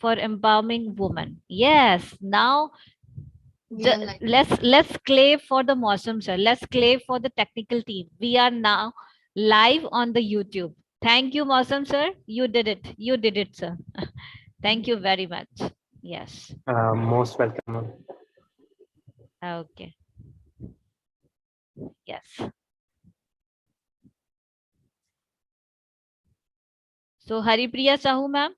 for empowering women. Yes, now let's claim for the Mosam sir. Let's claim for the technical team. We are now live on the YouTube. Thank you, Mosam sir. You did it. You did it, sir. Thank you very much. Yes. Most welcome. Okay. Yes. So Haripriya Sahu ma'am,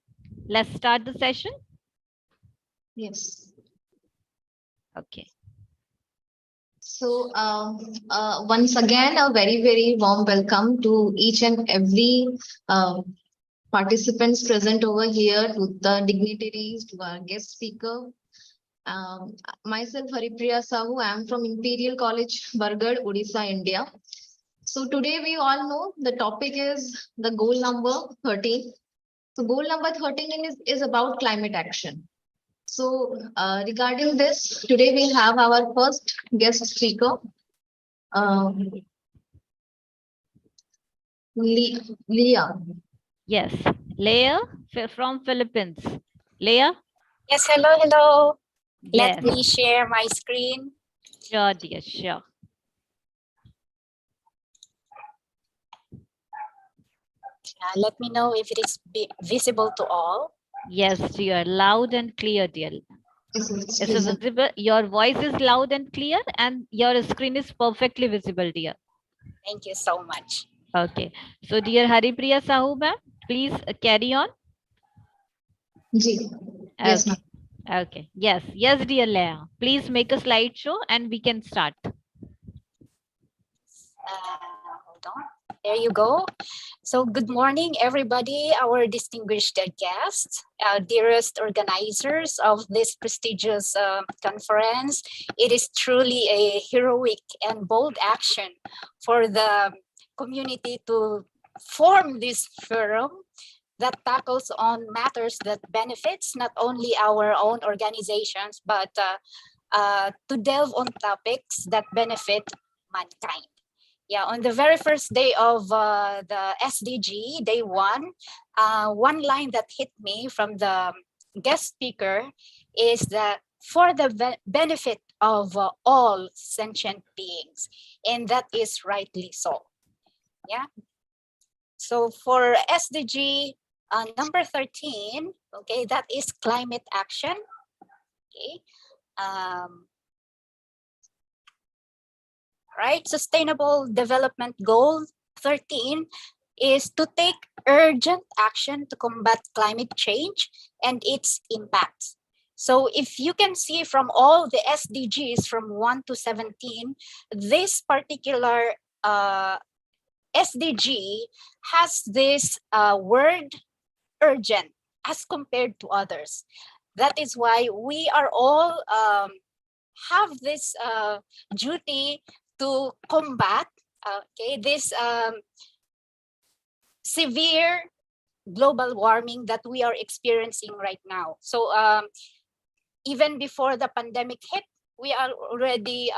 let's start the session. Yes. Okay. So once again, a very warm welcome to each and every participants present over here, to the dignitaries, to our guest speaker. Myself, Haripriya Sahu, I am from Imperial College, Bargarh, Odisha, India. So today we all know the topic is the goal number 13. So goal number 13 is about climate action. So regarding this, today we have our first guest speaker, Leah. Yes, Leah from Philippines. Leah? Yes, hello. Yes. Let me share my screen. Sure, dear, sure. Let me know if it is visible to all. Yes, dear, loud and clear, dear. It's visible. Your voice is loud and clear, and your screen is perfectly visible, dear. Thank you so much. Okay. So, dear Haripriya Sahu ma'am, please carry on. Yes, okay. Okay. Yes, dear Leah. Please make a slideshow and we can start. Hold on. There you go. So good morning, everybody, our distinguished guests, our dearest organizers of this prestigious conference. It is truly a heroic and bold action for the community to form this forum that tackles on matters that benefits not only our own organizations, but to delve on topics that benefit mankind. Yeah, on the very first day of the SDG, day one line that hit me from the guest speaker is that for the benefit of all sentient beings, and that is rightly so. Yeah. So for SDG number 13, okay, that is climate action. Okay. Right? Sustainable Development Goal 13 is to take urgent action to combat climate change and its impacts. So if you can see from all the SDGs from 1 to 17, this particular SDG has this word urgent as compared to others. That is why we are all have this duty to combat this severe global warming that we are experiencing right now. So even before the pandemic hit, we are already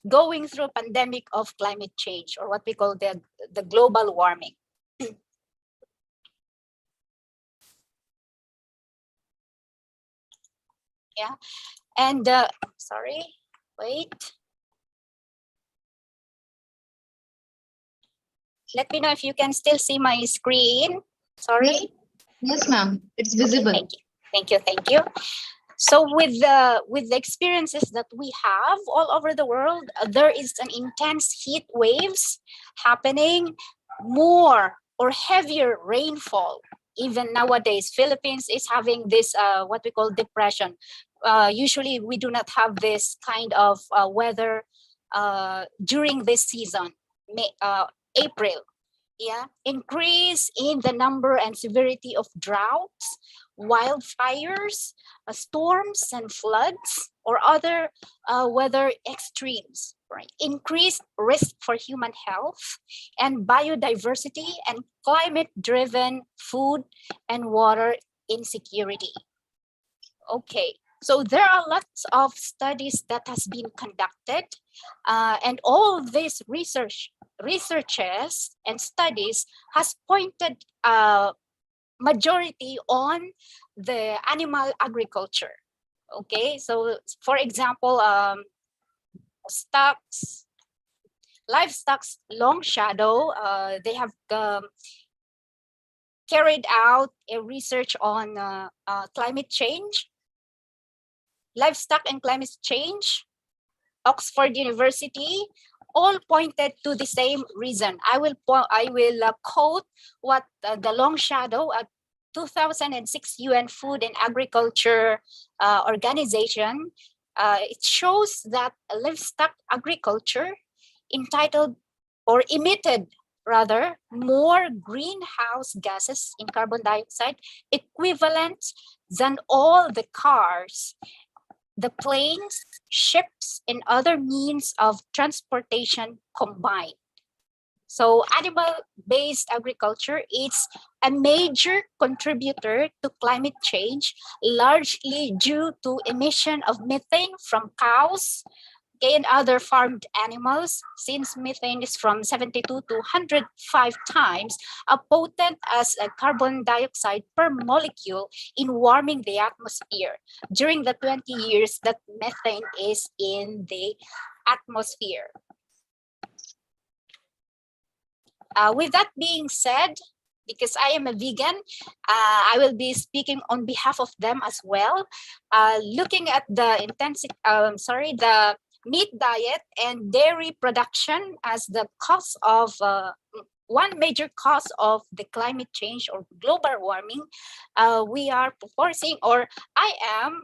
going through a pandemic of climate change, or what we call the global warming. Yeah, and sorry, wait. Let me know if you can still see my screen. Sorry. Yes, ma'am. It's visible. Thank you. So with the experiences that we have all over the world, there is an intense heat waves happening, more or heavier rainfall. Even nowadays, Philippines is having this what we call depression. Usually, we do not have this kind of weather during this season. April, yeah, increase in the number and severity of droughts, wildfires, storms and floods, or other weather extremes, right? Increased risk for human health and biodiversity and climate-driven food and water insecurity. Okay. So there are lots of studies that has been conducted, and all these researches and studies has pointed majority on the animal agriculture. Okay, so for example, livestock's long shadow, they have carried out a research on climate change, livestock and climate change. Oxford University all pointed to the same reason. I will quote what the long shadow, 2006 UN Food and Agriculture Organization. It shows that livestock agriculture entitled or emitted rather more greenhouse gases in carbon dioxide equivalent than all the cars, the planes, ships, and other means of transportation combined. So animal-based agriculture is a major contributor to climate change, largely due to emission of methane from cows, and other farmed animals, since methane is from 72 to 105 times as potent as a carbon dioxide per molecule in warming the atmosphere during the 20 years that methane is in the atmosphere. With that being said, because I am a vegan, I will be speaking on behalf of them as well. Looking at the the meat diet and dairy production as the cause of one major cause of the climate change or global warming, we are proposing, or I am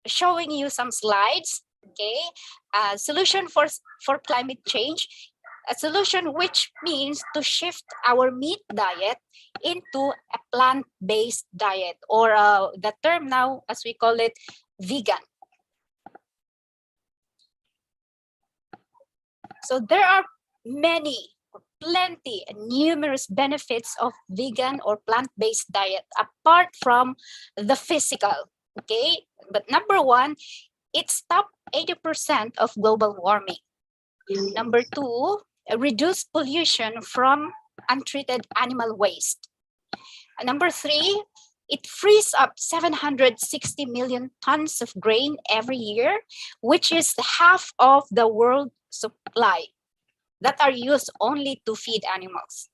showing you some slides. Okay, solution for climate change. A solution which means to shift our meat diet into a plant-based diet, or the term now, as we call it, vegan. So there are plenty, numerous benefits of vegan or plant-based diet apart from the physical, okay? But number one, it stops 80% of global warming. Number two, reduce pollution from untreated animal waste. Number three, it frees up 760 million tons of grain every year, which is half of the world supply that are used only to feed animals.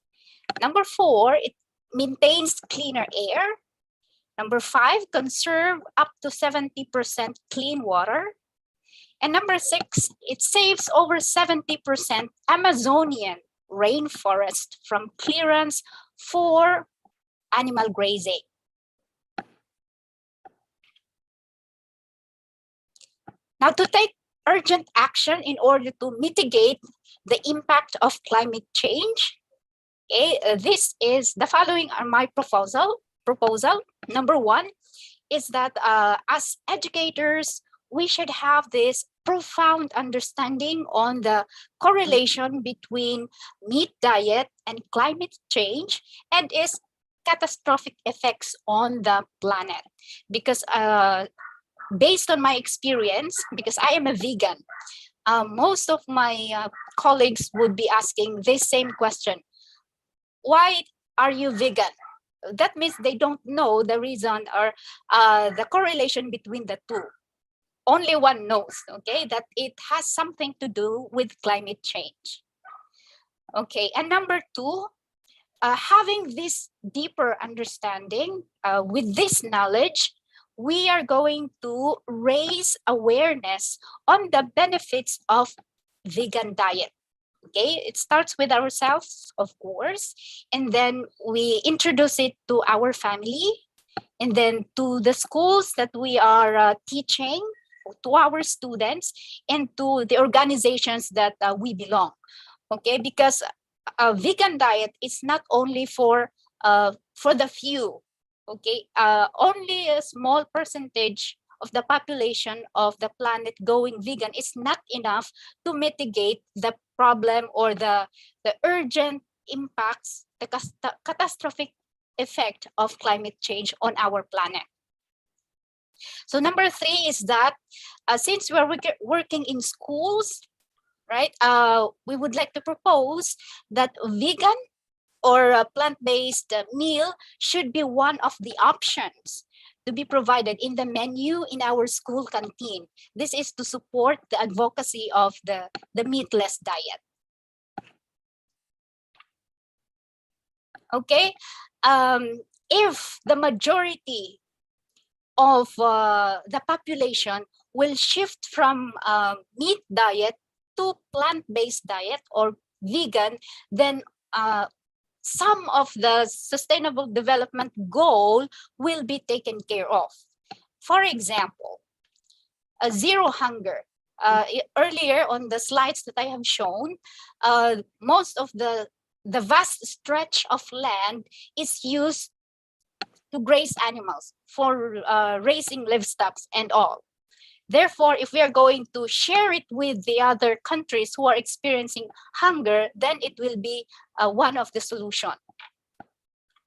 Number four, it maintains cleaner air. Number five, conserve up to 70% clean water. And number six, it saves over 70% Amazonian rainforest from clearance for animal grazing. Now, to take urgent action in order to mitigate the impact of climate change, okay, the following are my proposal. Number one is that as educators, we should have this profound understanding on the correlation between meat diet and climate change and its catastrophic effects on the planet. Because based on my experience, because I am a vegan, most of my colleagues would be asking this same question: why are you vegan? That means they don't know the reason or the correlation between the two. Only one knows, okay, that it has something to do with climate change. Okay, and number two, having this deeper understanding, with this knowledge, we are going to raise awareness on the benefits of vegan diet. Okay, it starts with ourselves, of course, and then we introduce it to our family, and then to the schools that we are teaching, to our students, and to the organizations that we belong. Okay, because a vegan diet is not only for the few. Okay, only a small percentage of the population of the planet going vegan is not enough to mitigate the problem or the urgent impacts, the catastrophic effect of climate change on our planet. So number three is that since we're working in schools, right, we would like to propose that vegan or a plant-based meal should be one of the options to be provided in the menu in our school canteen. This is to support the advocacy of the meatless diet. Okay, if the majority of the population will shift from meat diet to plant-based diet or vegan, then some of the sustainable development goal will be taken care of. For example, a zero hunger. Earlier on the slides that I have shown, most of the vast stretch of land is used to graze animals for raising livestock and all. Therefore, if we are going to share it with the other countries who are experiencing hunger, then it will be one of the solution.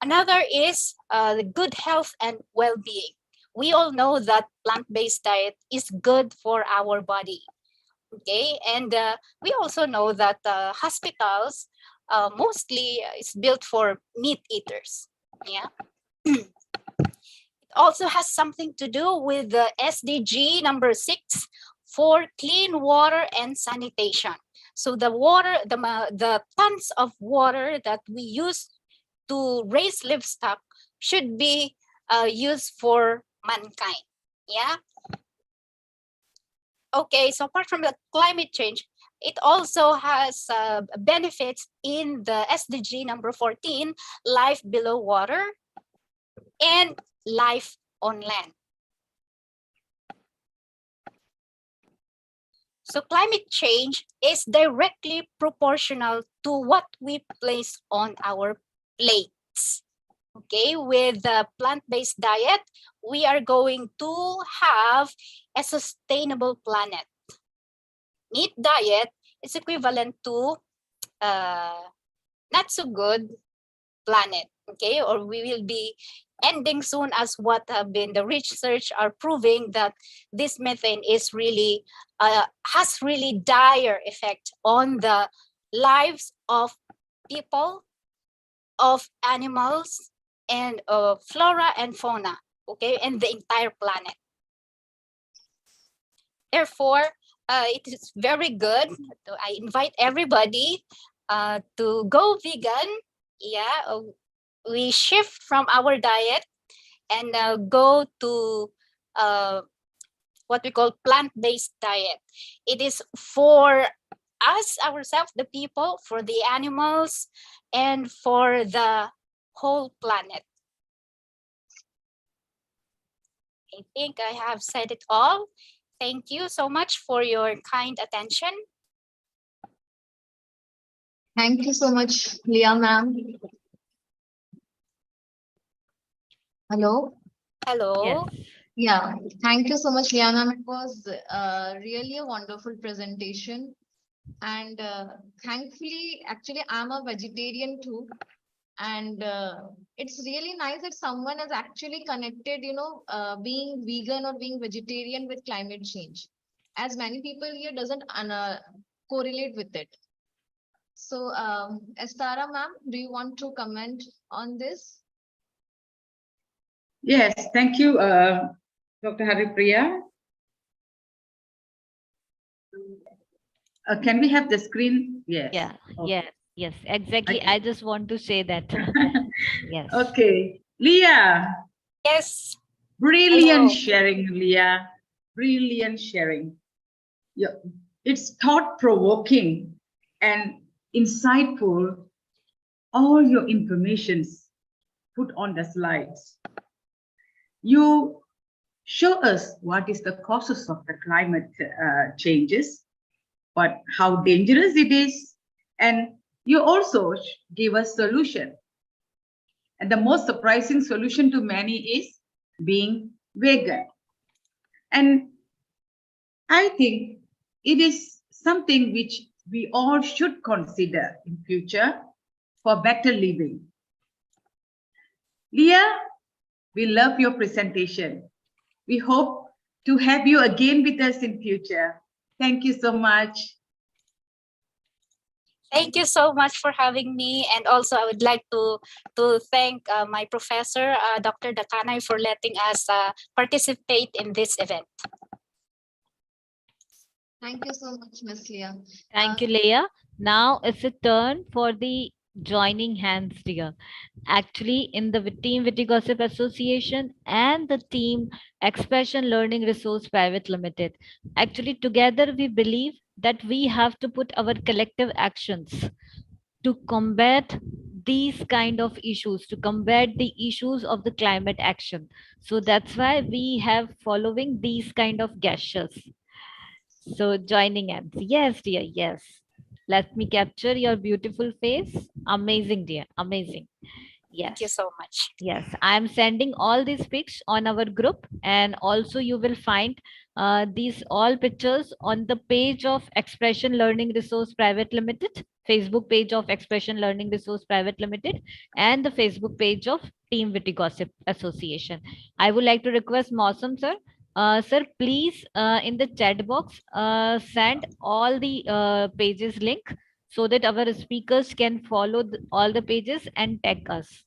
Another is the good health and well-being. We all know that plant-based diet is good for our body. Okay, and we also know that hospitals mostly is built for meat eaters. Yeah. It also has something to do with the SDG number 6 for clean water and sanitation. So the water, the tons of water that we use to raise livestock should be used for mankind. Yeah. Okay, so apart from the climate change, it also has benefits in the SDG number 14, life below water and life on land. So climate change is directly proportional to what we place on our plates. Okay, with the plant-based diet, we are going to have a sustainable planet. Meat diet is equivalent to not so good planet. Okay, or we will be ending soon, as what have been the research are proving that this methane is really has really dire effect on the lives of people, of animals, and flora and fauna, okay, and the entire planet. Therefore, it is very good. I invite everybody to go vegan. Yeah, we shift from our diet and go to what we call plant-based diet. It is for us, ourselves, the people, for the animals, and for the whole planet. I think I have said it all. Thank you so much for your kind attention. Thank you so much, Leah ma'am. Hello. Hello. Yes. Yeah, thank you so much, Leah ma'am. It was really a wonderful presentation. And thankfully, actually, I'm a vegetarian too. And it's really nice that someone has actually connected, being vegan or being vegetarian with climate change, as many people here doesn't correlate with it. So, Estara ma'am, do you want to comment on this? Yes, thank you, Dr. Haripriya. Can we have the screen? Yes. Yeah. Okay. Yes. Exactly. Okay. I just want to say that. Yes. Okay. Leah. Yes. Brilliant Hello. sharing, Leah. Brilliant sharing. Yeah. It's thought-provoking and insightful. All your informations put on the slides. You show us what is the causes of the climate changes, but how dangerous it is, and you also give us solution. And the most surprising solution to many is being vegan. And I think it is something which we all should consider in future for better living. Leah, we love your presentation. We hope to have you again with us in future. Thank you so much. Thank you so much for having me. And also, I would like to thank my professor, Dr. Dakanay, for letting us participate in this event. Thank you so much, Miss Leah. Thank you, Leah. Now it's a turn for the joining hands, dear. Actually, in the Team Witty Gossip Association and the Team Expression Learning Resource Private Limited, actually together we believe that we have to put our collective actions to combat these kind of issues, to combat the issues of the climate action. So that's why we have following these kind of gestures. So joining hands. Yes, dear. Yes. Let me capture your beautiful face. Amazing, dear. Amazing. Thank you Yes. so much. Yes, I'm sending all these pics on our group, and also you will find these all pictures on the page of Expression Learning Resource Private Limited, Facebook page of Expression Learning Resource Private Limited, and the Facebook page of Team Witty Gossip Association. I would like to request Mosam sir, sir, please in the chat box send all the pages link so that our speakers can follow all the pages and tag us.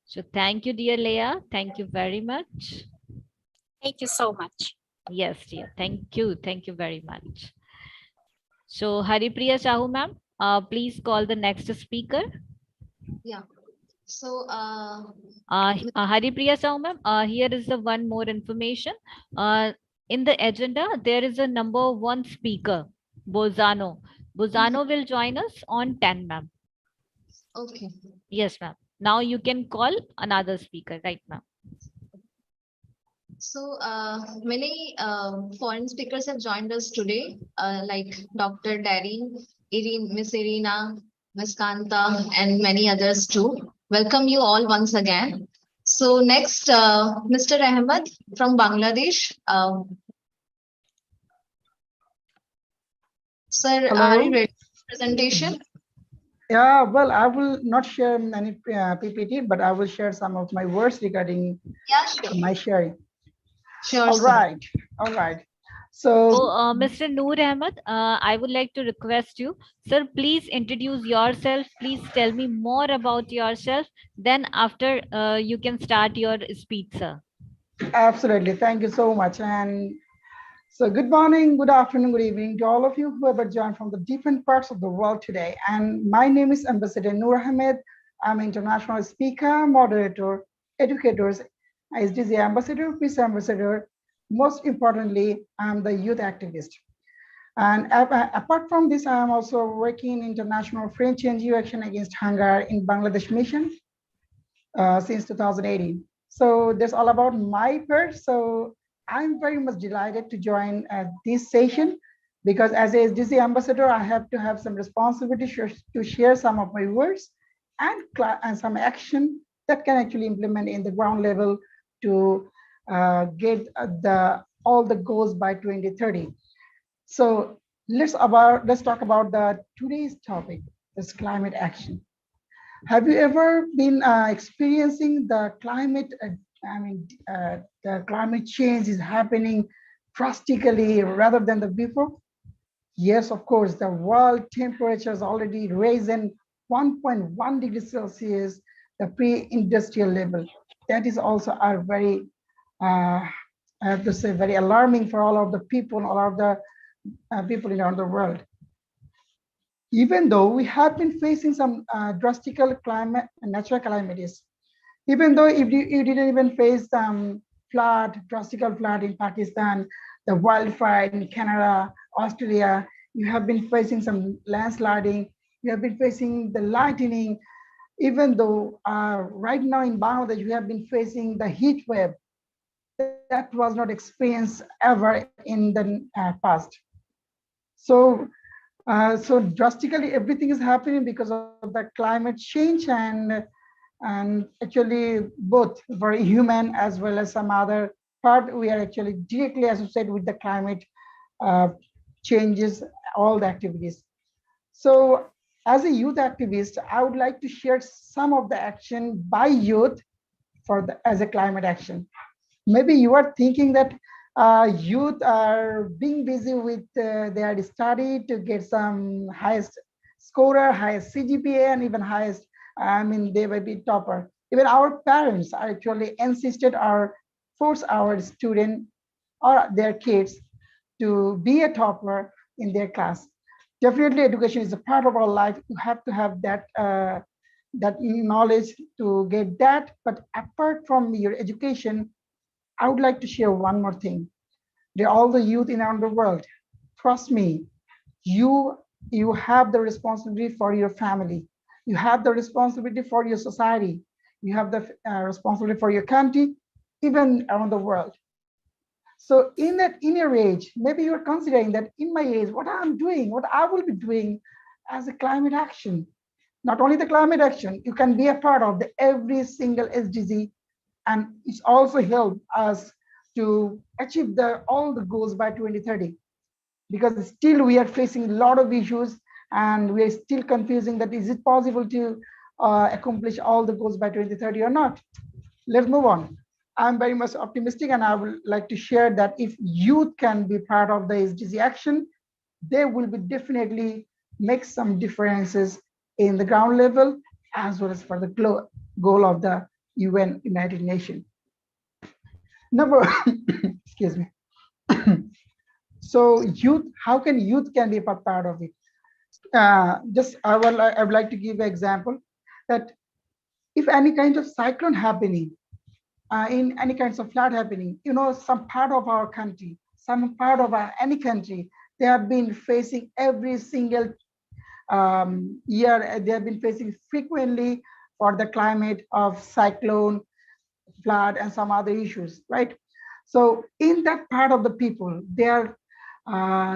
So thank you, dear Leah. Thank you very much. Thank you so much. Yes, dear. Thank you. Thank you very much. So Haripriya Sahu ma'am, please call the next speaker. Yeah. So, Haripriya Sahu ma'am, here is the one more information. In the agenda, there is a number one speaker, Bozano. Bozano will join us on 10, ma'am. okay. Yes, ma'am. Now you can call another speaker, right, ma'am? So, many foreign speakers have joined us today, like Dr. Derry, Miss Irina, Miss Kanta, and many others too. Welcome you all once again. So next, Mr. Ahmed from Bangladesh. Sir, are you Hello. ready for presentation? Yeah, well, I will not share any PPT, but I will share some of my words regarding Yeah, sure. my sharing. Sure, All sir. right. All right. So, Mr. Nur Ahmed, I would like to request you, sir, please introduce yourself. Please tell me more about yourself. Then after you can start your speech, sir. absolutely. Thank you so much. And so good morning, good afternoon, good evening to all of you who have joined from the different parts of the world today. And my name is Ambassador Nur Ahmed. I'm an international speaker, moderator, educators, SDG ambassador, peace ambassador. Most importantly, I'm the youth activist. And apart from this, I am also working in international French NGO Action Against Hunger in Bangladesh Mission since 2018. So that's all about my part. So I'm very much delighted to join this session because as a SDC ambassador, I have to have some responsibility to share some of my words and some action that can actually implement in the ground level to get all the goals by 2030. So let's talk about the today's topic, this climate action. Have you ever been experiencing the climate? The climate change is happening drastically rather than the before. Yes, of course, the world temperature has already risen 1.1 degrees Celsius, the pre-industrial level. That is also a very, I have to say, very alarming for all of the people, all of the people around the world. Even though we have been facing some drastic climate, natural calamities, even though if you didn't even face drastic flood in Pakistan, the wildfire in Canada, Australia, you have been facing some landsliding, you have been facing the lightning, even though right now in Bangladesh, we have been facing the heat wave that was not experienced ever in the past. So so drastically, everything is happening because of the climate change and actually both very human as well as some other part. We are actually directly associated with the climate changes, all the activities. So as a youth activist, I would like to share some of the action by youth as a climate action. Maybe you are thinking that youth are being busy with their study to get some highest scorer, highest CGPA, and even highest, I mean, they may be topper. Even our parents are actually insisted or force our student or their kids to be a topper in their class. Definitely, education is a part of our life. You have to have that knowledge to get that. But apart from your education, I would like to share one more thing. They're all the youth in around the world. Trust me, you you have the responsibility for your family. You have the responsibility for your society. You have the responsibility for your country, even around the world. So in your age, maybe you're considering that in my age, what I'm doing, what I will be doing as a climate action. Not only the climate action, you can be a part of the every single SDG, and it's also help us to achieve all the goals by 2030. Because still we are facing a lot of issues, and we are still confusing that is it possible to accomplish all the goals by 2030 or not. Let's move on. I'm very much optimistic, and I would like to share that if youth can be part of the SDG action, they will be definitely make some differences in the ground level as well as for the goal of the UN United Nations. Number, excuse me. So youth, how can youth can be a part of it? Just I would like to give an example that if any kind of cyclone happening, in any kinds of flood happening, some part of our country, some part of any country, they have been facing every single year, they have been facing frequently for the climate of cyclone, flood, and some other issues, right? So in that part of the people, they are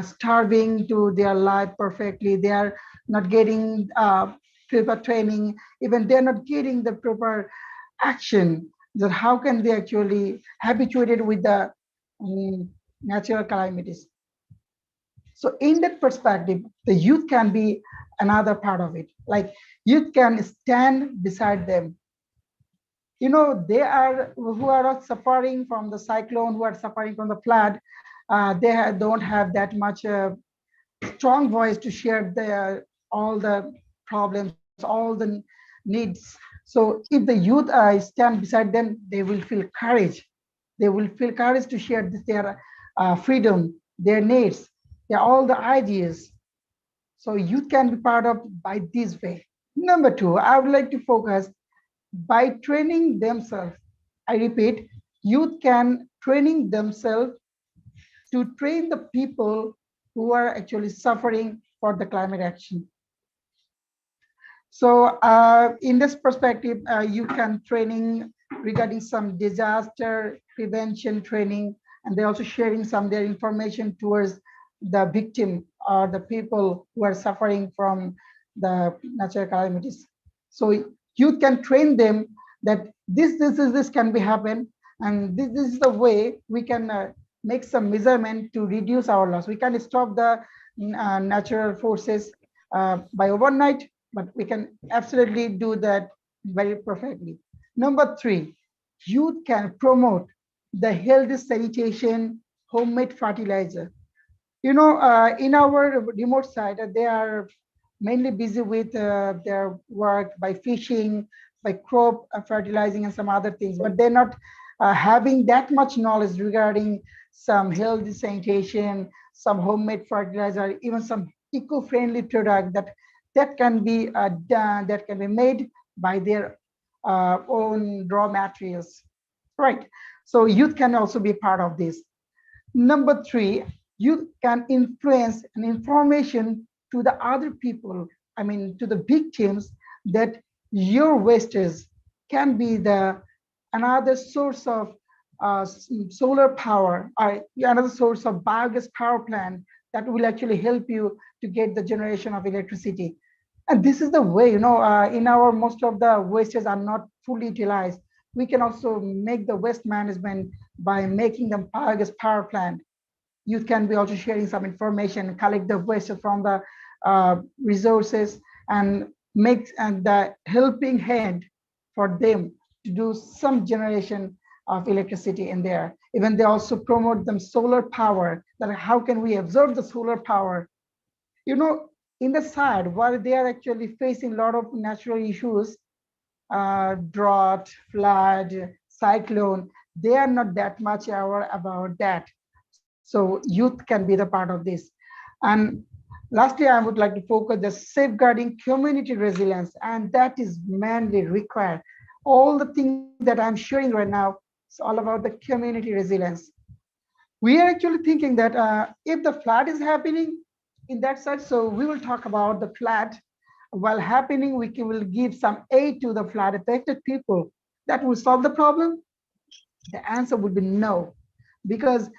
starving to their life perfectly. They are not getting proper training. Even they're not getting the proper action. That how can they actually habituated with the natural calamities? So in that perspective, the youth can be another part of it. Like youth can stand beside them. They are who are suffering from the cyclone, who are suffering from the flood. Don't have that much strong voice to share all the problems, all the needs. So if the youth stand beside them, they will feel courage. They will feel courage to share their freedom, their needs, all the ideas. So youth can be part of by this way. Number two, I would like to focus by training themselves. I repeat, youth can training themselves to train the people who are actually suffering for the climate action. So in this perspective, you can training regarding some disaster prevention training, and they're also sharing some their information towards the victim or the people who are suffering from the natural calamities. So you can train them that this can be happen, and this is the way we can make some measurement to reduce our loss. We can stop the natural forces by overnight, but we can absolutely do that very perfectly. Number three, youth can promote the healthy sanitation, homemade fertilizer. In our remote side, they are mainly busy with their work by fishing, by crop fertilizing, and some other things, but they're not having that much knowledge regarding some healthy sanitation, some homemade fertilizer, even some eco-friendly product that can be done, that can be made by their own raw materials, right? So youth can also be part of this. Number three, you can influence an information to the other people, I mean, to the victims, that your wastes can be the another source of solar power, or another source of biogas power plant that will actually help you to get the generation of electricity. And this is the way, in our most of the wastes are not fully utilized. We can also make the waste management by making them biogas power plant. You can be also sharing some information, collect the waste from the resources, and make the helping hand for them to do some generation of electricity in there. Even they also promote them solar power, that how can we absorb the solar power? You know, in the side, while they are actually facing a lot of natural issues, drought, flood, cyclone, they are not that much aware about that. So youth can be the part of this. And lastly, I would like to focus the safeguarding community resilience, and that is mainly required. All the things that I'm sharing right now, it's all about the community resilience. We are actually thinking that if the flood is happening in that side, so we will talk about the flood. While happening, will give some aid to the flood affected people. That will solve the problem? The answer would be no, because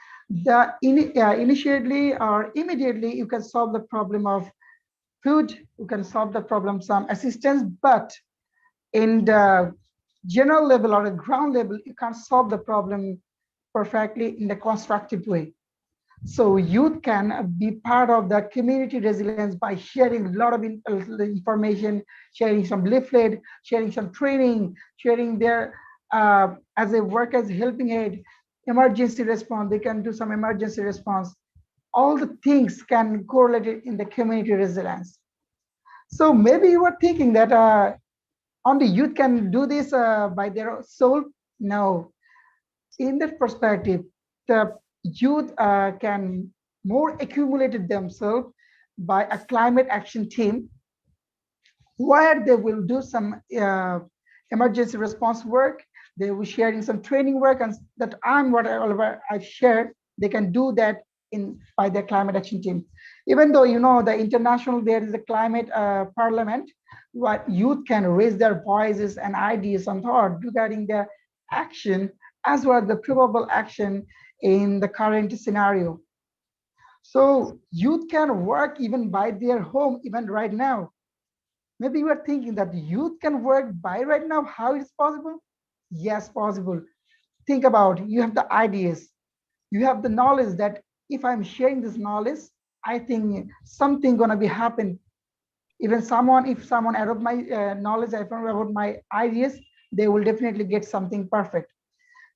initially or immediately you can solve the problem of food, you can solve the problem some assistance, but in the general level or the ground level, you can't solve the problem perfectly in a constructive way. So youth can be part of the community resilience by sharing a lot of information, sharing some leaflet, sharing some training, sharing their as a work as helping aid, emergency response. They can do some emergency response. All the things can correlate it in the community resilience. So maybe you were thinking that only youth can do this by their soul. No, in that perspective, the youth can more accumulate themselves by a climate action team, where they will do some emergency response work. They will sharing some training work, and that whatever I've shared, they can do that in by the climate action team. Even though you know the international, there is a climate parliament, what youth can raise their voices and ideas and thought regarding the action as well as the probable action in the current scenario. So youth can work even by their home, even right now. Maybe you are thinking that youth can work by right now. How is possible? Yes, possible. Think about it. You have the ideas, you have the knowledge that if I'm sharing this knowledge, I think something gonna be happen. Even someone, if someone adopt my knowledge about my ideas, they will definitely get something perfect.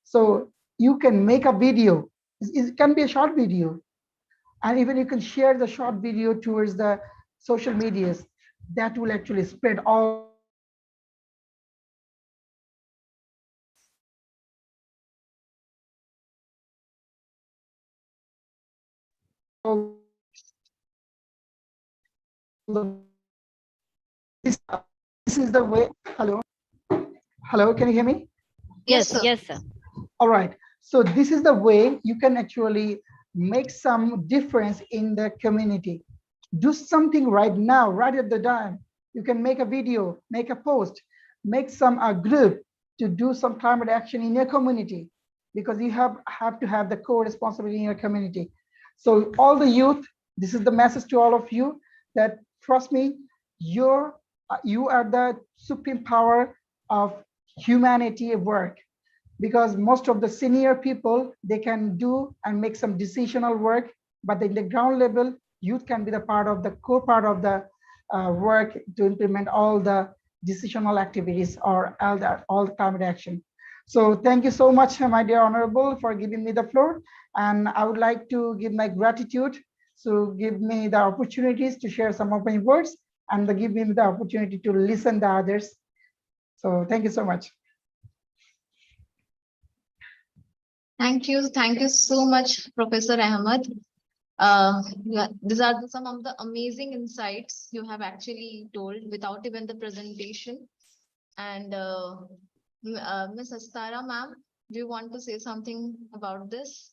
So you can make a video. It can be a short video, and even you can share the short video towards the social medias. That will actually spread all the, this, this is the way. Hello, can you hear me? Yes, Yes, sir. yes, sir. All right. So this is the way you can actually make some difference in the community. Do something right now, right at the time. You can make a video, make a post, make some group to do some climate action in your community, because you have to have the co-responsibility in your community. So all the youth, this is the message to all of you, that trust me, you are the supreme power of humanity work, because most of the senior people, they can do and make some decisional work, but in the ground level, youth can be the part of the core part of the work to implement all the decisional activities or all the climate action. So thank you so much, my dear honorable, for giving me the floor. And I would like to give my gratitude to give me the opportunities to share some opening words, and to give me the opportunity to listen to others. So thank you so much. Thank you. Thank you so much, Professor Ahmed. Yeah, these are some of the amazing insights you have actually told without even the presentation. And Ms. Astara, ma'am, do you want to say something about this?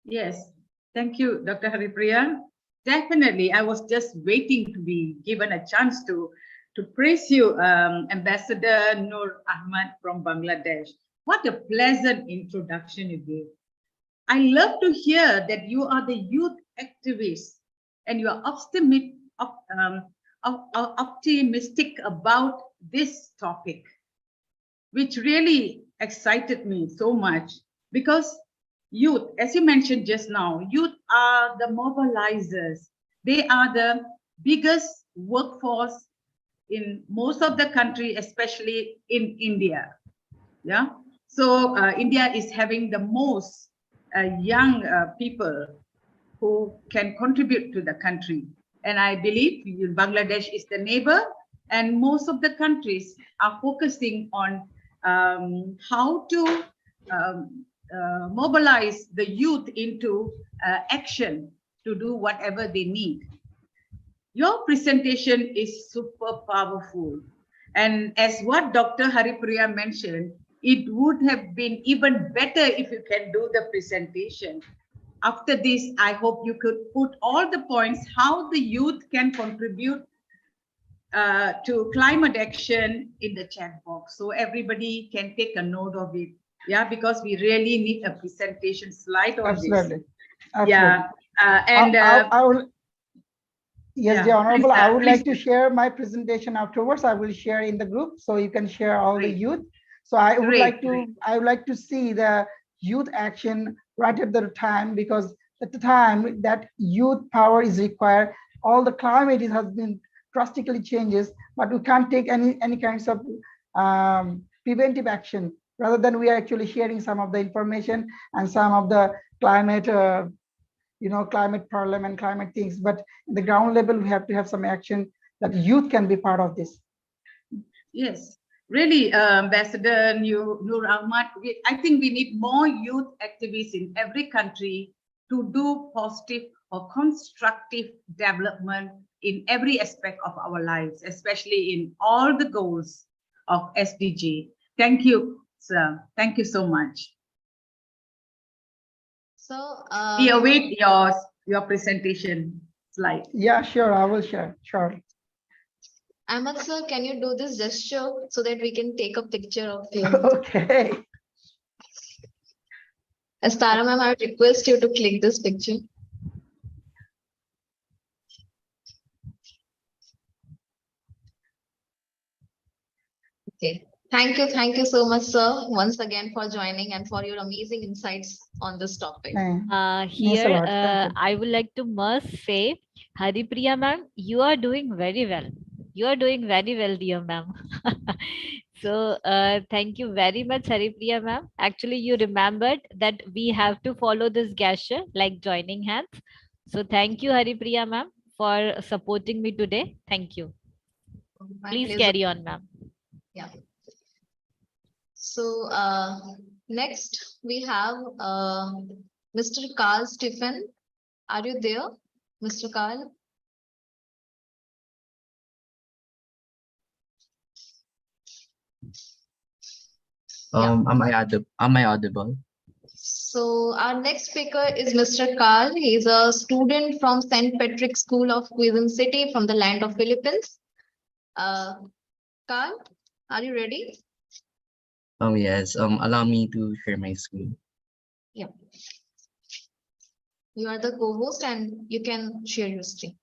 Yes, thank you, Dr. Haripriya. Definitely, I was just waiting to be given a chance to praise you, Ambassador Nur Ahmed from Bangladesh. What a pleasant introduction you gave. I love to hear that you are the youth activist and you are optimistic about this topic, which really excited me so much, because youth, as you mentioned just now, youth are the mobilizers. They are the biggest workforce in most of the country, especially in India. Yeah. So India is having the most young people who can contribute to the country. And I believe Bangladesh is the neighbor, and most of the countries are focusing on how to mobilize the youth into action to do whatever they need. Your presentation is super powerful. And as what Dr. Haripriya mentioned, it would have been even better if you can do the presentation. After this, I hope you could put all the points how the youth can contribute to climate action in the chat box, so everybody can take a note of it. Yeah, because we really need a presentation slide on Absolutely. this. Absolutely. Yeah, and I will. Yes, yeah, dear Honorable, I would please like to share my presentation afterwards. I will share in the group so you can share all the Great. youth. So I would Great, like to see the youth action right at the time, because at the time that youth power is required, all the climate has been drastically changes, but we can't take any kinds of preventive action. Rather than we are actually sharing some of the information and some of the climate climate parliament, climate things, but in the ground level, we have to have some action that youth can be part of this. Yes, really, Ambassador Nur Ahmed, I think we need more youth activists in every country to do positive or constructive development in every aspect of our lives, especially in all the goals of SDG. Thank you, sir. Thank you so much. So, We await your presentation slide. Yeah, sure, I will share. Sure. Ahmed sir, can you do this gesture so that we can take a picture of you? Okay. As Tara ma'am, I would request you to click this picture. Okay. Thank you so much, sir, once again for joining and for your amazing insights on this topic. Thanks a Here, lot. Thank you. I would like to must say, Haripriya ma'am, you are doing very well. You are doing very well, dear ma'am. So, thank you very much, Haripriya ma'am. Actually, you remembered that we have to follow this gesture like joining hands. So, thank you, Haripriya ma'am, for supporting me today. Thank you. My Please pleasure. carry on, ma'am. Yeah. So next we have Mr. Carl Stephen. Are you there, Mr. Carl? Yeah. Am I audible? So our next speaker is Mr. Carl. He is a student from St. Patrick's School of Quezon City from the land of Philippines. Carl, are you ready? Yes. Allow me to share my screen. Yeah. You are the co-host and you can share your screen.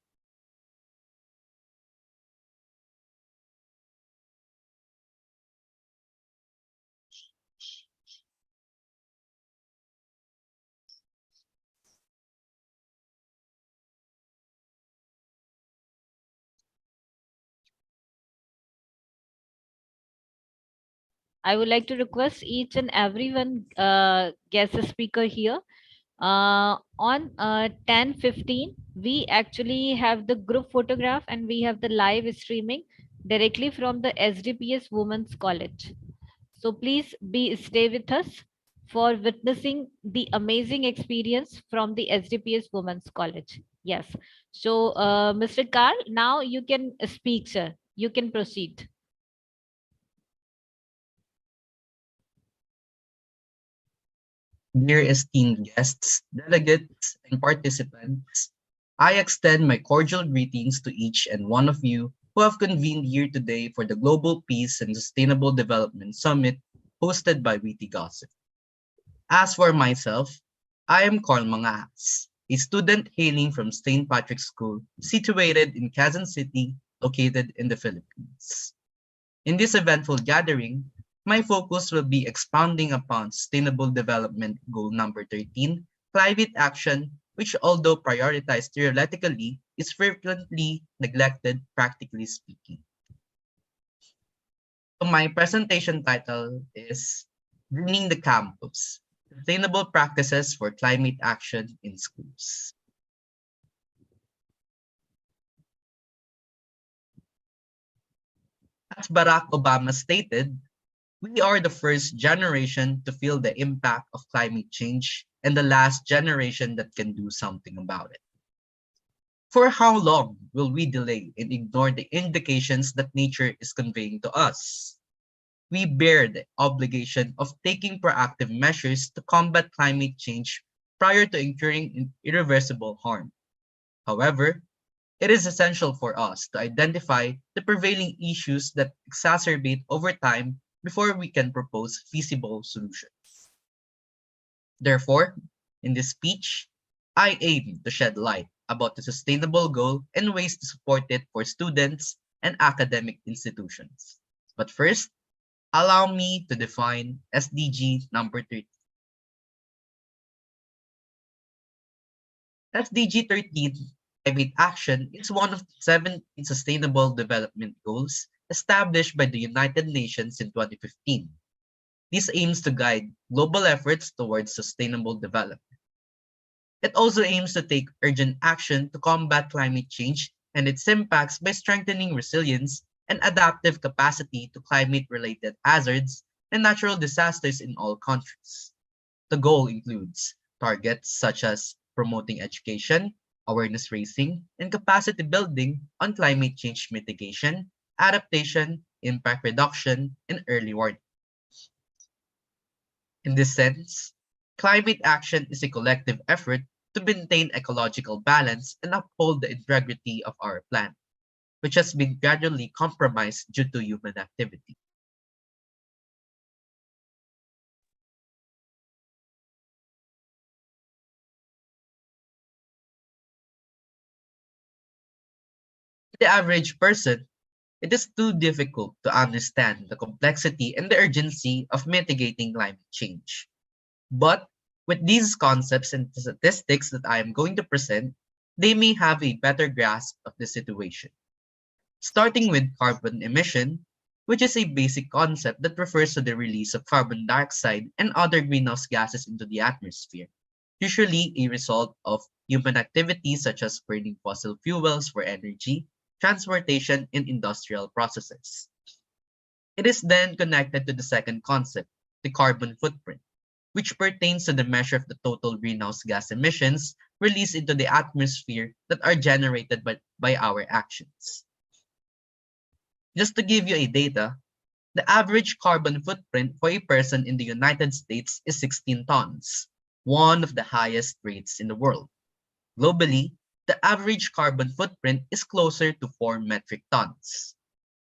I would like to request each and everyone guest speaker here. On 10:15, we actually have the group photograph and we have the live streaming directly from the SDPS Women's College. So please stay with us for witnessing the amazing experience from the SDPS Women's College. Yes. So, Mr. Carl, now you can speak, sir. You can proceed. Dear esteemed guests, delegates, and participants, I extend my cordial greetings to each and one of you who have convened here today for the Global Peace and Sustainable Development Summit hosted by Witty Gossip. As for myself, I am Carl Mangas, a student hailing from St. Patrick's School situated in Quezon City, located in the Philippines. In this eventful gathering, my focus will be expounding upon Sustainable Development Goal number 13, climate action, which although prioritized theoretically, is frequently neglected practically speaking. So my presentation title is greening the campus, sustainable practices for climate action in schools. As Barack Obama stated, we are the first generation to feel the impact of climate change and the last generation that can do something about it. For how long will we delay and ignore the indications that nature is conveying to us? We bear the obligation of taking proactive measures to combat climate change prior to incurring irreversible harm. However, it is essential for us to identify the prevailing issues that exacerbate over time before we can propose feasible solutions. Therefore, in this speech, I aim to shed light about the sustainable goal and ways to support it for students and academic institutions. But first, allow me to define SDG number 13. SDG 13, climate action, is one of the 17 Sustainable Development Goals established by the United Nations in 2015. This aims to guide global efforts towards sustainable development. It also aims to take urgent action to combat climate change and its impacts by strengthening resilience and adaptive capacity to climate-related hazards and natural disasters in all countries. The goal includes targets such as promoting education, awareness raising, and capacity building on climate change mitigation, adaptation, impact reduction, and early warning. In this sense, climate action is a collective effort to maintain ecological balance and uphold the integrity of our planet, which has been gradually compromised due to human activity. For the average person, it is too difficult to understand the complexity and the urgency of mitigating climate change. But with these concepts and statistics that I am going to present, they may have a better grasp of the situation. Starting with carbon emission, which is a basic concept that refers to the release of carbon dioxide and other greenhouse gases into the atmosphere, usually a result of human activities such as burning fossil fuels for energy, transportation, and industrial processes. It is then connected to the second concept, the carbon footprint, which pertains to the measure of the total greenhouse gas emissions released into the atmosphere that are generated by our actions. Just to give you a data, the average carbon footprint for a person in the United States is 16 tons, one of the highest rates in the world. Globally, the average carbon footprint is closer to 4 metric tons.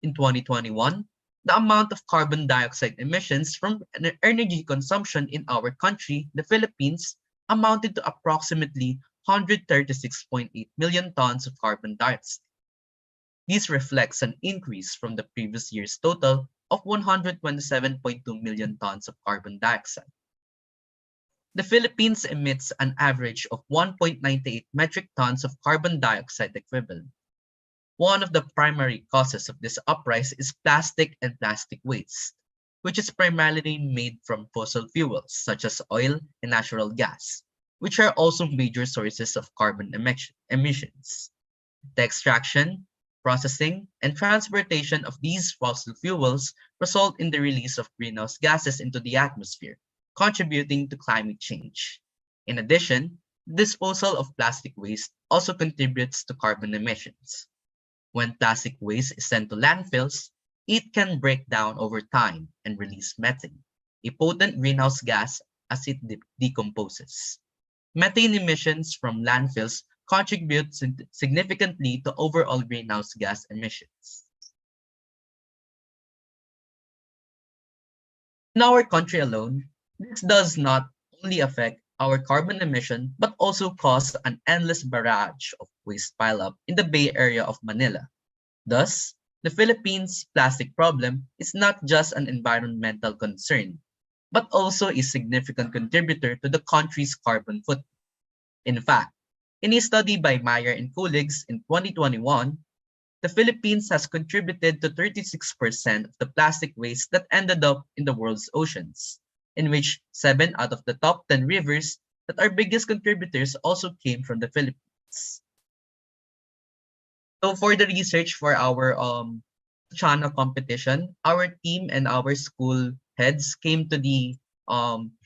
In 2021, the amount of carbon dioxide emissions from energy consumption in our country, the Philippines, amounted to approximately 136.8 million tons of carbon dioxide. This reflects an increase from the previous year's total of 127.2 million tons of carbon dioxide. The Philippines emits an average of 1.98 metric tons of carbon dioxide equivalent. One of the primary causes of this uprise is plastic and plastic waste, which is primarily made from fossil fuels such as oil and natural gas, which are also major sources of carbon emissions. The extraction, processing, and transportation of these fossil fuels result in the release of greenhouse gases into the atmosphere, contributing to climate change. In addition, disposal of plastic waste also contributes to carbon emissions. When plastic waste is sent to landfills, it can break down over time and release methane, a potent greenhouse gas as it decomposes. Methane emissions from landfills contribute significantly to overall greenhouse gas emissions. In our country alone, this does not only affect our carbon emission, but also cause an endless barrage of waste pileup in the Bay Area of Manila. Thus, the Philippines' plastic problem is not just an environmental concern, but also a significant contributor to the country's carbon footprint. In fact, in a study by Meyer and colleagues in 2021, the Philippines has contributed to 36% of the plastic waste that ended up in the world's oceans. in which 7 out of the top 10 rivers that are biggest contributors also came from the Philippines. So for the research for our Chana competition, our team and our school heads came to the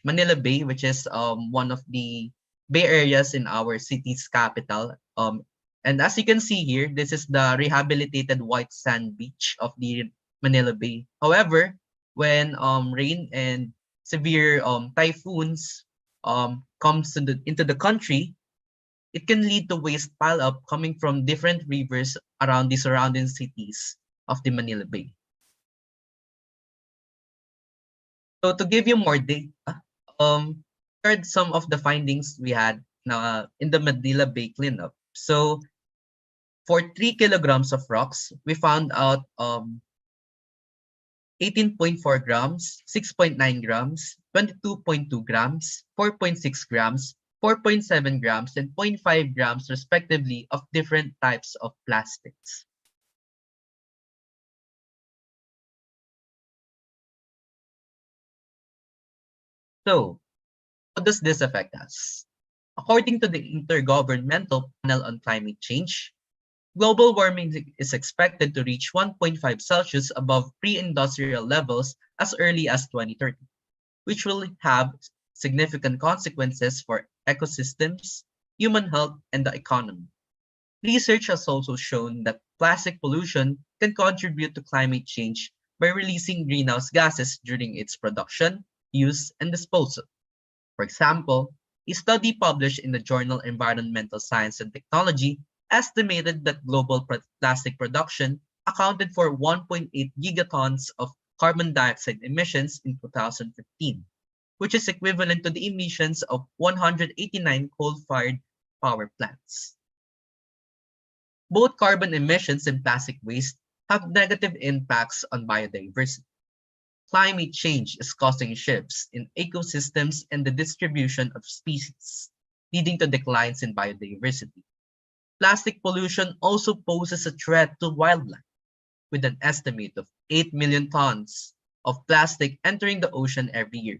Manila Bay, which is one of the bay areas in our city's capital. And as you can see here, this is the rehabilitated white sand beach of the Manila Bay. However, when rain and severe typhoons comes into the country, it can lead to waste pile up coming from different rivers around the surrounding cities of the Manila Bay. So to give you more data, heard some of the findings we had in the Manila Bay cleanup. So for 3 kilograms of rocks, we found out 18.4 grams, 6.9 grams, 22.2 grams, 4.6 grams, 4.7 grams, and 0.5 grams respectively of different types of plastics. So, how does this affect us? According to the Intergovernmental Panel on Climate Change, global warming is expected to reach 1.5 Celsius above pre-industrial levels as early as 2030, which will have significant consequences for ecosystems, human health, and the economy. Research has also shown that plastic pollution can contribute to climate change by releasing greenhouse gases during its production, use, and disposal. For example, a study published in the journal Environmental Science and Technology estimated that global plastic production accounted for 1.8 gigatons of carbon dioxide emissions in 2015, which is equivalent to the emissions of 189 coal-fired power plants. Both carbon emissions and plastic waste have negative impacts on biodiversity. Climate change is causing shifts in ecosystems and the distribution of species, leading to declines in biodiversity. Plastic pollution also poses a threat to wildlife, with an estimate of 8 million tons of plastic entering the ocean every year.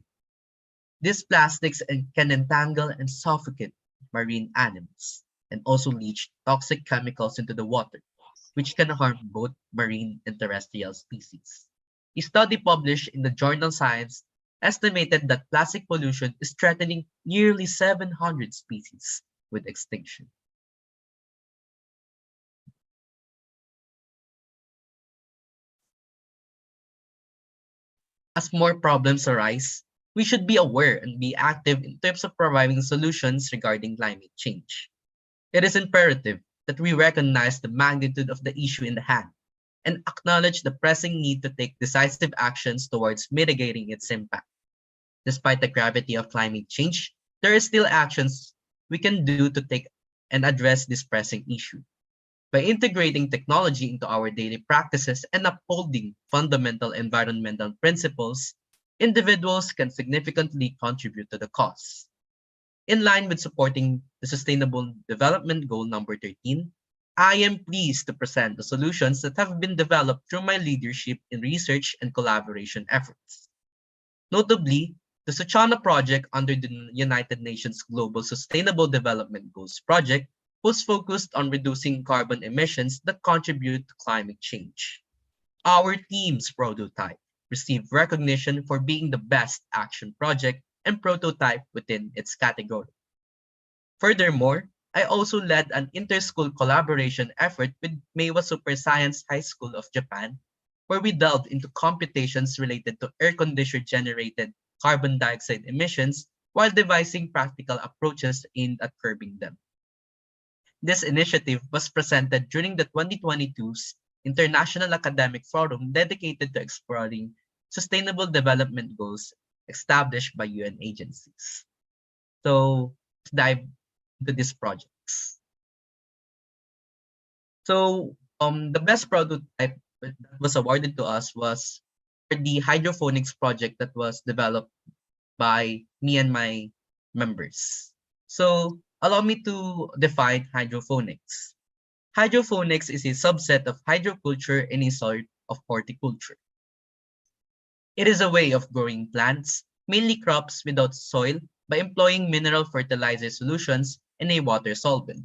These plastics can entangle and suffocate marine animals and also leach toxic chemicals into the water, which can harm both marine and terrestrial species. A study published in the journal Science estimated that plastic pollution is threatening nearly 700 species with extinction. As more problems arise, we should be aware and be active in terms of providing solutions regarding climate change. It is imperative that we recognize the magnitude of the issue in the hand and acknowledge the pressing need to take decisive actions towards mitigating its impact. Despite the gravity of climate change, there are still actions we can do to take and address this pressing issue. By integrating technology into our daily practices and upholding fundamental environmental principles, individuals can significantly contribute to the cause. In line with supporting the Sustainable Development Goal number 13, I am pleased to present the solutions that have been developed through my leadership in research and collaboration efforts. Notably, the Suchana project under the United Nations Global Sustainable Development Goals project was focused on reducing carbon emissions that contribute to climate change. Our team's prototype received recognition for being the best action project and prototype within its category. Furthermore, I also led an inter-school collaboration effort with Meiwa Super Science High School of Japan, where we delved into computations related to air conditioner generated carbon dioxide emissions while devising practical approaches aimed at curbing them. This initiative was presented during the 2022's International Academic Forum dedicated to exploring sustainable development goals established by UN agencies. So let's dive into these projects. So the best prototype that was awarded to us was the hydroponics project that was developed by me and my members. So allow me to define hydroponics. Hydroponics is a subset of hydroculture and a sort of horticulture. It is a way of growing plants mainly crops without soil, by employing mineral fertilizer solutions in a water solvent.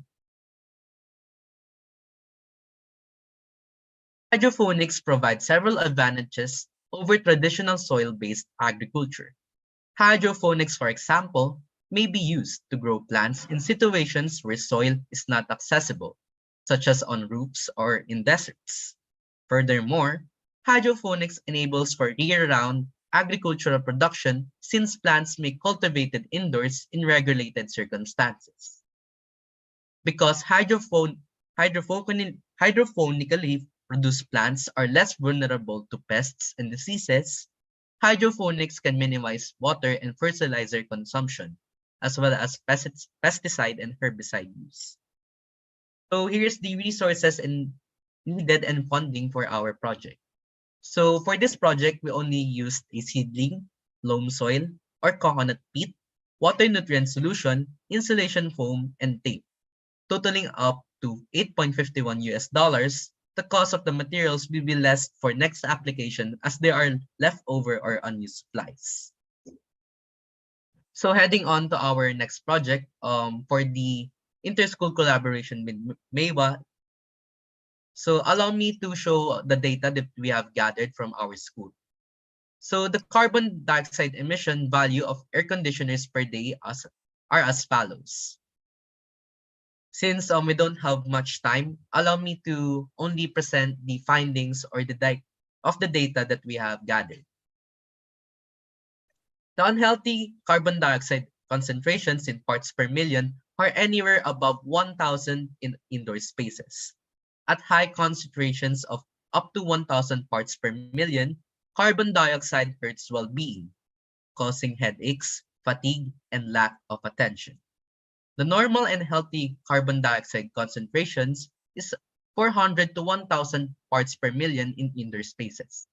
Hydroponics provides several advantages over traditional soil-based agriculture. Hydroponics, for example, may be used to grow plants in situations where soil is not accessible, such as on roofs or in deserts. Furthermore, hydroponics enables for year-round agricultural production since plants may be cultivated indoors in regulated circumstances. Because hydrophonically produced plants are less vulnerable to pests and diseases, hydroponics can minimize water and fertilizer consumption, as well as pesticide and herbicide use. So here's the resources and needed and funding for our project. So for this project, we only used a seedling, loam soil, or coconut peat, water nutrient solution, insulation foam, and tape, totaling up to $8.51. The cost of the materials will be less for next application as they are leftover or unused supplies. So heading on to our next project, for the inter-school collaboration with MEWA. So allow me to show the data that we have gathered from our school. So the carbon dioxide emission value of air conditioners per day are as follows. Since we don't have much time, allow me to only present the findings or the data that we have gathered. The unhealthy carbon dioxide concentrations in parts per million are anywhere above 1,000 in indoor spaces. At high concentrations of up to 1,000 parts per million, carbon dioxide hurts well-being, causing headaches, fatigue, and lack of attention. The normal and healthy carbon dioxide concentrations is 400 to 1,000 parts per million in indoor spaces.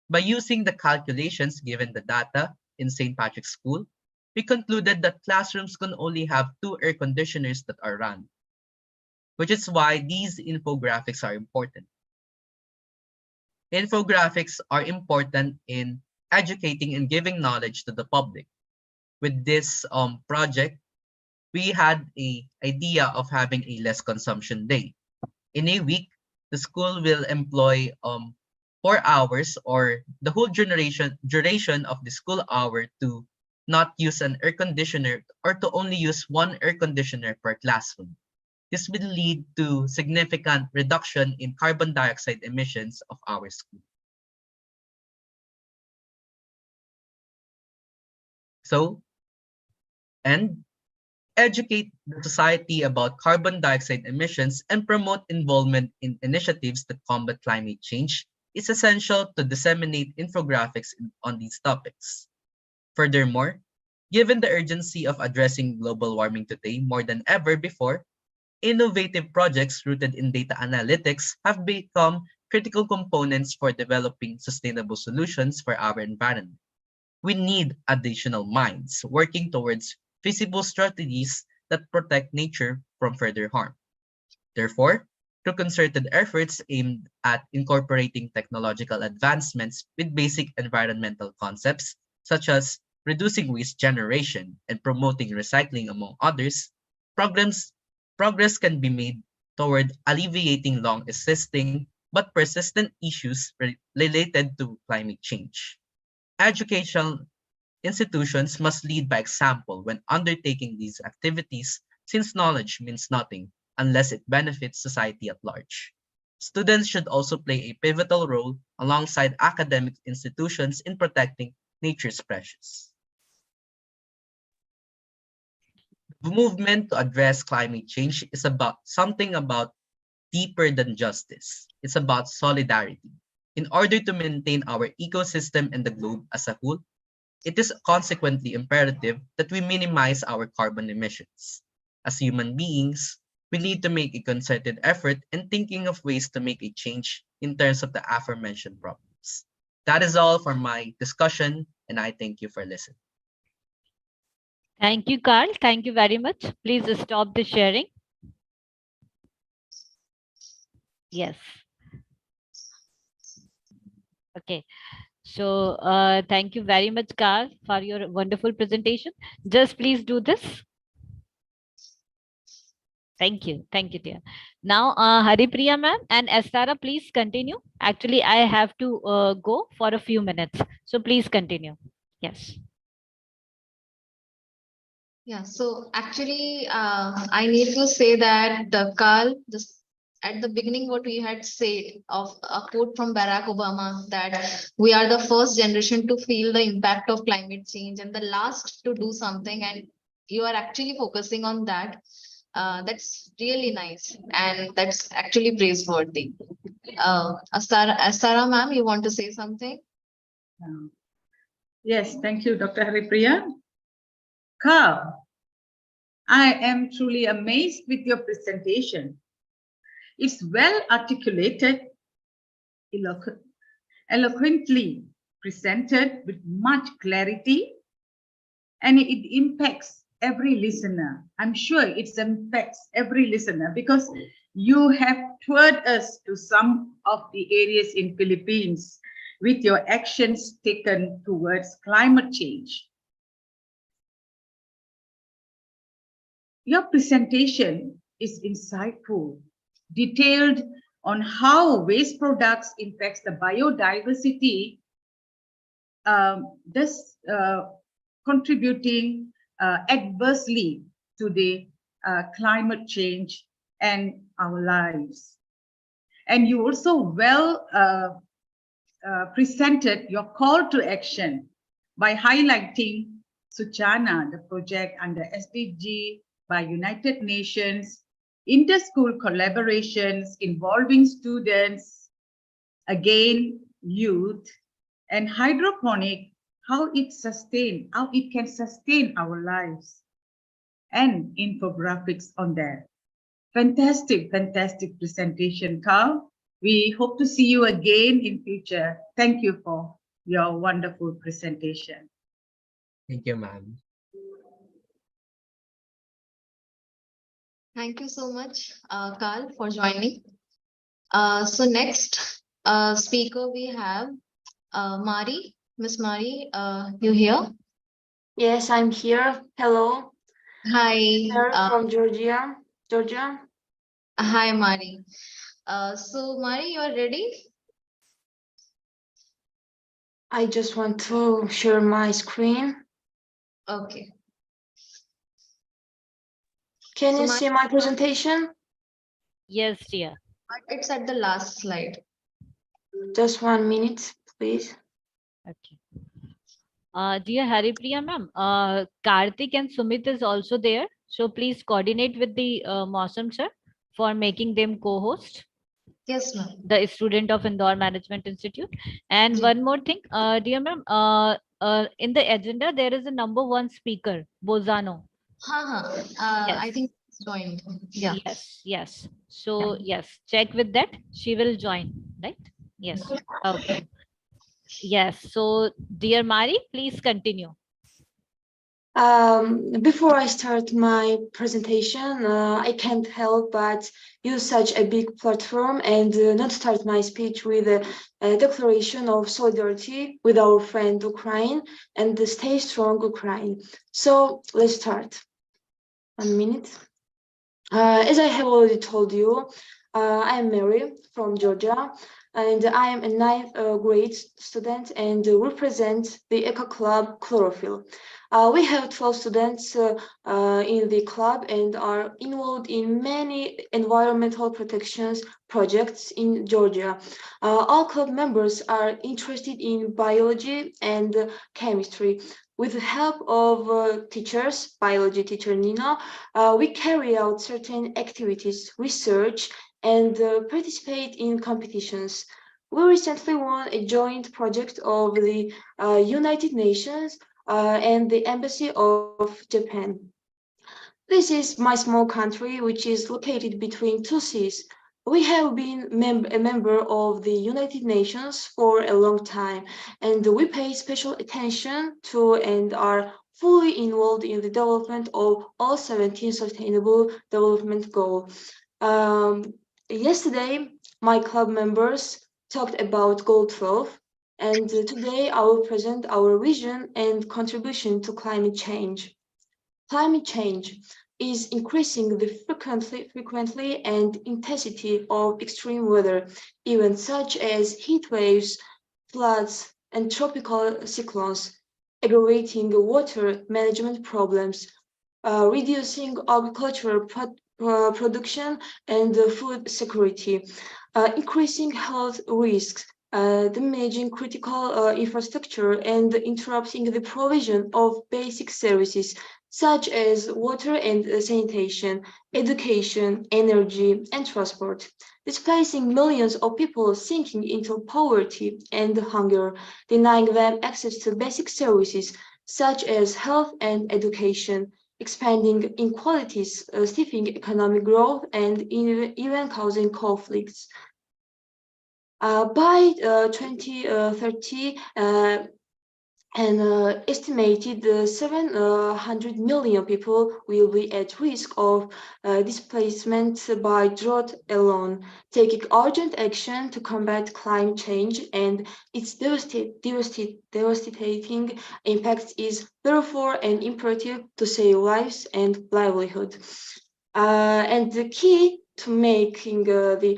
By using the calculations given the data in St. Patrick's School, we concluded that classrooms can only have 2 air conditioners that are run, which is why these infographics are important. Infographics are important in educating and giving knowledge to the public. With this project, we had an idea of having a less consumption day. In a week, the school will employ 4 hours or the whole duration of the school hour to not use an air conditioner or to only use 1 air conditioner per classroom. This will lead to significant reduction in carbon dioxide emissions of our school. So, and educate the society about carbon dioxide emissions and promote involvement in initiatives that combat climate change is essential to disseminate infographics on these topics. Furthermore, given the urgency of addressing global warming today more than ever before, innovative projects rooted in data analytics have become critical components for developing sustainable solutions for our environment. We need additional minds working towards feasible strategies that protect nature from further harm. Therefore, through concerted efforts aimed at incorporating technological advancements with basic environmental concepts, such as reducing waste generation and promoting recycling among others, progress can be made toward alleviating long existing but persistent issues related to climate change. Educational institutions must lead by example when undertaking these activities since knowledge means nothing unless it benefits society at large. Students should also play a pivotal role alongside academic institutions in protecting nature's precious. The movement to address climate change is about something about deeper than justice. It's about solidarity. In order to maintain our ecosystem and the globe as a whole, it is consequently imperative that we minimize our carbon emissions. As human beings, we need to make a concerted effort in thinking of ways to make a change in terms of the aforementioned problems. That is all for my discussion, and I thank you for listening. Thank you, Carl. Thank you very much. Please stop the sharing. Yes. Okay. So thank you very much, Carl, for your wonderful presentation. Just please do this. Thank you, dear. Now, Haripriya ma'am and Estara, please continue. Actually, I have to go for a few minutes, so please continue. Yes. Yeah, so actually, I need to say that Carl, at the beginning, what we had said of a quote from Barack Obama that we are the first generation to feel the impact of climate change and the last to do something, and you are actually focusing on that. That's really nice, and that's actually praiseworthy. Astara ma'am, you want to say something? Yes, thank you, Dr. Haripriya. Carl, I am truly amazed with your presentation. It's well articulated, eloquently presented with much clarity, and it impacts every listener. I'm sure it impacts every listener because you have toured us to some of the areas in Philippines with your actions taken towards climate change. Your presentation is insightful, detailed on how waste products impacts the biodiversity, thus contributing adversely to the climate change and our lives. And you also well presented your call to action by highlighting Suchana, the project under SDG by United Nations, inter-school collaborations involving students, again, youth, and hydroponic, how it can sustain our lives, and infographics on that. Fantastic, fantastic presentation, Carl. We hope to see you again in future. Thank you for your wonderful presentation. Thank you, ma'am. Thank you so much, Carl, for joining. So next speaker we have Mari. Miss Mari, you here? Yes, I'm here. Hello. Hi. From Georgia. Georgia. Hi, Mari. So Mari, you are ready? I just want to share my screen. Okay. Can So you see my presentation? Yes, dear. It's at the last slide. Just 1 minute, please. Okay. Dear Haripriya ma'am, Karthik and Sumit is also there. So please coordinate with the Mausam sir for making them co-host. Yes, ma'am. The student of Indore Management Institute. And Yes. one more thing, dear ma'am, in the agenda, there is a number 1 speaker, Bozano. Yes. I think it's joined. Yeah. Yes. So yes, check with that. She will join, right? Yes. Okay. Yes. So dear Mari, please continue. Before I start my presentation, I can't help but use such a big platform and not start my speech with a declaration of solidarity with our friend Ukraine and the Stay Strong Ukraine. So let's start. 1 minute. As I have already told you, I am Mary from Georgia, and I am a 9th grade student and represent the Eco Club Chlorophyll. We have 12 students in the club and are involved in many environmental protections projects in Georgia. All club members are interested in biology and chemistry. With the help of teachers, biology teacher Nina, we carry out certain activities, research, and participate in competitions. We recently won a joint project of the United Nations and the Embassy of Japan. This is my small country, which is located between 2 seas. We have been a member of the United Nations for a long time, and we pay special attention to and are fully involved in the development of all 17 Sustainable Development Goals. Yesterday, my club members talked about Goal 12, And today I will present our vision and contribution to climate change. Climate change is increasing the frequency and intensity of extreme weather events such as heat waves, floods, and tropical cyclones, aggravating water management problems, reducing agricultural production and food security, increasing health risks, damaging critical infrastructure, and interrupting the provision of basic services such as water and sanitation, education, energy, and transport, displacing millions of people sinking into poverty and hunger, denying them access to basic services such as health and education, expanding inequalities, stifling economic growth, and even causing conflicts. By 2030, an estimated 700 million people will be at risk of displacement by drought alone. Taking urgent action to combat climate change and its devastating impacts is therefore an imperative to save lives and livelihood. And the key to making the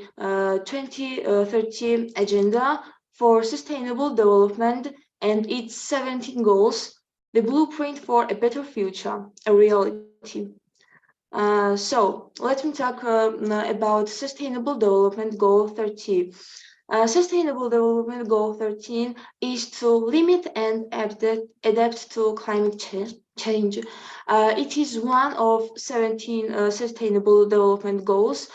2030 agenda for sustainable development and its 17 goals, the blueprint for a better future, a reality. So let me talk about Sustainable Development Goal 30. Sustainable Development Goal 13 is to limit and adapt to climate change. It is one of 17 Sustainable Development Goals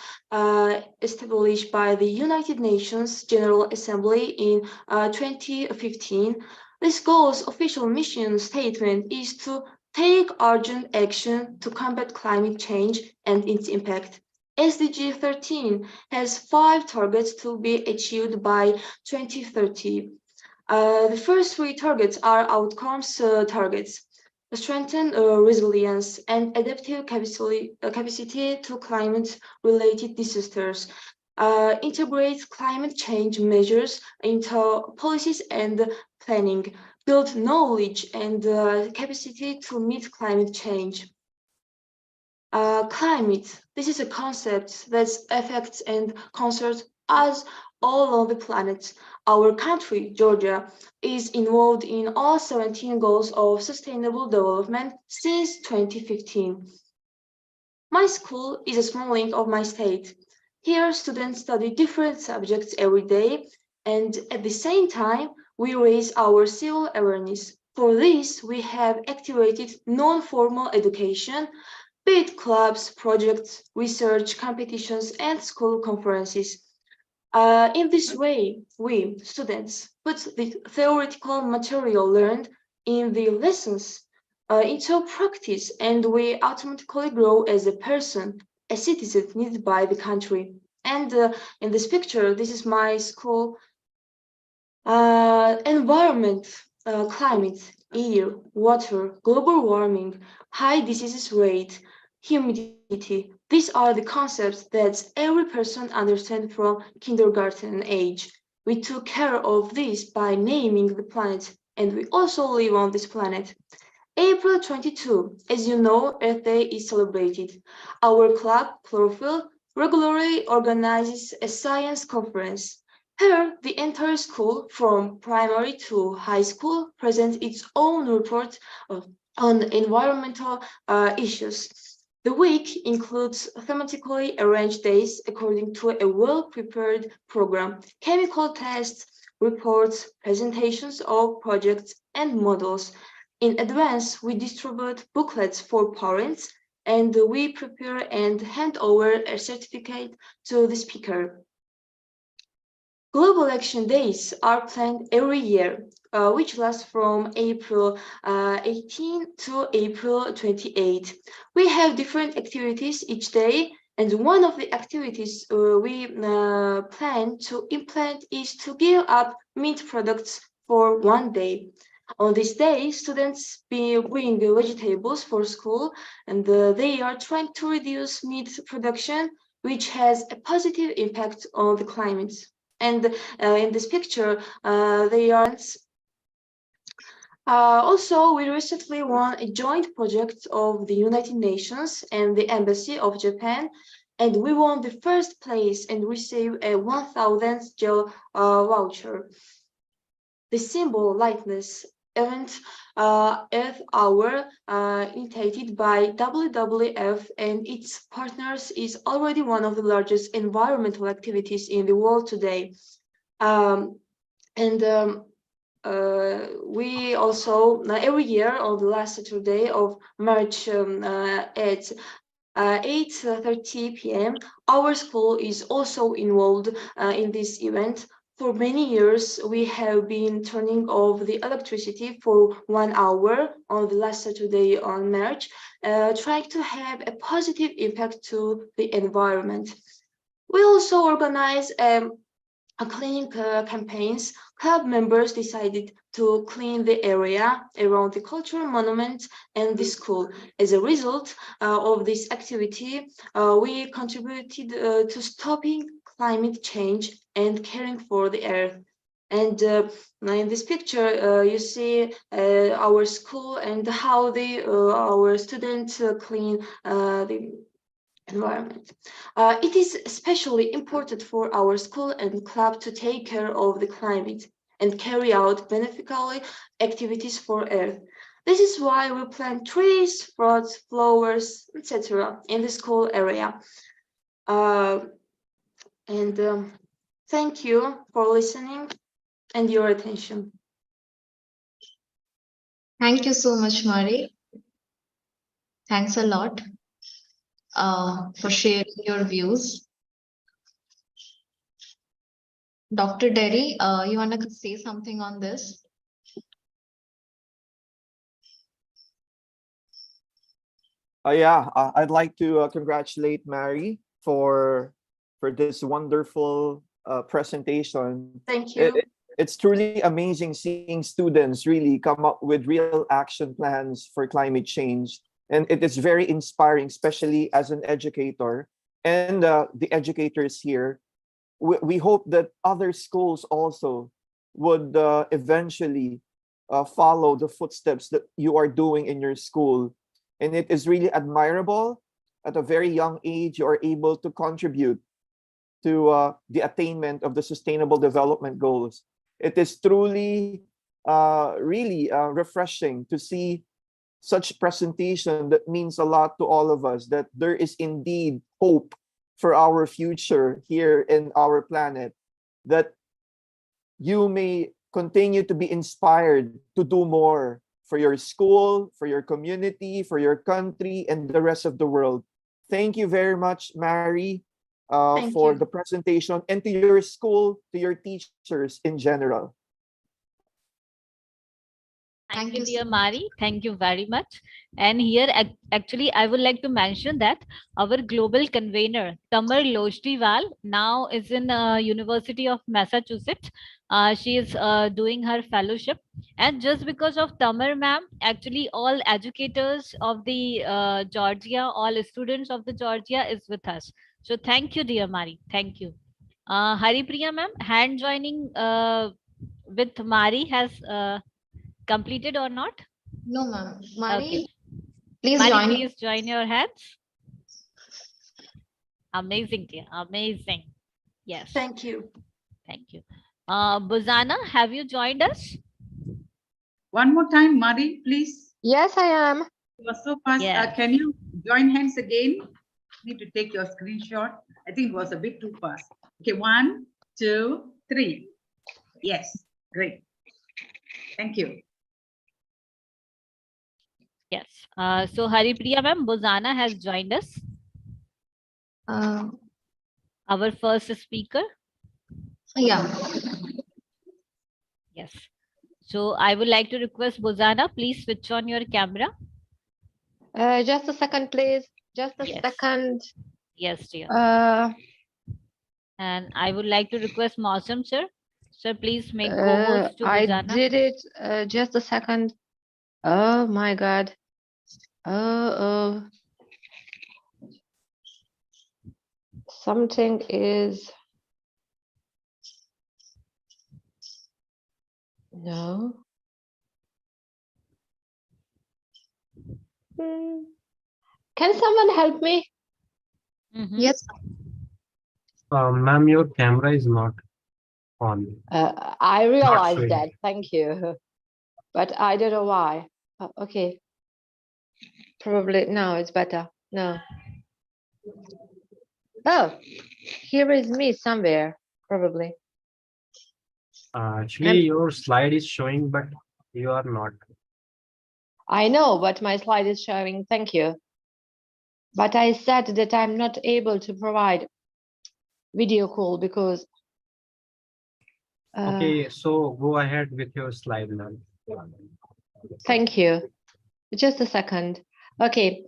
established by the United Nations General Assembly in 2015. This goal's official mission statement is to take urgent action to combat climate change and its impact. SDG 13 has 5 targets to be achieved by 2030. The first 3 targets are outcomes targets. Strengthen resilience and adaptive capacity to climate-related disasters. Integrate climate change measures into policies and planning. Build knowledge and capacity to meet climate change. Climate. This is a concept that affects and concerns us all on the planet. Our country, Georgia, is involved in all 17 goals of sustainable development since 2015. My school is a small link of my state. Here, students study different subjects every day, and at the same time, we raise our civil awareness. For this, we have activated non-formal education, be it clubs, projects, research, competitions, and school conferences. In this way, we, students, put the theoretical material learned in the lessons into practice, and we automatically grow as a person, a citizen needed by the country. And in this picture, this is my school. Environment, climate, air, water, global warming, high disease rate, humidity. These are the concepts that every person understands from kindergarten age. We took care of this by naming the planet, and we also live on this planet. April 22, as you know, Earth Day is celebrated. Our club, Chlorophyll, regularly organizes a science conference. Here, the entire school, from primary to high school, presents its own report on environmental issues. The week includes thematically arranged days according to a well-prepared program, chemical tests, reports, presentations of projects and models. In advance, we distribute booklets for parents, and we prepare and hand over a certificate to the speaker. Global Action Days are planned every year, which last from April 18 to April 28. We have different activities each day, and one of the activities we plan to implement is to give up meat products for one day. On this day, students bring vegetables for school, and they are trying to reduce meat production, which has a positive impact on the climate. And in this picture, they are. Also, we recently won a joint project of the United Nations and the Embassy of Japan, and we won the first place and received a 1,000 gel voucher. The symbol lightness event Earth Hour initiated by WWF and its partners is already one of the largest environmental activities in the world today. We also every year on the last Saturday of March at 8:30 p.m. our school is also involved in this event. For many years, we have been turning off the electricity for 1 hour on the last Saturday on March, trying to have a positive impact to the environment. We also organize cleaning campaigns. Club members decided to clean the area around the cultural monument and the school. As a result of this activity, we contributed to stopping climate change and caring for the earth. And in this picture, you see our school and how our students clean the environment. It is especially important for our school and club to take care of the climate and carry out beneficial activities for Earth. This is why we plant trees, fruits, flowers, etc. in the school area. Thank you for listening and your attention. Thank you so much, Mari. Thanks a lot for sharing your views. Dr. Derry, you want to say something on this? I'd like to congratulate Mary for this wonderful presentation. Thank you. It's truly amazing seeing students really come up with real action plans for climate change. And it is very inspiring, especially as an educator and the educators here. We hope that other schools also would eventually follow the footsteps that you are doing in your school. And it is really admirable. At a very young age, you are able to contribute to the attainment of the Sustainable Development Goals. It is truly really refreshing to see such presentation that means a lot to all of us, that there is indeed hope for our future here in our planet, that you may continue to be inspired to do more for your school, for your community, for your country, and the rest of the world. Thank you very much, Mary, for the presentation, and to your school, to your teachers in general. Thank you, dear Mari. Thank you very much. And here, actually, I would like to mention that our global convener, Tamar Lojdiwal, now is in University of Massachusetts. She is doing her fellowship. And just because of Tamar ma'am, actually all educators of the Georgia, all students of the Georgia is with us. So thank you, dear Mari. Thank you. Haripriya ma'am, hand joining with Mari has completed or not? No, ma'am. Mari, Okay. please Mari, join. please join your hands. Amazing, dear. Amazing. Yes. Thank you. Thank you. Buzana, have you joined us? One more time, Mari, please. Yes, I am. You were so fast. Yes. Can you join hands again? Need to take your screenshot. I think it was a bit too fast. Okay, 1, 2, 3. Yes, great. Thank you. Yes. So Haripriya ma'am, Buzana has joined us. Our first speaker. Yeah. Yes. So I would like to request Buzana, please switch on your camera. Just a second, please. Just a Yes. second. Yes, dear. Uh, And I would like to request Mausam sir. Sir, please make co-host to I Buzana. did it. Just a second. Oh my God. Something is. No. Hmm. Can someone help me? Mhm. Yes, Ma'am, your camera is not on. I realize showing. that. Thank you. But I don't know why. Okay. Probably now it's better. No. Oh, here is me somewhere. Probably. Actually, your slide is showing, but you are not. I know, but my slide is showing. Thank you. But I said that I'm not able to provide video call because. Okay, so go ahead with your slide, ma'am. Thank you. Just a second. Okay.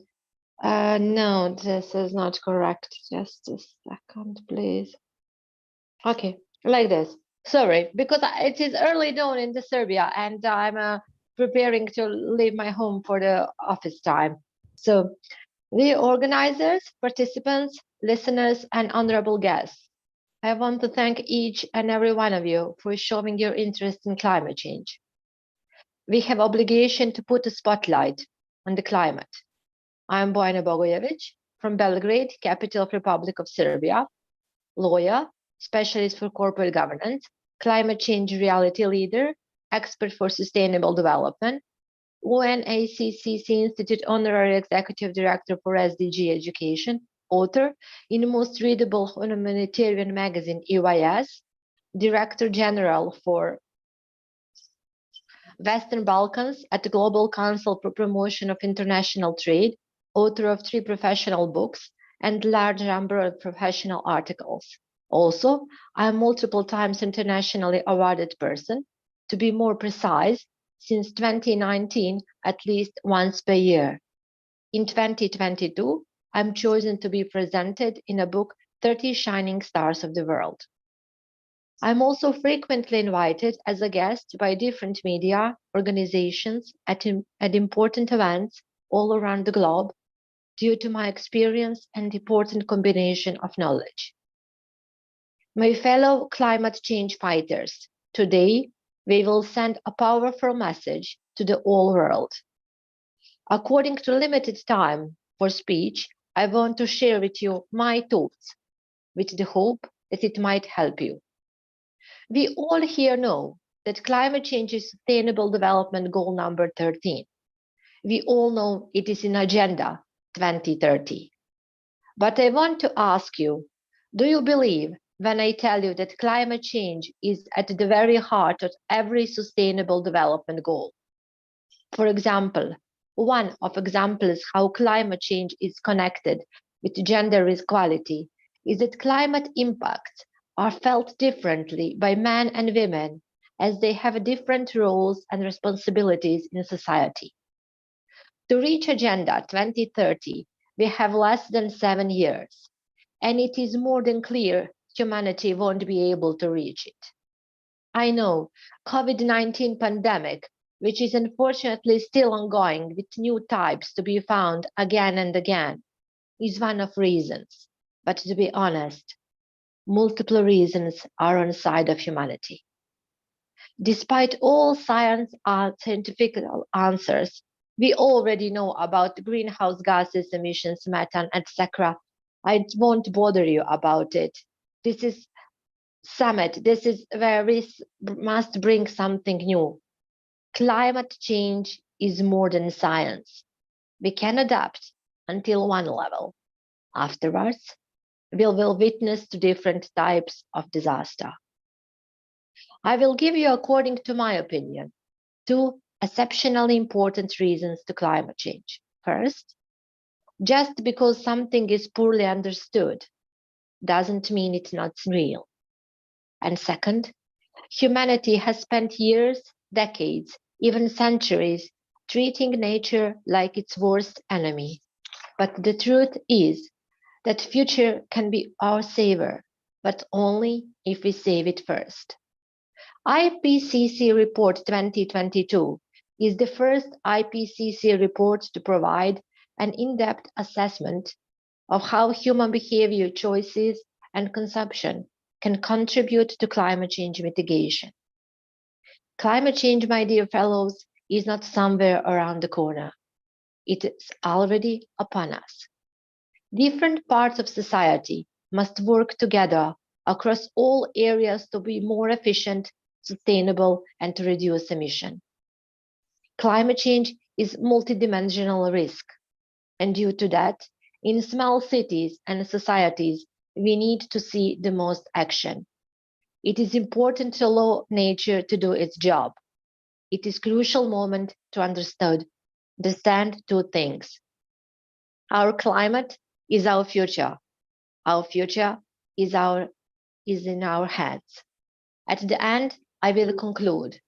No, this is not correct. Just a second, please. Okay, like this. Sorry, because it is early dawn in the Serbia and I'm preparing to leave my home for the office time. So, the organizers, participants, listeners, and honorable guests, I want to thank each and every one of you for showing your interest in climate change. We have obligation to put a spotlight on the climate. I am Bojana Bogojevic from Belgrade, capital of Republic of Serbia, lawyer, specialist for corporate governance, climate change reality leader, expert for sustainable development, UNACCC Institute Honorary Executive Director for SDG Education, author in the most readable humanitarian magazine EYS, Director General for Western Balkans at the Global Council for Promotion of International Trade, author of 3 professional books and large number of professional articles. Also, I am multiple times internationally awarded person, to be more precise, since 2019, at least once per year. In 2022, I'm chosen to be presented in a book, 30 Shining Stars of the World. I'm also frequently invited as a guest by different media organizations at important events all around the globe due to my experience and important combination of knowledge. My fellow climate change fighters, today we will send a powerful message to the whole world. According to limited time for speech, I want to share with you my thoughts with the hope that it might help you. We all here know that climate change is Sustainable Development Goal number 13. We all know it is in Agenda 2030. But I want to ask you, do you believe when I tell you that climate change is at the very heart of every Sustainable Development Goal? For example, one of examples how climate change is connected with gender equality is that climate impacts are felt differently by men and women as they have different roles and responsibilities in society. To reach Agenda 2030, we have less than 7 years, and it is more than clear humanity won't be able to reach it. I know COVID-19 pandemic, which is unfortunately still ongoing with new types to be found again and again, is one of reasons. But to be honest, multiple reasons are on the side of humanity. Despite all scientific answers, we already know about greenhouse gases, emissions, methane, etc. I won't bother you about it. This is summit. This is where we must bring something new. Climate change is more than science. We can adapt until one level. Afterwards, we will witness to different types of disaster. I will give you, according to my opinion, 2 exceptionally important reasons to climate change. First, just because something is poorly understood doesn't mean it's not real. And second, humanity has spent years, decades, even centuries treating nature like its worst enemy. But the truth is that future can be our savior, but only if we save it first. IPCC Report 2022 is the first IPCC report to provide an in-depth assessment of how human behavior choices and consumption can contribute to climate change mitigation. Climate change, my dear fellows, is not somewhere around the corner. It is already upon us. Different parts of society must work together across all areas to be more efficient, sustainable, and to reduce emission. Climate change is multidimensional risk, and due to that, in small cities and societies, we need to see the most action. It is important to allow nature to do its job. It is a crucial moment to understand two things. Our climate is our future. Our future is in our hands. At the end, I will conclude.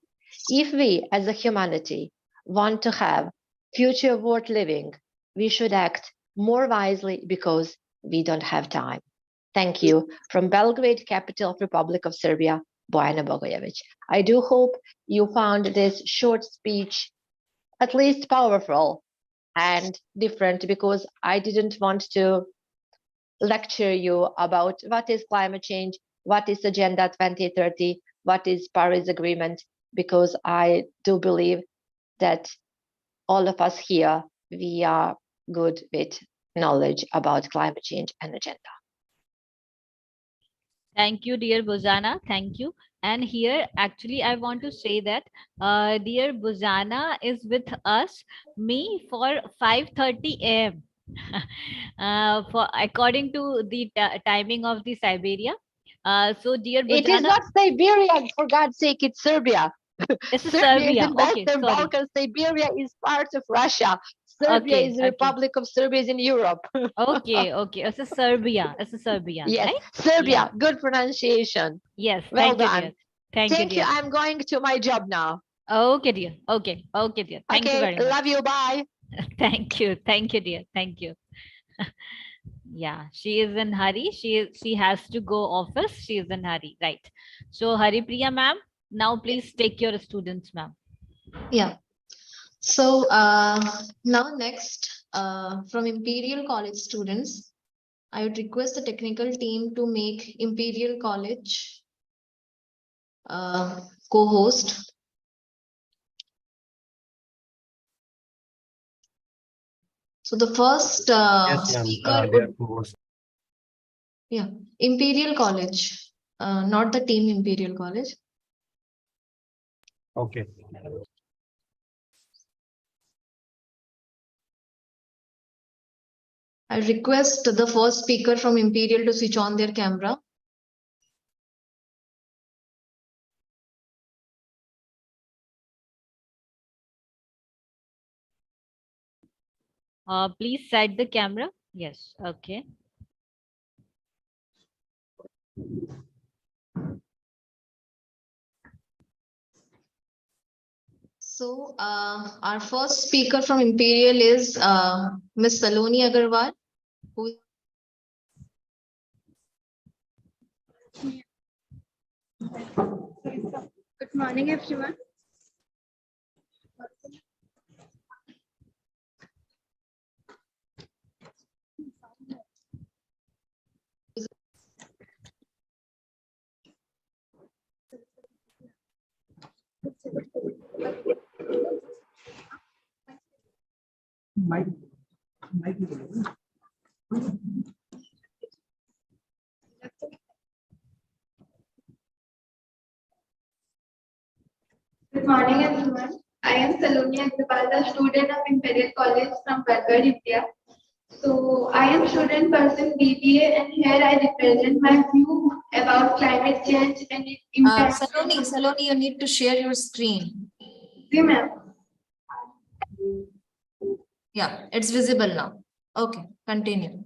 If we as a humanity want to have future worth living, we should act more wisely because we don't have time. Thank you. From Belgrade, capital of Republic of Serbia, Bojana Bogojevic. I do hope you found this short speech at least powerful and different, because I didn't want to lecture you about what is climate change, what is Agenda 2030, what is Paris Agreement, because I do believe that all of us here, we are good with knowledge about climate change and agenda. Thank you, dear Buzana. Thank you. And here, actually, I want to say that dear Buzana is with us, me, for 5:30 a.m. For according to the timing of the Siberia. So, dear Buzana, it is not Siberia, for God's sake, it's Serbia. It's Serbia is Serbia. in Okay, Western sorry. Balkans. Siberia is part of Russia. Serbia Okay, is the okay. Republic of Serbia is in Europe. Okay, okay. It's a Serbia. It's a Serbia, Yes, right? Serbia. Yeah. Good pronunciation. Yes. Well Thank you, done. dear. Thank you, Thank you. dear. I'm going to my job now. Okay, dear. Okay. Okay, dear. Thank you Okay, very much. love you. Bye. Thank you. Thank you, dear. Thank you. Yeah, she is in hurry. She has to go office. She is in hurry. Right. So Hari Priya ma'am, now please take your students, ma'am. Yeah. So now next from Imperial College students, I would request the technical team to make Imperial College co-host. So the first Yes, ma'am. speaker They are would, co-host. yeah, Imperial College, not the team Imperial College. Okay. I request the first speaker from Imperial to switch on their camera. Please set the camera. Yes. Okay. So our first speaker from Imperial is Miss Saloni Agarwal, who Good morning, everyone. Good morning, everyone. I am Saloni Agrawal, a student of Imperial College from Belgrade, India. So, I am student person BBA, and here I represent my view about climate change and its impact. Saloni, you need to share your screen. See, ma'am. Yeah, it's visible now. Okay, continue.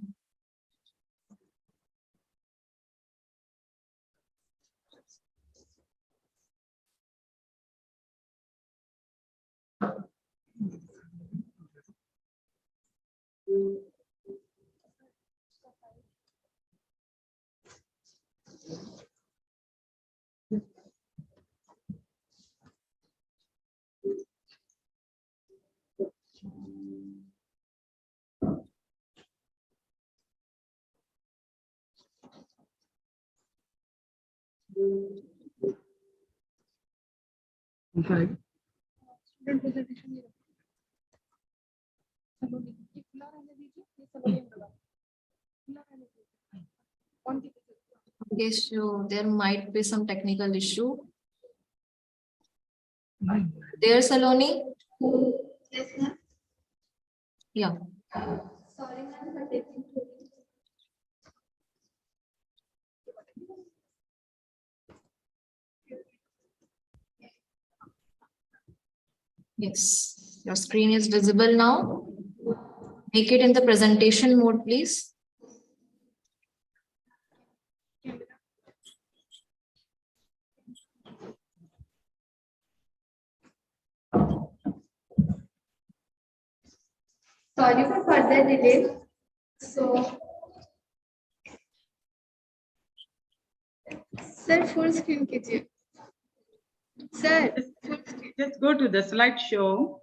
Okay. Okay, so there might be some technical issue. There, Saloni? Yes, ma'am. Yeah. Sorry, ma'am, for taking. Yes. Your screen is visible now. Make it in the presentation mode, please. Sorry for further delay. So, sir, full screen कीजिए. Sir, full screen. Just go to the slideshow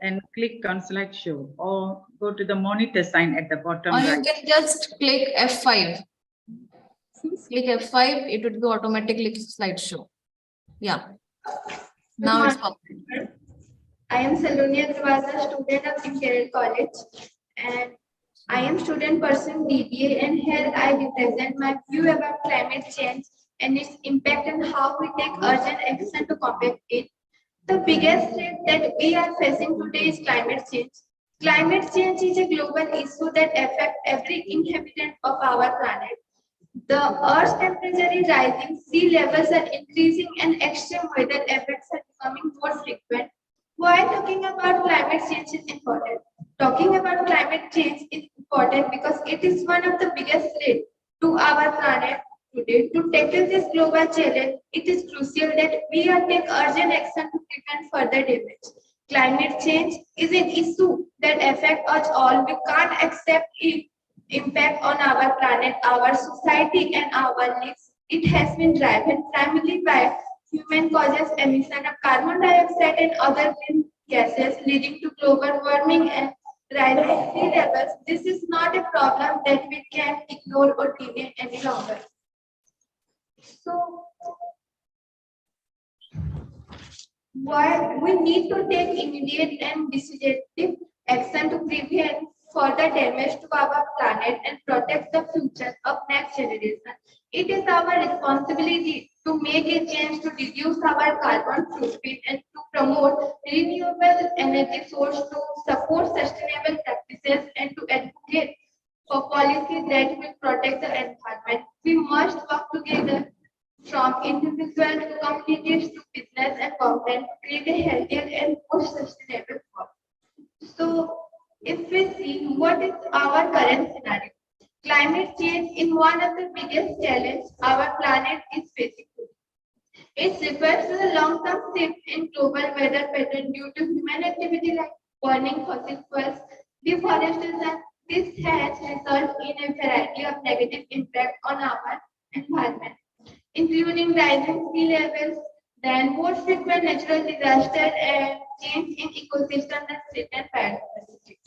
and click on slideshow, or go to the monitor sign at the bottom Or right. you can just click F5. Click F5, it would be automatically slideshow. Yeah. Now it's perfect. I am Saloni Agrawal, student of Imperial College, and I am student person BBA, and here I represent my view about climate change and its impact and how we take urgent action to combat it. The biggest threat that we are facing today is climate change. Climate change is a global issue that affects every inhabitant of our planet. The Earth's temperature is rising, sea levels are increasing, and extreme weather events are becoming more frequent. Why talking about climate change is important? Talking about climate change is important because it is one of the biggest threats to our planet today. To tackle this global challenge, it is crucial that we take urgent action to prevent further damage. Climate change is an issue that affects us all. We can't accept it impact on our planet, our society, and our lives. It has been driven primarily by human causes emission of carbon dioxide and other green gases, leading to global warming and rising sea levels. This is not a problem that we can ignore or deny any longer. So, why we need to take immediate and decisive action to prevent further damage to our planet and protect the future of next generation. It is our responsibility to make a change to reduce our carbon footprint and to promote renewable energy source, to support sustainable practices, and to advocate for policies that will protect the environment. We must work together from individuals to communities to business and government to create a healthier and more sustainable world. So, if we see what is our current scenario, climate change is one of the biggest challenges our planet is facing today. It refers to the long-term shift in global weather pattern due to human activity like burning fossil fuels, deforestation. This has resulted in a variety of negative impacts on our environment, including rising sea levels, then more frequent natural disasters, and change in ecosystem that threaten biodiversity.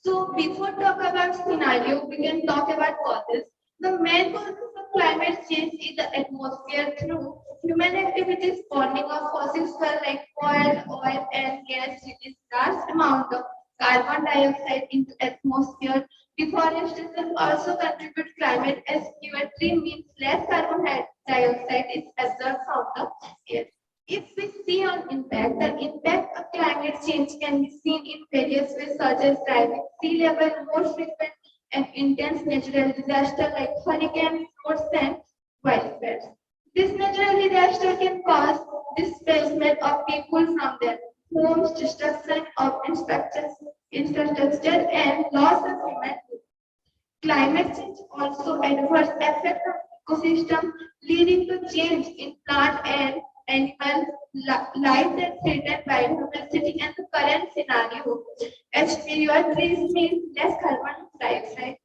So before talk about scenario, we can talk about causes. The main causes of climate change is the atmosphere through human activities. Burning of fossil fuels like oil, and gas release large amount of carbon dioxide into atmosphere. Deforestation also contributes climate as fewer trees means less carbon dioxide is absorbed from the air. If we see on impact, the impact of climate change can be seen in various ways such as rising sea level, more frequent and intense natural disasters like hurricanes, floods, and wildfires. This natural disaster can cause displacement of people from their homes, destruction of infrastructure, and loss of human life. Climate change also adverse effect on ecosystem, leading to change in plant and animal life that threatened biodiversity. And the current scenario, as fewer trees means less carbon dioxide.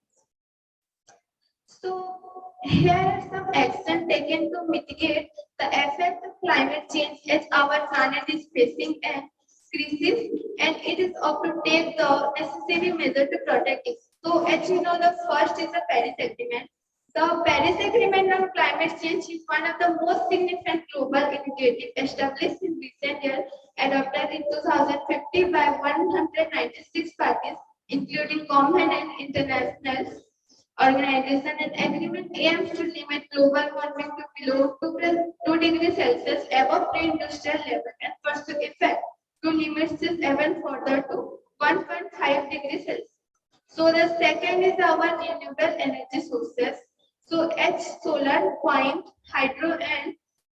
So here are some action taken to mitigate the effect of climate change as our planet is facing a crisis, and it is up to take the necessary measure to protect it. So as you know, the first is the Paris Agreement. The Paris Agreement on Climate Change is one of the most significant global initiatives established in recent years, adopted in 2050 by 196 parties, including common and international organizations. And agreement aims to limit global warming to below 2 degrees Celsius above pre-industrial level and pursue effect to limit this even further to 1.5 degrees Celsius. So the second is our renewable energy sources. So H, solar, wind, hydro, and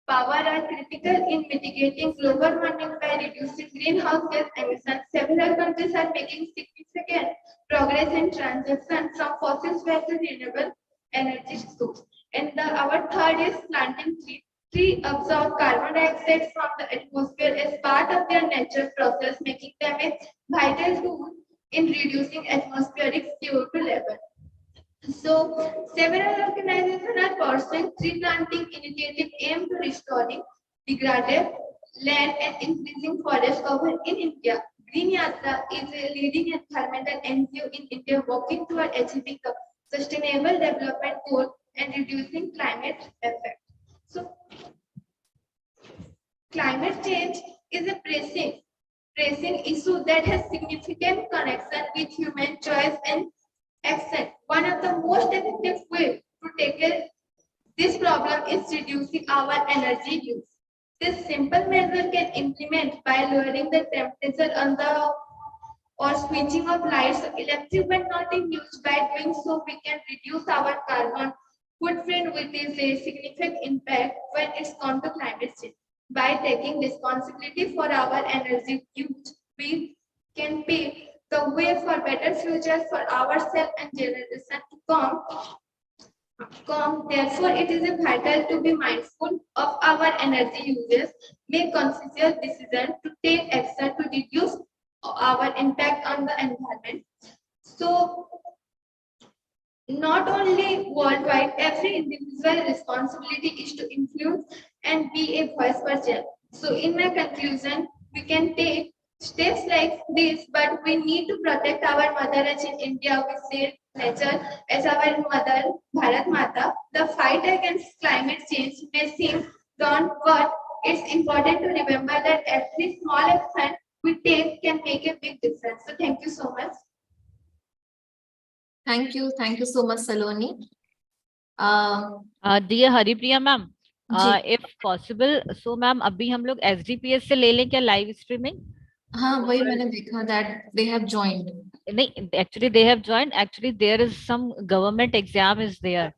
power are critical in mitigating global warming by reducing greenhouse gas emissions. Several countries are making significant progress in transition from fossil fuels to renewable energy source. And our third is planting trees. Trees absorb carbon dioxide from the atmosphere as part of their natural process, making them a vital tool in reducing atmospheric CO2 level. So, several organizations are pursuing tree planting initiatives aimed to restoring degraded land and increasing forest cover in India. Green Yatra is a leading environmental NGO in India working toward achieving the sustainable development goal and reducing climate effect. So, climate change is a pressing issue that has significant connection with human choice and action. One of the most effective ways to tackle this problem is reducing our energy use. This simple measure can implement by lowering the temperature on the or switching off lights. So electric when not in use. By doing so, we can reduce our carbon footprint, which is a significant impact when it's come to climate change. By taking responsibility for our energy use, we can pave the way for better future for ourselves and generation to come. Therefore, it is vital to be mindful of our energy uses, make conscious decisions to take action to reduce our impact on the environment. So, not only worldwide, every individual responsibility is to influence and be a voice for change. So, in my conclusion, we can take steps like this, but we need to protect our mother earth in India. We say nature as our mother, Bharat Mata. The fight against climate change may seem daunting, but it's important to remember that every small action we take can make a big difference. So, thank you so much. Thank you so much, Saloni. Dear Haripriya ma'am, ji if possible, so ma'am अभी हम लोग SDPS से ले लें क्या live streaming? हाँ वही मैंने देखा that they have joined. नहीं, actually they have joined. Actually there is some government exam is there.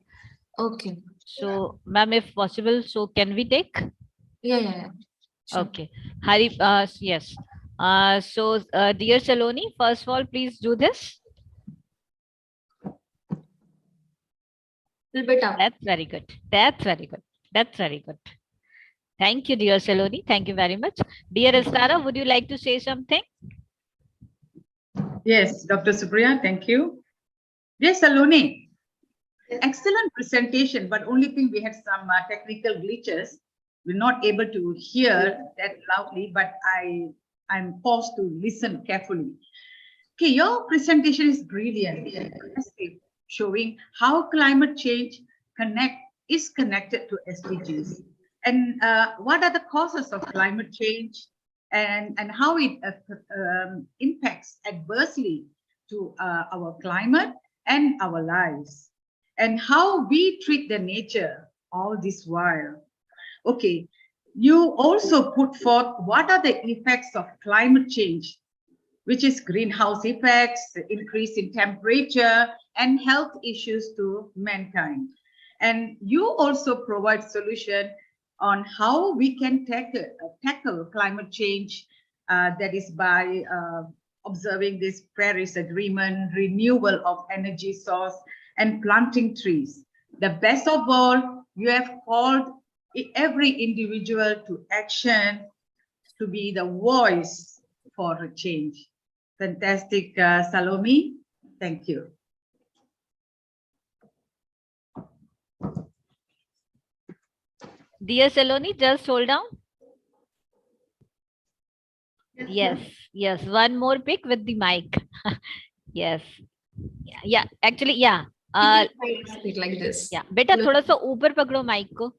Okay. So ma'am, if possible, so can we take? Yeah. Sure. Okay. Hari, yes. So dear Saloni, first of all, please do this. Little bit up. That's very good. That's very good. That's very good. Thank you, dear Saloni. Thank you very much. Dear Astara, would you like to say something? Yes, Dr. Supriya, thank you. Yes, Saloni, excellent presentation, but only thing we had some technical glitches. We're not able to hear that loudly, but I'm forced to listen carefully. Okay, your presentation is brilliant, showing how climate change is connected to SDGs, and what are the causes of climate change, and how it impacts adversely to our climate and our lives, and how we treat the nature all this while. Okay, you also put forth what are the effects of climate change, which is greenhouse effects, the increase in temperature, and health issues to mankind. And you also provide solution on how we can tackle climate change, that is by observing this Paris Agreement, renewal of energy source, and planting trees. The best of all, you have called every individual to action to be the voice for a change. Fantastic, Salome. Thank you. Dear Saloni, just hold down. Yes. One more pick with the mic. Yes. Yeah. Actually, yeah. Speak like this. Yeah, बेटा थोड़ा सा ऊपर पकड़ो mic को.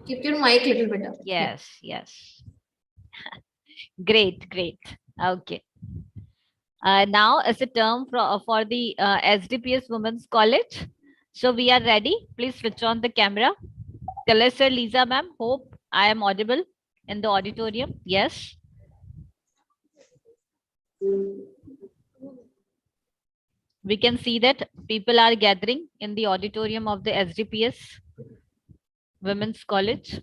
Keep your mic little bit up. Yes, yes. Great, great. Okay. Now as a term for the SDPS Women's College. So we are ready. Please switch on the camera. Sir, Lisa ma'am, hope I am audible in the auditorium. Yes. We can see that people are gathering in the auditorium of the SDPS Women's College.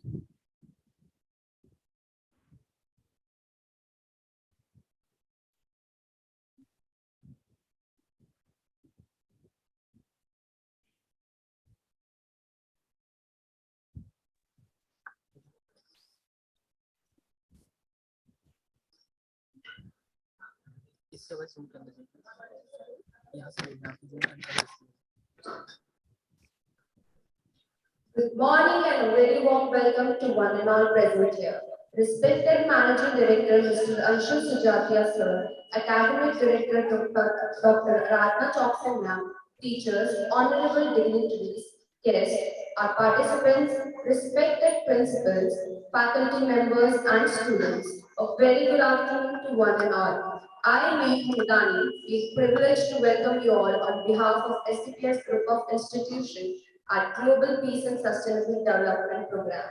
Good morning and a very warm welcome to one and all present here. Respected Managing Director Mr. Anshu Sujatia Sir, Academic Director Dr. Ratna Choksan Ma'am, teachers, honorable dignitaries, guests, our participants, respected principals, faculty members and students, a very good afternoon to one and all. I, Meet Mudani, is privileged to welcome you all on behalf of SCPS Group of Institutions our Global Peace and Sustainable Development Program.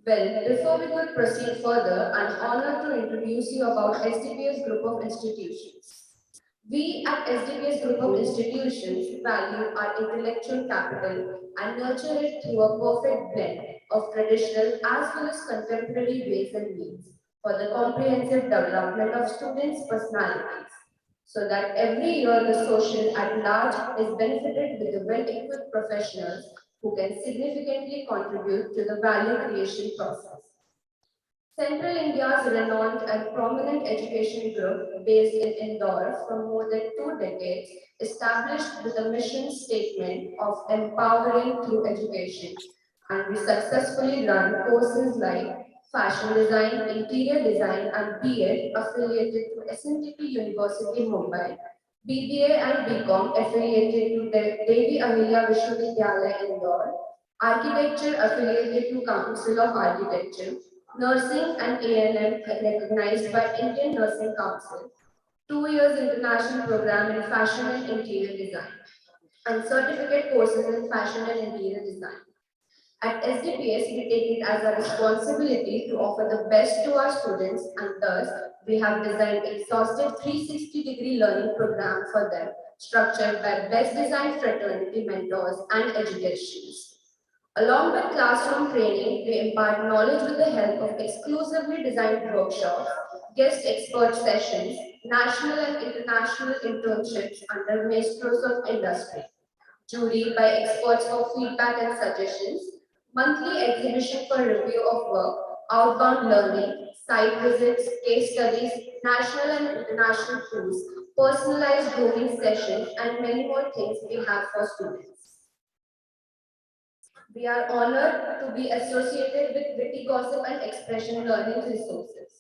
Well, before we could proceed further, I'm honored to introduce you about SDPS Group of Institutions. We at SDPS Group of Institutions value our intellectual capital and nurture it through a perfect blend of traditional as well as contemporary ways and means for the comprehensive development of students' personalities, so that every year the social at large is benefited with the well-equipped professionals who can significantly contribute to the value creation process. Central India's renowned and prominent education group based in Indore for more than 2 decades, established with a mission statement of empowering through education. And we successfully run courses like fashion design, interior design, and BEd affiliated to SNTP University Mumbai, BBA and BCom affiliated to Devi Ahilya Vishwavidyalaya Indore, architecture affiliated to Council of Architecture, nursing and A&M recognized by Indian Nursing Council, 2 years international program in fashion and interior design, and certificate courses in fashion and interior design. At SDPS, we take it as a responsibility to offer the best to our students, and thus we have designed exhaustive 360-degree learning program for them, structured by best design fraternity mentors and educations. Along with classroom training, we impart knowledge with the help of exclusively designed workshops, guest expert sessions, national and international internships under maestros of industry, juried by experts for feedback and suggestions, monthly exhibition for review of work, outbound learning, site visits, case studies, national and international tools, personalized grooming sessions, and many more things we have for students. We are honored to be associated with Witty Gossip and Expression Learning Resources.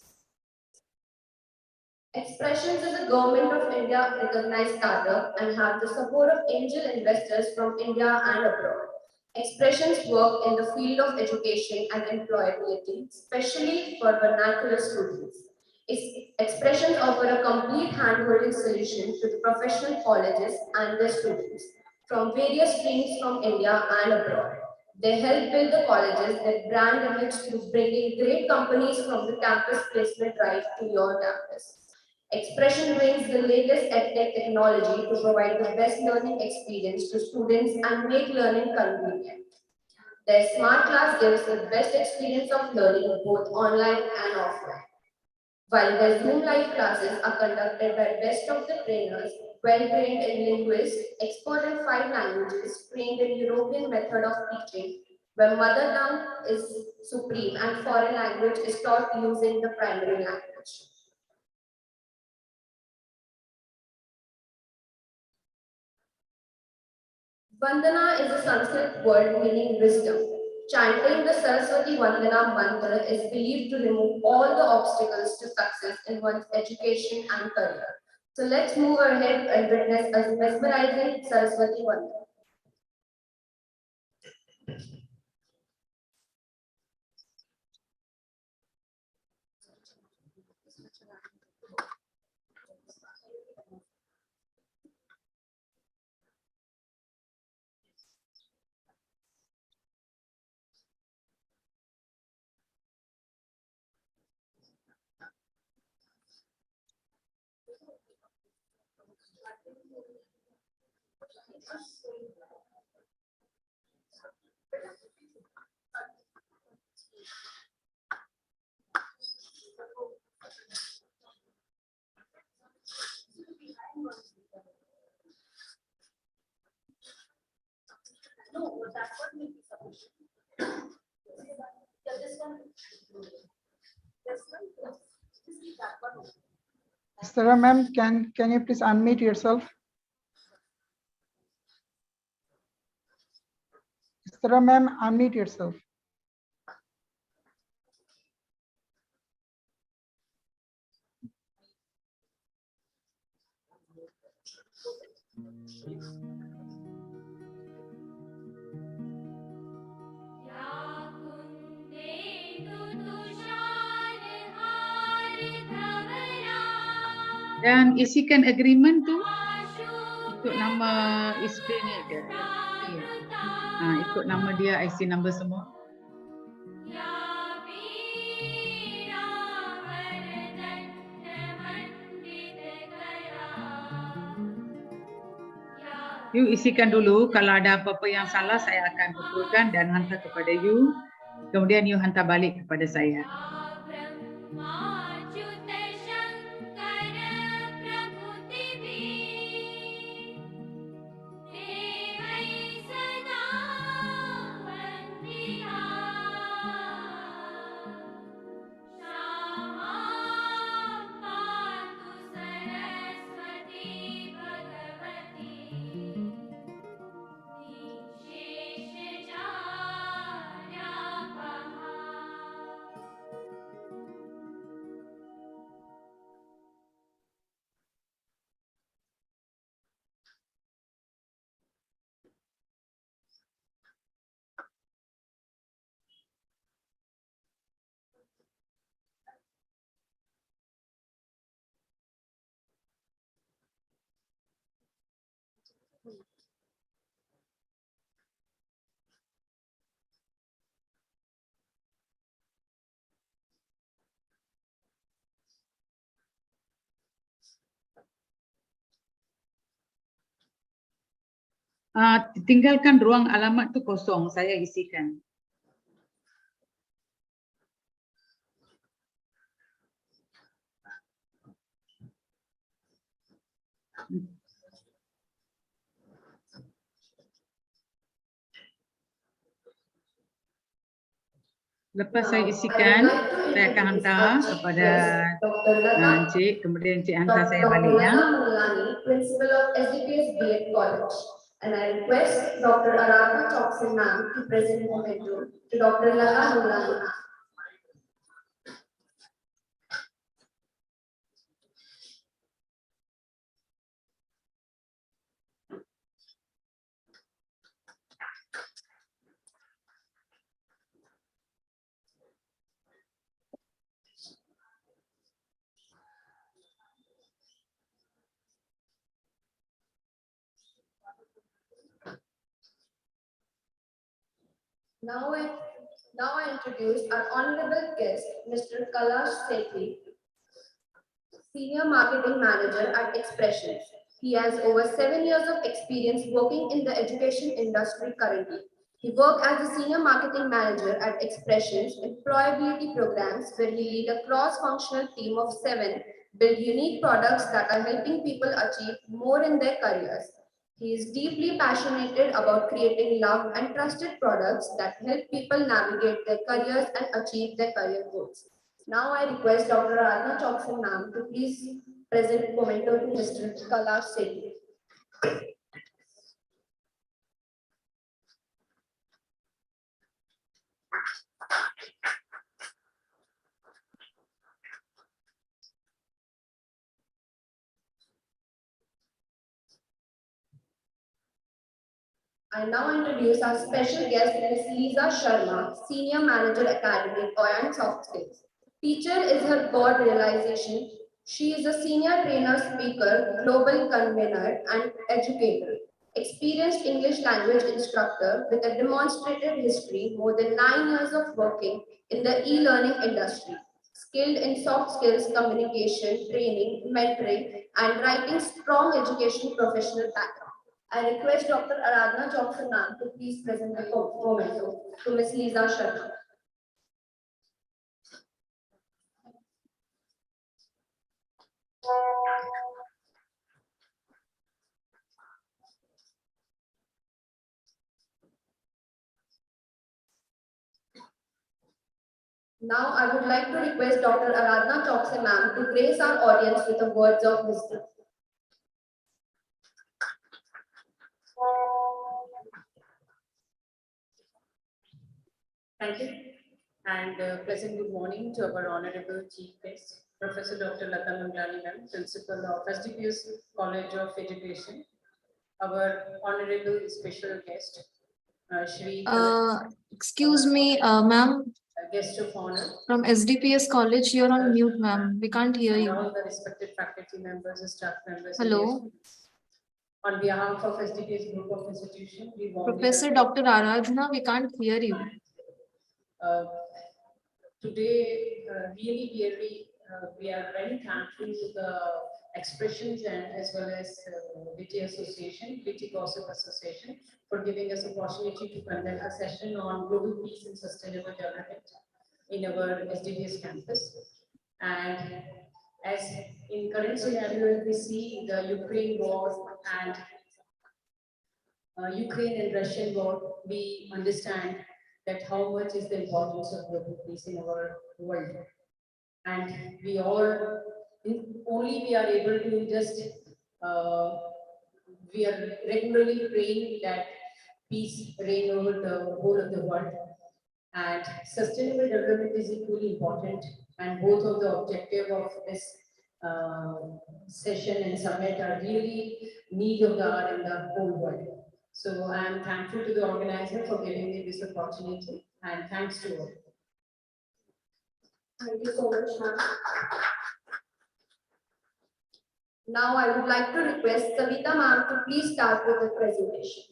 Expressions is a Government of India recognized startup and have the support of angel investors from India and abroad. Expressions work in the field of education and employability, especially for vernacular students. Expressions offer a complete hand-holding solution to the professional colleges and their students from various streams from India and abroad. They help build the colleges their brand image through bringing great companies from the campus placement drive to your campus. Expression brings the latest edtech technology to provide the best learning experience to students and make learning convenient. Their smart class gives the best experience of learning both online and offline. While their Zoom live classes are conducted by best of the trainers, well-trained in linguists, expert in 5 languages, trained in European method of teaching, where mother tongue is supreme and foreign language is taught using the primary language. Vandana is a Sanskrit word meaning wisdom. Chanting the Saraswati Vandana mantra is believed to remove all the obstacles to success in one's education and career. So let's move ahead and witness a mesmerizing Saraswati Vandana. Sarah ma'am, can you please unmute yourself? Sarah ma'am, unmute yourself. Dan isikan agreement tu ikut nama isteri ni ke? Iya. Ikut nama dia, IC number semua. You isikan dulu, kalau ada apa-apa yang salah saya akan betulkan dan hantar kepada you. Kemudian you hantar balik kepada saya. Tinggalkan ruang alamat tu kosong, saya isikan. Lepas saya isikan, saya akan hantar kepada Encik, kemudian Encik hantar saya balik ya. Principal of SDPS B.Ed College. And I request Dr. Aradhana Choksin ma'am to present memento to Dr. Laha Mulani. Now I introduce our honorable guest, Mr. Kailash Sethi, Senior Marketing Manager at Expressions. He has over 7 years of experience working in the education industry currently. He worked as a Senior Marketing Manager at Expressions Employability Programs, where he lead a cross-functional team of 7, build unique products that are helping people achieve more in their careers. He is deeply passionate about creating loved and trusted products that help people navigate their careers and achieve their career goals. Now I request Dr. Aradhana Choksin ma'am to please present memento to Mr. Kailash Sethi. I now introduce our special guest, Ms. Lisa Sharma, Senior Manager Academic, Oil and Soft Skills. Teacher is her God realization. She is a senior trainer, speaker, global convener, and educator. Experienced English language instructor with a demonstrated history, more than 9 years of working in the e-learning industry. skilled in soft skills, communication, training, mentoring, and writing strong education professional background. I request Dr. Aradhana Johnson ma'am to please present the memento to Ms. Lisa Sharma. Now, I would like to request Dr. Aradhana Chokse ma'am to grace our audience with the words of wisdom. Thank you, and pleasant good morning to our Honorable Chief Guest, Professor Dr. Lata Manglani ma'am, Principal of SDPS College of Education, our Honorable Special Guest, Shri Excuse me, ma'am, Guest of Honor, from SDPS College, you're on mute, ma'am. We can't hear and all you. the respected faculty members and staff members. Hello, On behalf of SDPS Group of Institutions, we warmly Professor welcome. Dr. Aradhana, we can't hear you. Uh, Today, we are very thankful to the expressions and as well as Witty Association, Witty Gossip Association, for giving us opportunity to conduct a session on global peace and sustainable development in our SDPS campus. And as in current scenario, we see the Ukraine war and Ukraine and Russian war, we understand that how much is the importance of global peace in our world. And we all, only we are able to just, we are regularly praying that peace reign over the whole of the world. And sustainable development is equally important. And both of the objective of this session and summit are really need of the hour in the whole world. So I am thankful to the organizer for giving me this opportunity, and thanks to all. Thank you so much, ma'am. Now, I would like to request Savita ma'am to please start with the presentation.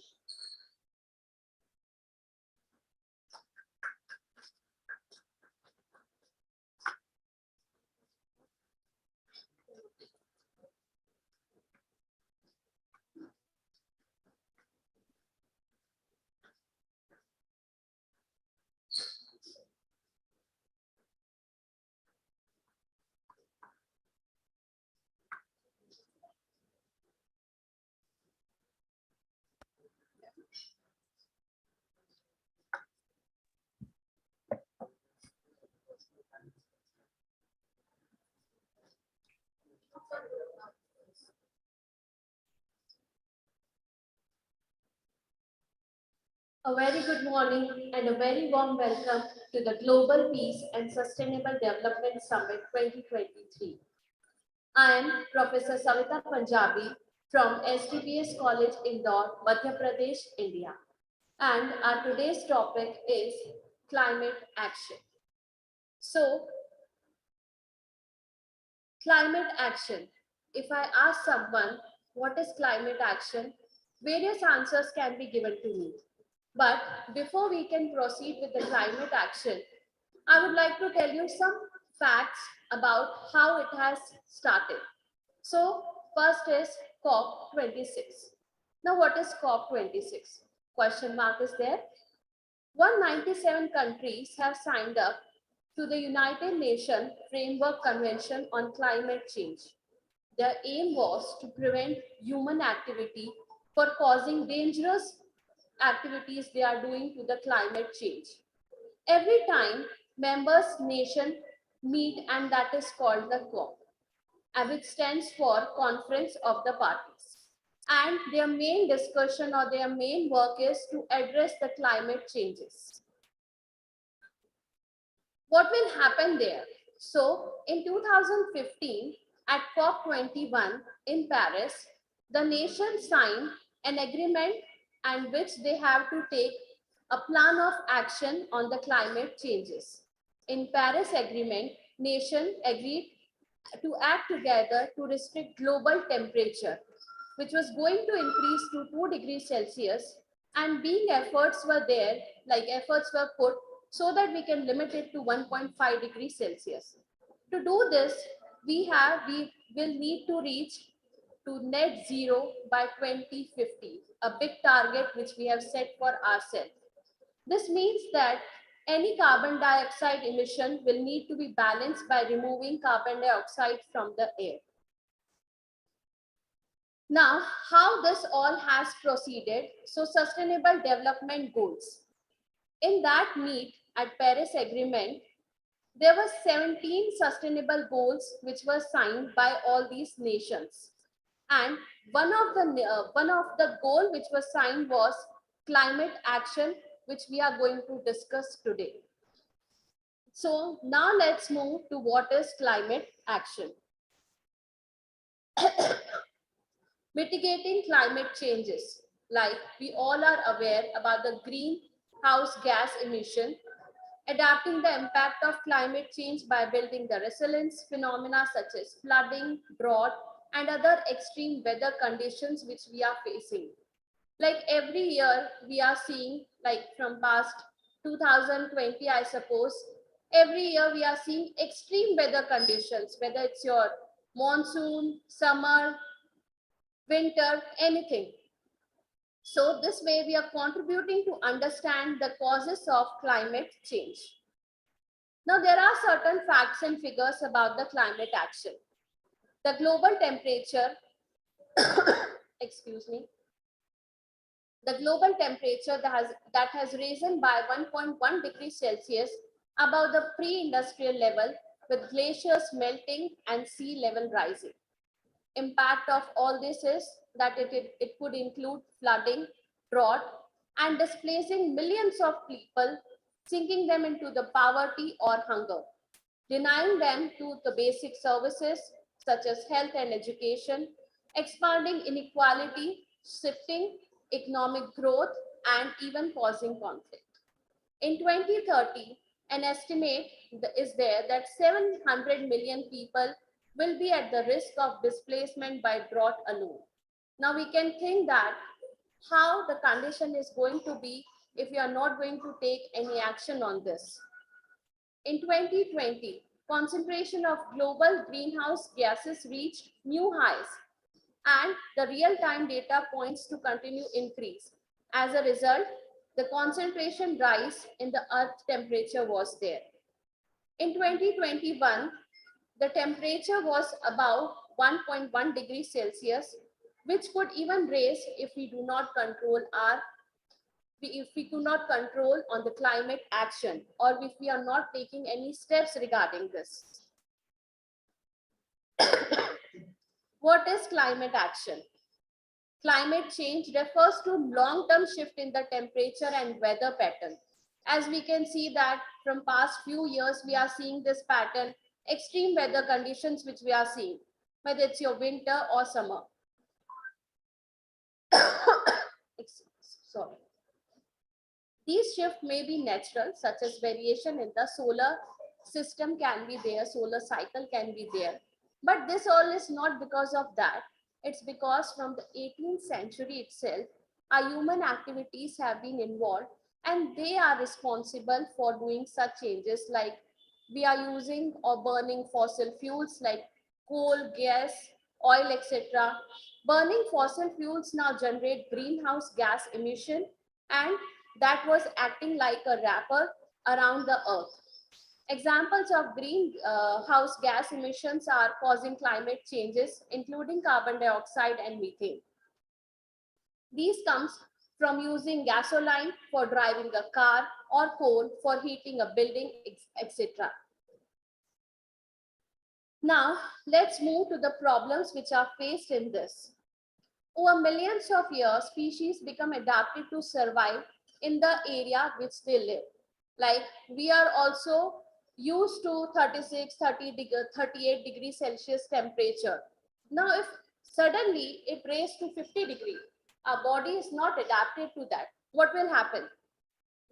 A very good morning and a very warm welcome to the Global Peace and Sustainable Development Summit 2023. I am Professor Savita Punjabi from STPS College, Indore, Madhya Pradesh, India. And our today's topic is climate action. So, climate action. If I ask someone, what is climate action? Various answers can be given to me. But before we can proceed with the climate action, I would like to tell you some facts about how it has started. So first is COP26. Now what is COP26? Question mark is there. 197 countries have signed up to the United Nations Framework Convention on Climate Change. Their aim was to prevent human activity for causing dangerous activities they are doing to the climate change. Every time members nation meet, and that is called the COP, which stands for Conference of the Parties. And their main discussion or their main work is to address the climate changes. What will happen there? So in 2015 at COP21 in Paris, the nation signed an agreement and which they have to take a plan of action on the climate changes. In Paris Agreement, nation agreed to act together to restrict global temperature, which was going to increase to 2 degrees Celsius, and being efforts were there, like efforts were put so that we can limit it to 1.5 degrees Celsius. To do this, we will need to reach to net zero by 2050, a big target which we have set for ourselves. This means that any carbon dioxide emission will need to be balanced by removing carbon dioxide from the air. Now, how this all has proceeded? So, Sustainable Development Goals. In that meet at Paris Agreement, there were 17 sustainable goals which were signed by all these nations. And one of the goal which was signed was climate action, which we are going to discuss today. So now let's move to what is climate action. Mitigating climate changes. Like we all are aware about the greenhouse gas emission, adapting the impact of climate change by building the resilience phenomena such as flooding, drought, and other extreme weather conditions which we are facing. Like every year we are seeing, like from past 2020, I suppose, every year we are seeing extreme weather conditions, whether it's your monsoon, summer, winter, anything. So this way we are contributing to understand the causes of climate change. Now there are certain facts and figures about the climate action. The global temperature, excuse me, the global temperature that has risen by 1.1 degrees Celsius above the pre-industrial level, with glaciers melting and sea level rising. Impact of all this is that it could include flooding, drought, and displacing millions of people, sinking them into the poverty or hunger, denying them to the basic services such as health and education, expanding inequality, shifting economic growth, and even causing conflict. In 2030, an estimate is there that 700 million people will be at the risk of displacement by drought alone. Now we can think that how the condition is going to be if we are not going to take any action on this. In 2020, concentration of global greenhouse gases reached new highs, and the real-time data points to continue increase. As a result, the concentration rise in the earth temperature was there. In 2021, the temperature was about 1.1 degrees Celsius, which could even raise if we do not control on the climate action, or if we are not taking any steps regarding this. What is climate action? Climate change refers to long-term shift in the temperature and weather pattern. As we can see that from past few years, we are seeing this pattern, extreme weather conditions which we are seeing, whether it's your winter or summer. Sorry. These shifts may be natural, such as variation in the solar system can be there, solar cycle can be there. But this all is not because of that. It's because from the 18th century itself, our human activities have been involved, and they are responsible for doing such changes, like we are using or burning fossil fuels like coal, gas, oil, etc. Burning fossil fuels now generate greenhouse gas emission, and that was acting like a wrapper around the earth. Examples of greenhouse gas emissions are causing climate changes, including carbon dioxide and methane. These comes from using gasoline for driving a car or coal for heating a building, etc. Now, let's move to the problems which are faced in this. Over millions of years, species become adapted to survive in the area which they live. Like we are also used to 36, 38 degrees Celsius temperature. Now, if suddenly it raised to 50 degrees, our body is not adapted to that. What will happen?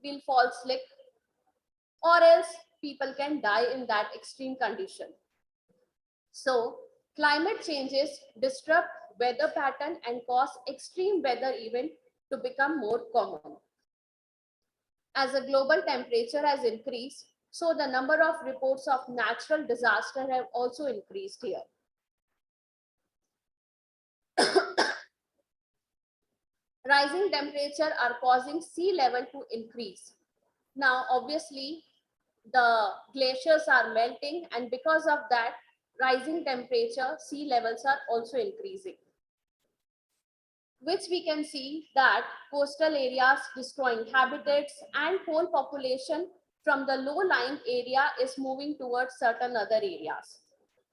We'll fall sick, or else people can die in that extreme condition. So, climate changes disrupt weather pattern and cause extreme weather event to become more common. As the global temperature has increased, So the number of reports of natural disaster have also increased here. Rising temperature are causing sea level to increase. Now, obviously, the glaciers are melting, and because of that, rising temperature, sea levels are also increasing, which we can see that coastal areas destroying habitats and whole population from the low-lying area is moving towards certain other areas.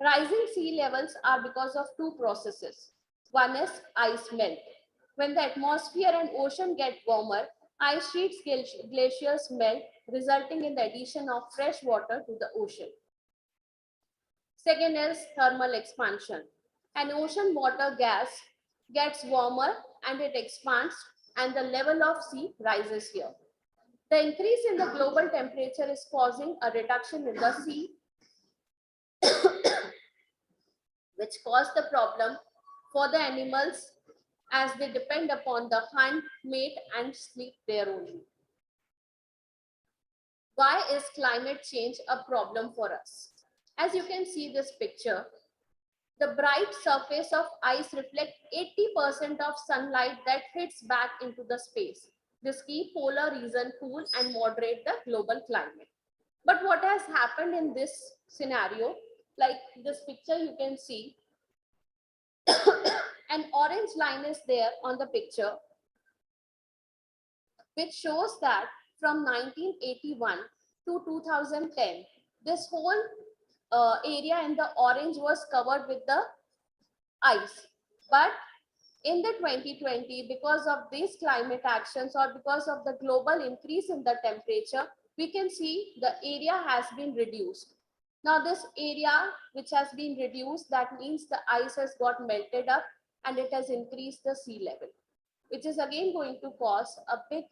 Rising sea levels are because of two processes. One is ice melt. When the atmosphere and ocean get warmer, ice sheets, glaciers melt, resulting in the addition of fresh water to the ocean. Second is thermal expansion. An ocean water gas gets warmer and it expands, and the level of sea rises here. The increase in the global temperature is causing a reduction in the sea, which caused the problem for the animals as they depend upon the hunt, mate, and sleep there only. Why is climate change a problem for us? As you can see this picture, the bright surface of ice reflects 80% of sunlight that hits back into the space. This keeps polar region cool and moderate the global climate. But what has happened in this scenario, like this picture you can see, an orange line is there on the picture, which shows that from 1981 to 2010, this whole area in the orange was covered with the ice. But in the 2020, because of these climate actions or because of the global increase in the temperature, we can see the area has been reduced. Now this area which has been reduced, that means the ice has got melted up and it has increased the sea level, which is again going to cause a big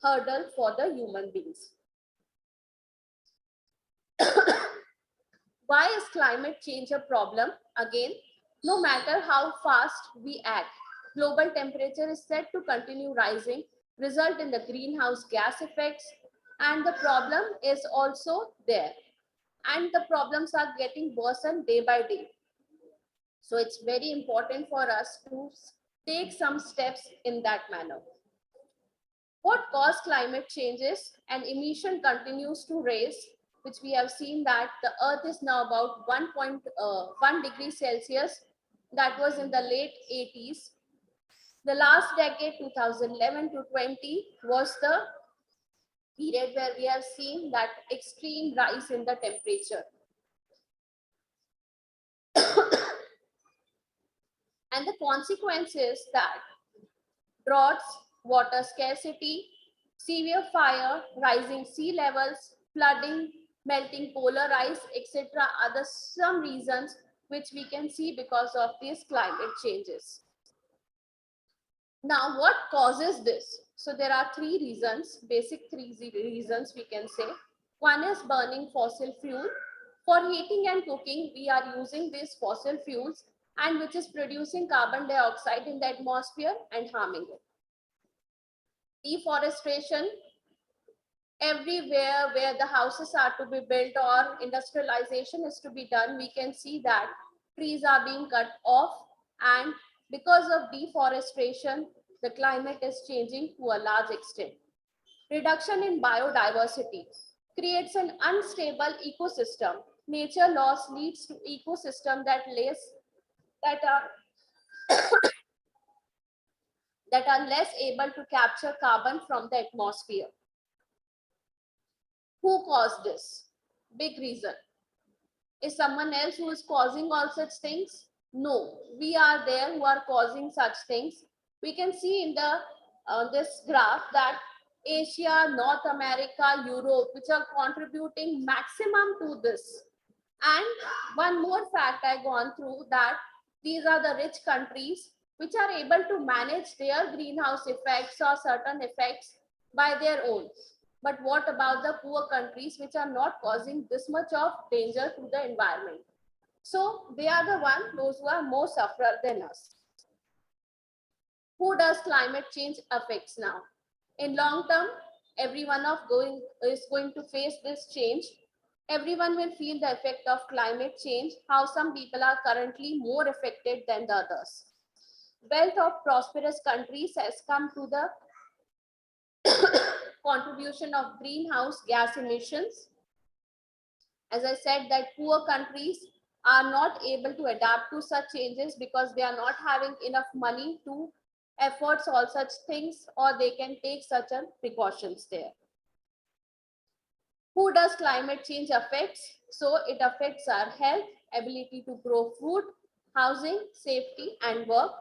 hurdle for the human beings. Why is climate change a problem? Again, no matter how fast we act, global temperature is set to continue rising, result in the greenhouse gas effects, and the problem is also there. And the problems are getting worsened day by day. So it's very important for us to take some steps in that manner. What caused climate changes? And emission continues to rise, which we have seen that the earth is now about 1.1 degree Celsius. That was in the late 80s. The last decade, 2011 to 20, was the period where we have seen that extreme rise in the temperature. And the consequence is that droughts, water scarcity, severe fire, rising sea levels, flooding, melting polar ice, etc. are the some reasons which we can see because of these climate changes. Now, what causes this? So there are three reasons, basic three reasons we can say. One is burning fossil fuel. For heating and cooking, we are using these fossil fuels, and which is producing carbon dioxide in the atmosphere and harming it. Deforestation, everywhere where the houses are to be built or industrialization is to be done, we can see that trees are being cut off, and because of deforestation, the climate is changing to a large extent. Reduction in biodiversity creates an unstable ecosystem. Nature loss leads to ecosystem that are less able to capture carbon from the atmosphere. Who caused this? Big reason. Is someone else who is causing all such things? No, we are there who are causing such things. We can see in the this graph that Asia, North America, Europe, which are contributing maximum to this. And one more fact I gone through, that these are the rich countries which are able to manage their greenhouse effects or certain effects by their own. But what about the poor countries which are not causing this much of danger to the environment? So they are the one, those who are more sufferer than us. Who does climate change affects now? In long term, everyone is going to face this change. Everyone will feel the effect of climate change, how some people are currently more affected than the others. Wealth of prosperous countries has come to the contribution of greenhouse gas emissions. As I said, that poor countries are not able to adapt to such changes because they are not having enough money to afford all such things, or they can take such a precautions there. Who does climate change affects? So it affects our health, ability to grow food, housing, safety, and work.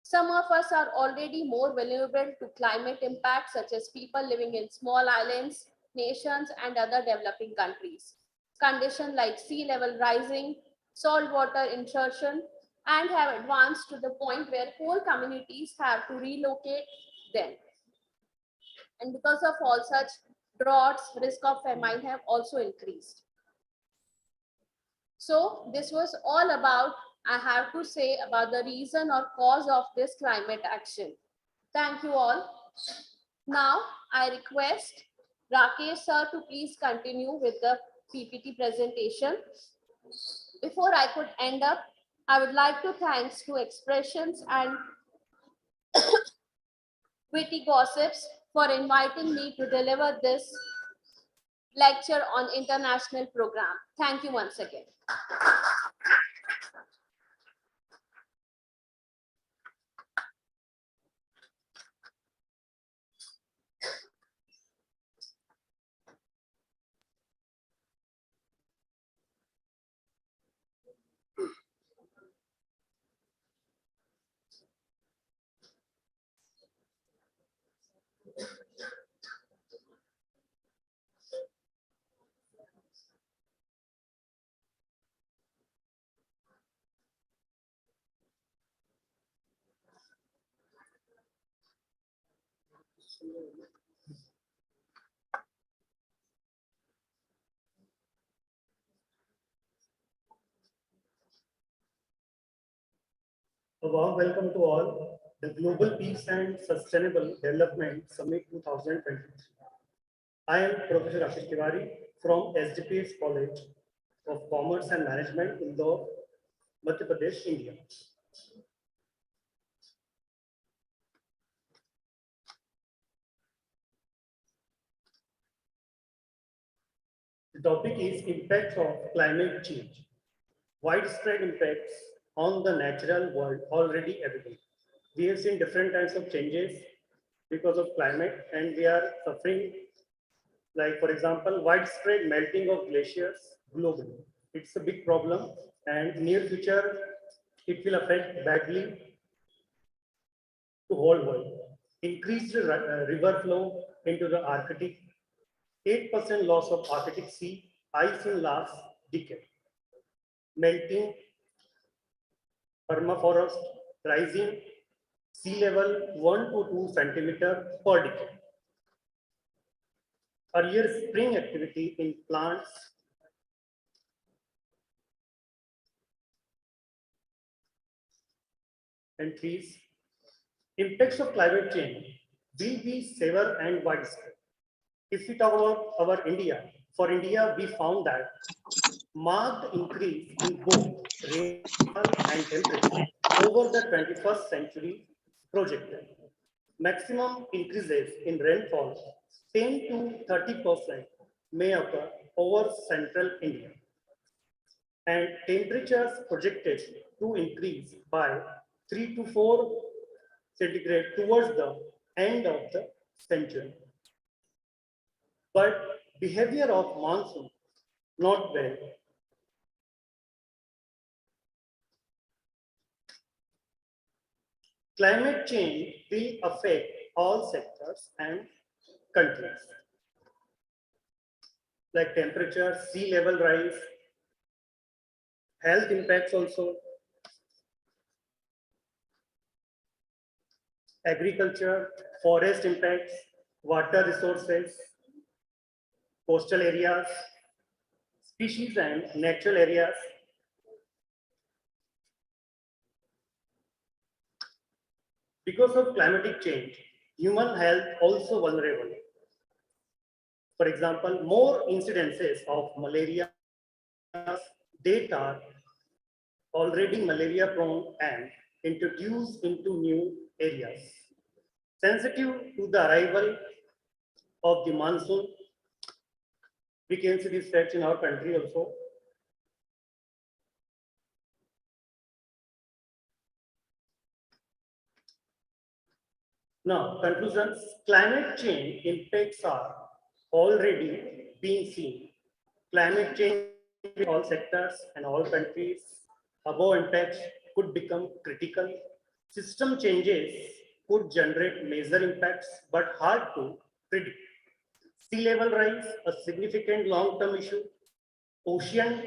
Some of us are already more vulnerable to climate impacts, such as people living in small islands, nations, and other developing countries. Conditions like sea level rising, saltwater intrusion, and have advanced to the point where whole communities have to relocate them. And because of all such droughts, risk of famine have also increased. So this was all about, I have to say, about the reason or cause of this climate action. Thank you all. Now I request Rakesh sir to please continue with the PPT presentation. Before I could end up, I would like to thanks to Expressions and Witty Gossips for inviting me to deliver this lecture on international program. Thank you once again. A warm welcome to all, the Global Peace and Sustainable Development Summit 2023. I am Professor Ashish Tiwari from SDPS College of Commerce and Management, Indore, Madhya Pradesh, India. The topic is impacts of climate change. Widespread impacts on the natural world already evident. We have seen different kinds of changes because of climate, and we are suffering, like for example, widespread melting of glaciers globally. It's a big problem, and in near future, it will affect badly to whole world. Increased river flow into the Arctic, 8% loss of Arctic sea ice in last decade. Melting permafrost, rising sea level 1 to 2 centimeter per decade. Earlier spring activity in plants and trees. Impacts of climate change will be severe and widespread. If we talk about our India, for India, we found that marked increase in both rainfall and temperature over the 21st century projected. Maximum increases in rainfall 10 to 30% may occur over central India, and temperatures projected to increase by 3 to 4 centigrade towards the end of the century. But behavior of monsoon not well. Climate change will affect all sectors and countries, like temperature, sea level rise, health impacts also, agriculture, forest impacts, water resources, coastal areas, species and natural areas. Because of climatic change, human health also vulnerable. For example, more incidences of malaria data already malaria prone and introduced into new areas. Sensitive to the arrival of the monsoon, we can see these threats in our country also. Now, conclusions, climate change impacts are already being seen. Climate change in all sectors and all countries, above impacts could become critical. System changes could generate major impacts, but hard to predict. Sea level rise, a significant long-term issue. Ocean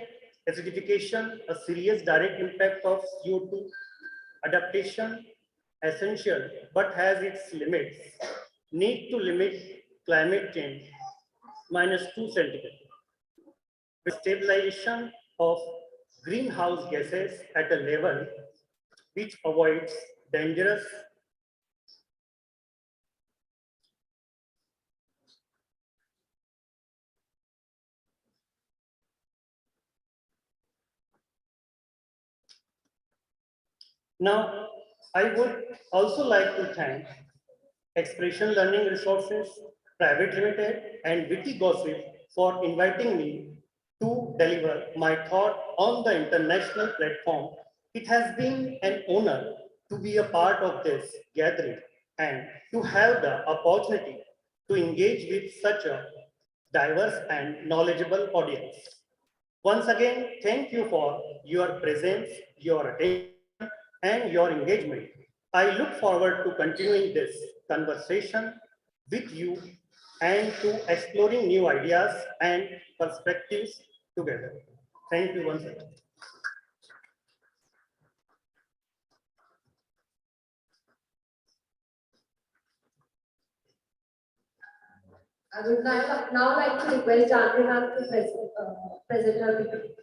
acidification, a serious direct impact of CO2. Adaptation, essential, but has its limits. Need to limit climate change -2 centigrade. With stabilization of greenhouse gases at a level which avoids dangerous Now, I would also like to thank Expression Learning Resources, Private Limited, and Witty Gossip for inviting me to deliver my thought on the international platform. It has been an honor to be a part of this gathering and to have the opportunity to engage with such a diverse and knowledgeable audience. Once again, thank you for your presence, your attention, and your engagement. I look forward to continuing this conversation with you and to exploring new ideas and perspectives together. Thank you once again. I would now like to request Janvi ma'am to present her PPT.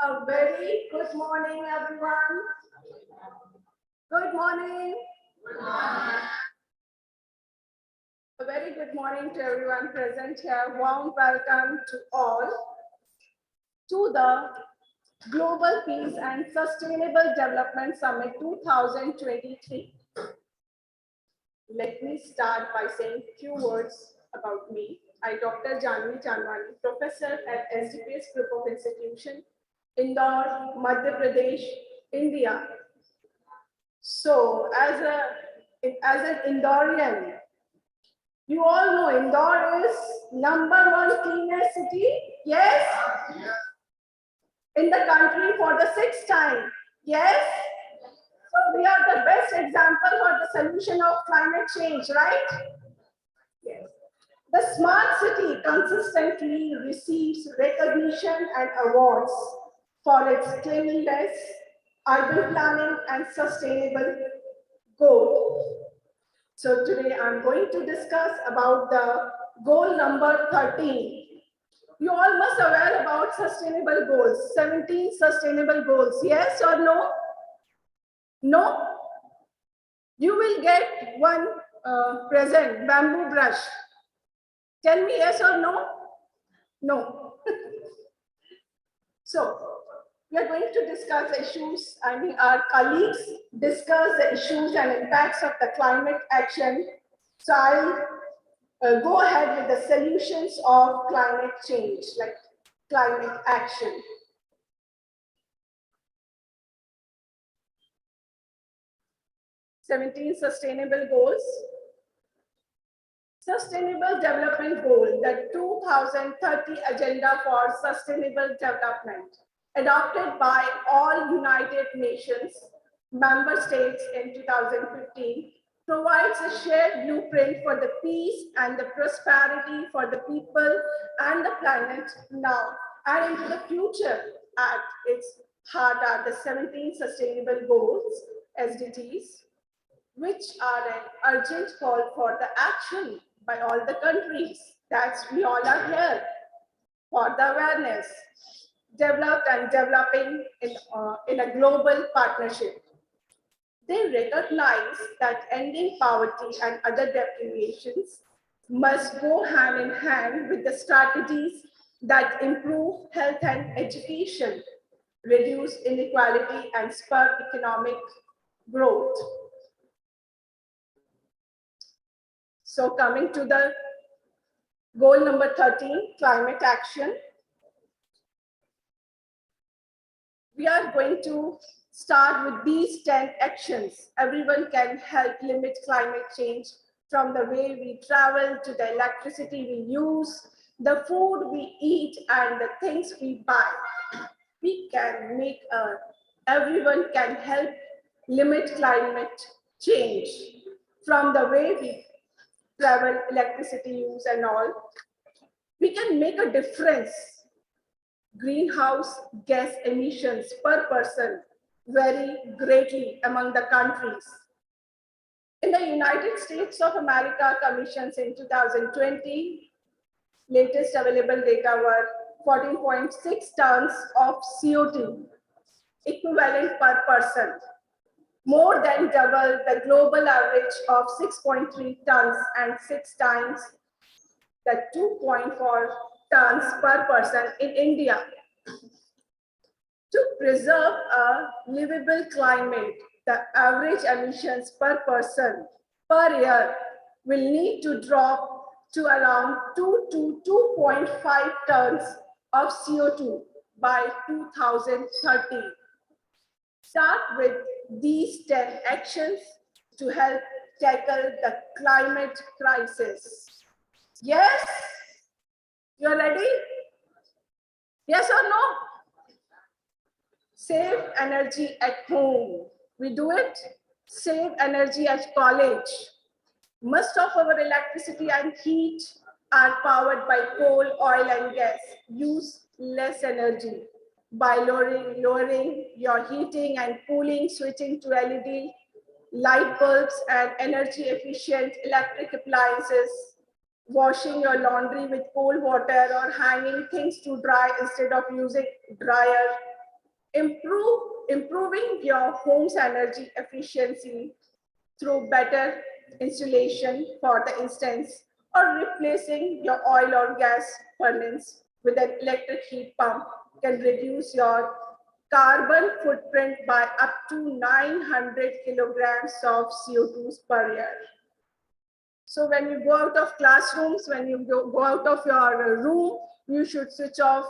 A very good morning, everyone. Good morning. A very good morning to everyone present here. Warm welcome to all to the Global Peace and Sustainable Development Summit 2023. Let me start by saying a few words about me. I, Dr. Janvi Chanwani, professor at SDPS Group of Institution, Indore, Madhya Pradesh, India. So, as an Indorean, you all know Indore is #1 cleanest city. Yes. In the country for the 6th time. Yes. So we are the best example for the solution of climate change, right? Yes. The smart city consistently receives recognition and awards for its cleanliness, urban planning, and sustainable goal. So today I'm going to discuss about the goal number 13. You all must aware about sustainable goals, 17 sustainable goals. Yes or no? No? You will get one present, bamboo brush. Tell me yes or no? No. So, we are going to discuss issues, our colleagues discuss the issues and impacts of the climate action. So, I'll go ahead with the solutions of climate change, like climate action. "17 Sustainable Goals." Sustainable Development Goal, the 2030 Agenda for Sustainable Development, adopted by all United Nations member states in 2015, provides a shared blueprint for the peace and the prosperity for the people and the planet now and into the future. At its heart are the 17 Sustainable Goals, SDGs, which are an urgent call for the action by all the countries. That's we all are here for the awareness, developed and developing in a global partnership. They recognize that ending poverty and other deprivations must go hand in hand with the strategies that improve health and education, reduce inequality, and spur economic growth. So coming to the goal number 13, climate action. We are going to start with these 10 actions. Everyone can help limit climate change, from the way we travel to the electricity we use, the food we eat, and the things we buy. We can make everyone can help limit climate change, from the way we travel, electricity use, and all. We can make a difference. Greenhouse gas emissions per person vary greatly among the countries. In the United States of America commissions in 2020, latest available data were 14.6 tons of CO2 equivalent per person, more than double the global average of 6.3 tons and 6 times the 2.4 tons per person in India. To preserve a livable climate, the average emissions per person per year will need to drop to around 2 to 2.5 tons of CO2 by 2030. Start with these 10 actions to help tackle the climate crisis. Yes? You're ready? Yes or no? Save energy at home. We do it. Save energy at college. Most of our electricity and heat are powered by coal, oil, and gas. Use less energy by lowering your heating and cooling, switching to LED light bulbs and energy efficient electric appliances, washing your laundry with cold water, or hanging things to dry instead of using dryer, Improving your home's energy efficiency through better insulation, for the instance, or replacing your oil or gas furnace with an electric heat pump can reduce your carbon footprint by up to 900 kilograms of CO2 per year. So when you go out of classrooms, when you go out of your room, you should switch off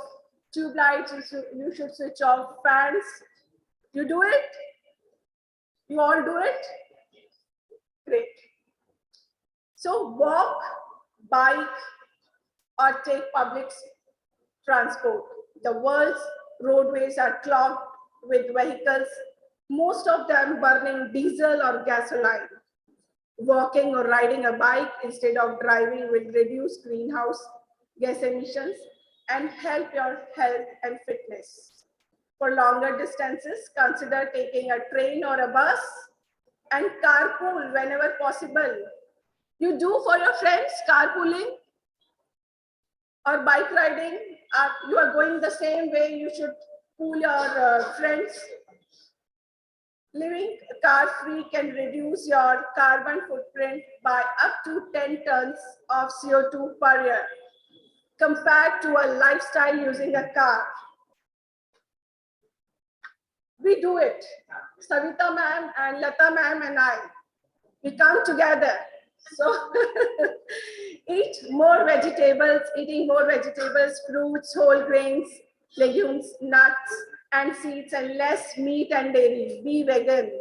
tube lights, you should switch off fans. You do it? You all do it? Great. So walk, bike, or take public transport. The world's roadways are clogged with vehicles, most of them burning diesel or gasoline. Walking or riding a bike instead of driving will reduce greenhouse gas emissions and help your health and fitness. For longer distances, consider taking a train or a bus and carpool whenever possible. You do for your friends carpooling or bike riding. You are going the same way, you should pool your friends. Living car-free can reduce your carbon footprint by up to 10 tons of CO2 per year, compared to a lifestyle using a car. We do it. Savita ma'am and Lata ma'am and I, we come together. So eating more vegetables, fruits, whole grains, legumes, nuts, and seeds, and less meat and dairy. Be vegan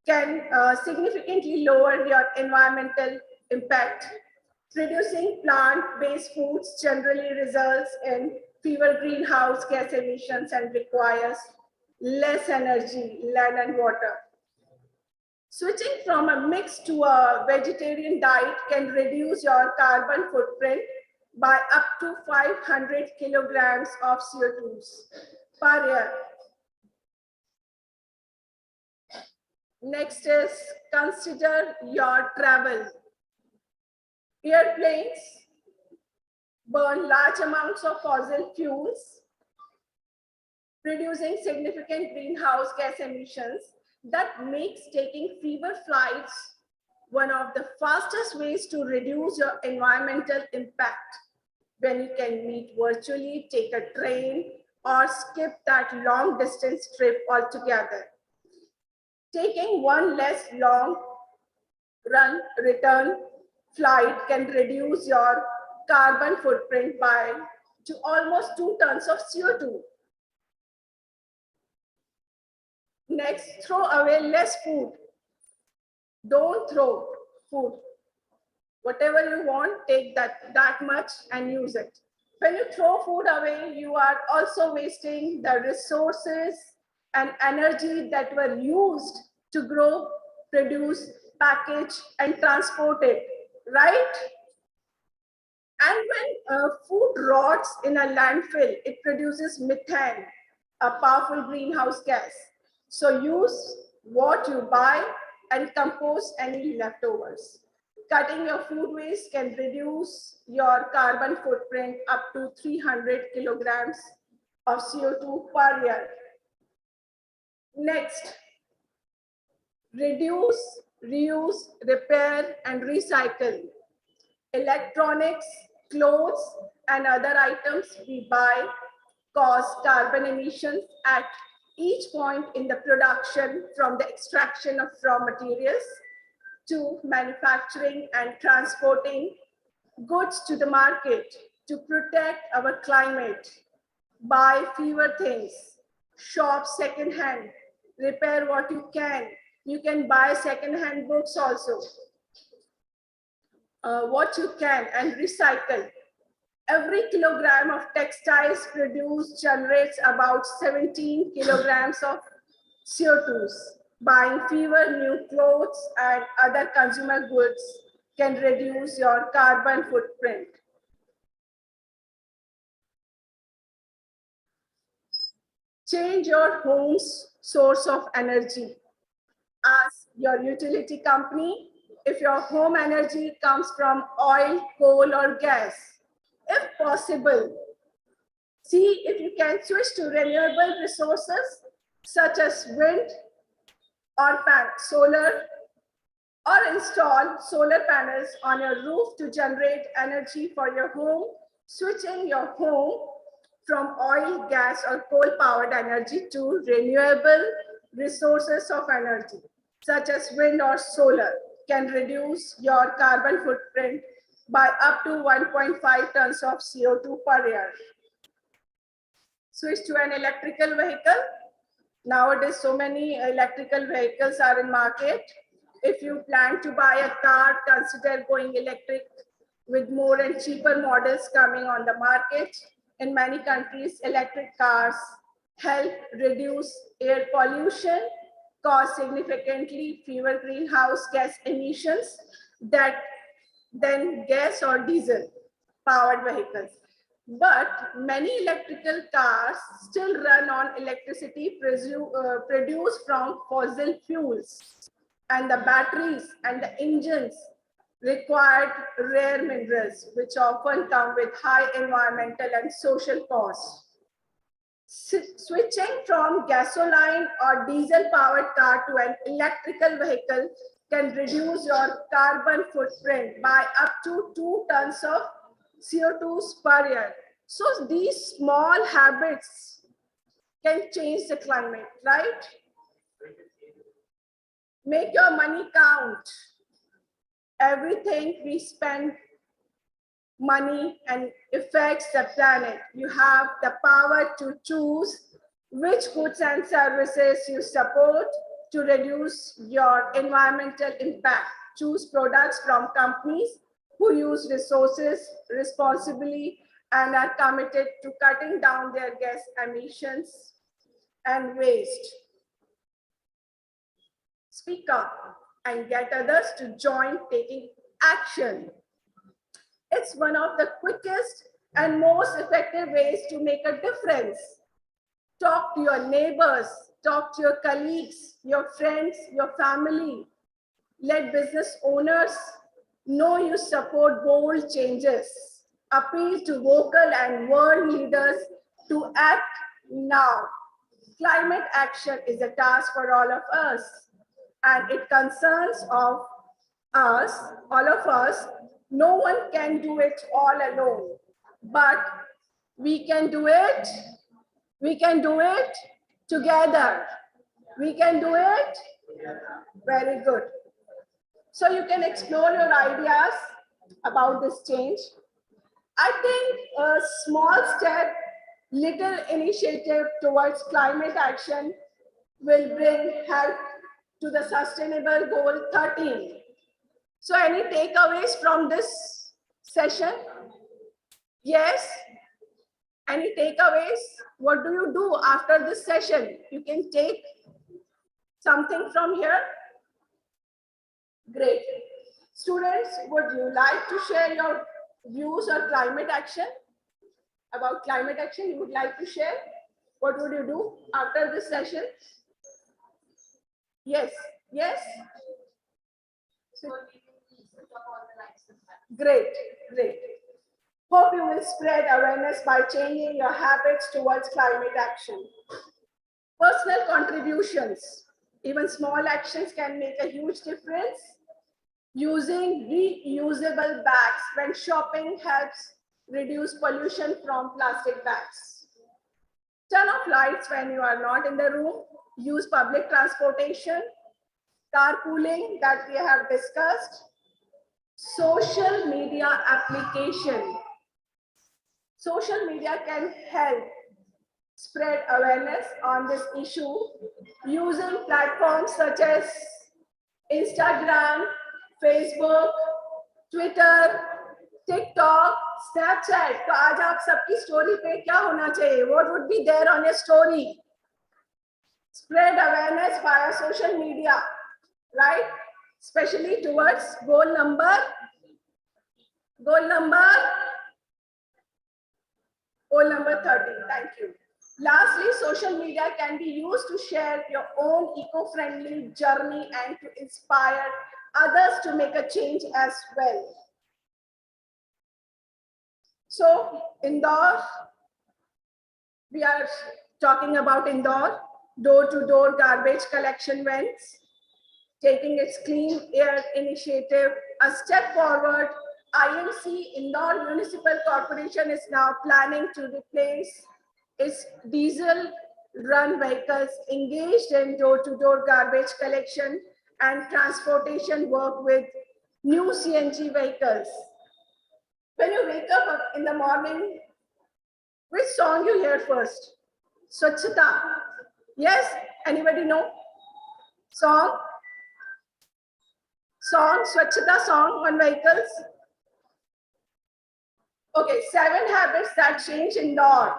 can significantly lower your environmental impact. Producing plant-based foods generally results in fewer greenhouse gas emissions and requires less energy, land, and water. Switching from a mixed to a vegetarian diet can reduce your carbon footprint by up to 500 kilograms of CO2 per year. Next is consider your travel. Airplanes burn large amounts of fossil fuels, producing significant greenhouse gas emissions that makes taking fewer flights one of the fastest ways to reduce your environmental impact. When you can meet virtually, take a train, or skip that long distance trip altogether. Taking one less long return flight can reduce your carbon footprint by to almost 2 tons of CO2. Next, throw away less food. Don't throw food. Whatever you want, take that much and use it. When you throw food away, you are also wasting the resources and energy that were used to grow, produce, package, and transport it, right? And when food rots in a landfill, it produces methane, a powerful greenhouse gas. So use what you buy and compost any leftovers. Cutting your food waste can reduce your carbon footprint up to 300 kilograms of CO2 per year. Next, reduce, reuse, repair, and recycle. Electronics, clothes, and other items we buy cause carbon emissions at each point in the production, from the extraction of raw materials to manufacturing and transporting goods to the market. To protect our climate, buy fewer things, shop secondhand, repair what you can. You can buy secondhand books also. What you can, and recycle. Every kilogram of textiles produced generates about 17 kilograms of CO2. Buying fewer new clothes and other consumer goods can reduce your carbon footprint. Change your home's source of energy. Ask your utility company if your home energy comes from oil, coal, or gas. If possible, see if you can switch to renewable resources such as wind or solar, or install solar panels on your roof to generate energy for your home, switching your home from oil, gas, or coal-powered energy to renewable resources of energy, such as wind or solar, can reduce your carbon footprint by up to 1.5 tons of CO2 per year. Switch to an electrical vehicle. Nowadays, so many electrical vehicles are in market. If you plan to buy a car, consider going electric with more and cheaper models coming on the market. In many countries, electric cars help reduce air pollution, cause significantly fewer greenhouse gas emissions than gas or diesel powered vehicles. But many electrical cars still run on electricity produced from fossil fuels, and the batteries and the engines required rare minerals, which often come with high environmental and social costs. Switching from gasoline or diesel powered car to an electrical vehicle can reduce your carbon footprint by up to 2 tons of CO2 per year. So these small habits can change the climate, right? Make your money count. Everything we spend money and affects the planet. You have the power to choose which goods and services you support to reduce your environmental impact. Choose products from companies who use resources responsibly and are committed to cutting down their gas emissions and waste. Speak up and get others to join taking action. It's one of the quickest and most effective ways to make a difference. Talk to your neighbors, talk to your colleagues, your friends, your family. Let business owners know you support bold changes. Appeal to local and world leaders to act now. Climate action is a task for all of us, and it concerns of us, all of us. No one can do it all alone, but we can do it. We can do it together. We can do it. Very good. So you can explore your ideas about this change. I think a small step, little initiative towards climate action will bring help to the sustainable goal 13. So any takeaways from this session? Yes? Any takeaways? What do you do after this session? You can take something from here. Great. Students, would you like to share your views on climate action? About climate action, you would like to share? What would you do after this session? Yes. Yes? Great, great. Hope you will spread awareness by changing your habits towards climate action. Personal contributions. Even small actions can make a huge difference. Using reusable bags when shopping helps reduce pollution from plastic bags. Turn off lights when you are not in the room. Use public transportation. Carpooling that we have discussed. Social media application. Social media can help spread awareness on this issue using platforms such as Instagram, Facebook, Twitter, TikTok, Snapchat. तो आज आप सबकी story पे क्या होना चाहिए? What would be there on your story? Spread awareness via social media, right? Especially towards goal number 30. Thank you. Lastly, social media can be used to share your own eco-friendly journey and to inspire others to make a change as well. So, Indore, we are talking about Indore. door-to-door garbage collection vans, taking its clean air initiative a step forward. IMC, Indore Municipal Corporation, is now planning to replace its diesel-run vehicles engaged in door-to-door garbage collection and transportation work with new CNG vehicles. When you wake up in the morning, which song you hear first? Swachhata. Yes? Anybody know? Song? Swachhata song on vehicles? Okay, 7 habits that change Indore.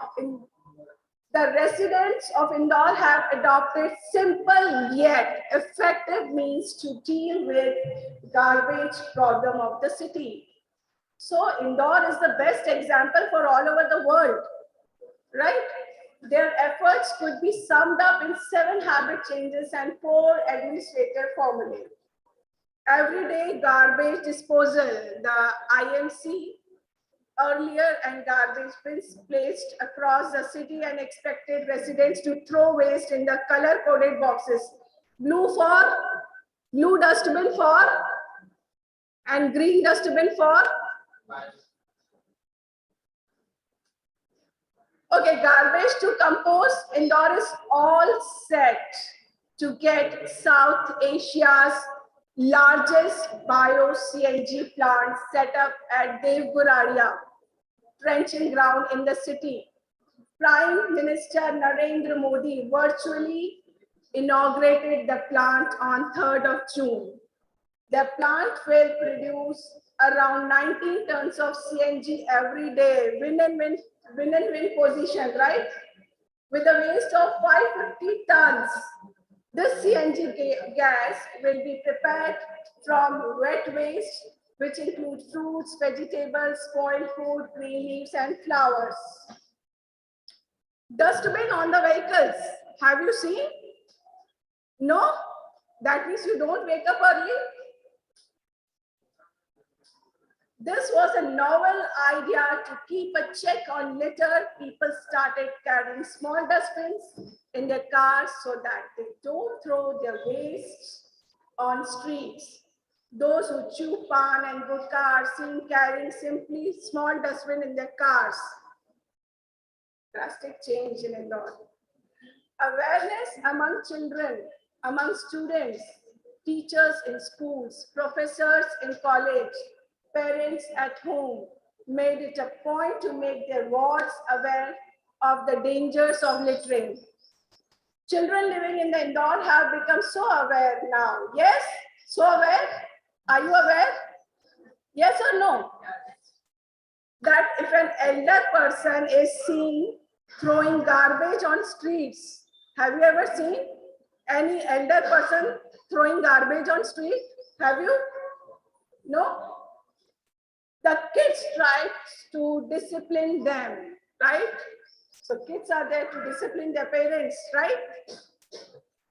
The residents of Indore have adopted simple yet effective means to deal with garbage problem of the city. So Indore is the best example for all over the world, right? Their efforts could be summed up in 7 habit changes and 4 administrative formulae. Everyday garbage disposal, the IMC earlier and garbage bins placed across the city and expected residents to throw waste in the color-coded boxes. Blue dustbin for, and green dustbin for. Okay, garbage to compost. Indore is all set to get South Asia's largest bio-CNG plant set up at Devguradia, trenching ground in the city. Prime Minister Narendra Modi virtually inaugurated the plant on 3rd of June. The plant will produce around 19 tons of CNG every day, win-win position, right? With a waste of 550 tons. This CNG gas will be prepared from wet waste, which include fruits, vegetables, spoiled food, green leaves, and flowers. Dustbin on the vehicles. Have you seen? No? That means you don't wake up early. This was a novel idea to keep a check on litter. People started carrying small dustbins in their cars so that they don't throw their waste on streets. Those who chew pan and gutka are seen carrying simply small dustbin in their cars. Drastic change in Indore. Awareness among children, among students, teachers in schools, professors in college, parents at home made it a point to make their wards aware of the dangers of littering. Children living in the Indore have become so aware now. Yes? So aware? Are you aware? Yes or no? That if an elder person is seen throwing garbage on streets, have you ever seen any elder person throwing garbage on street? Have you? No? The kids try to discipline them, right? So kids are there to discipline their parents, right?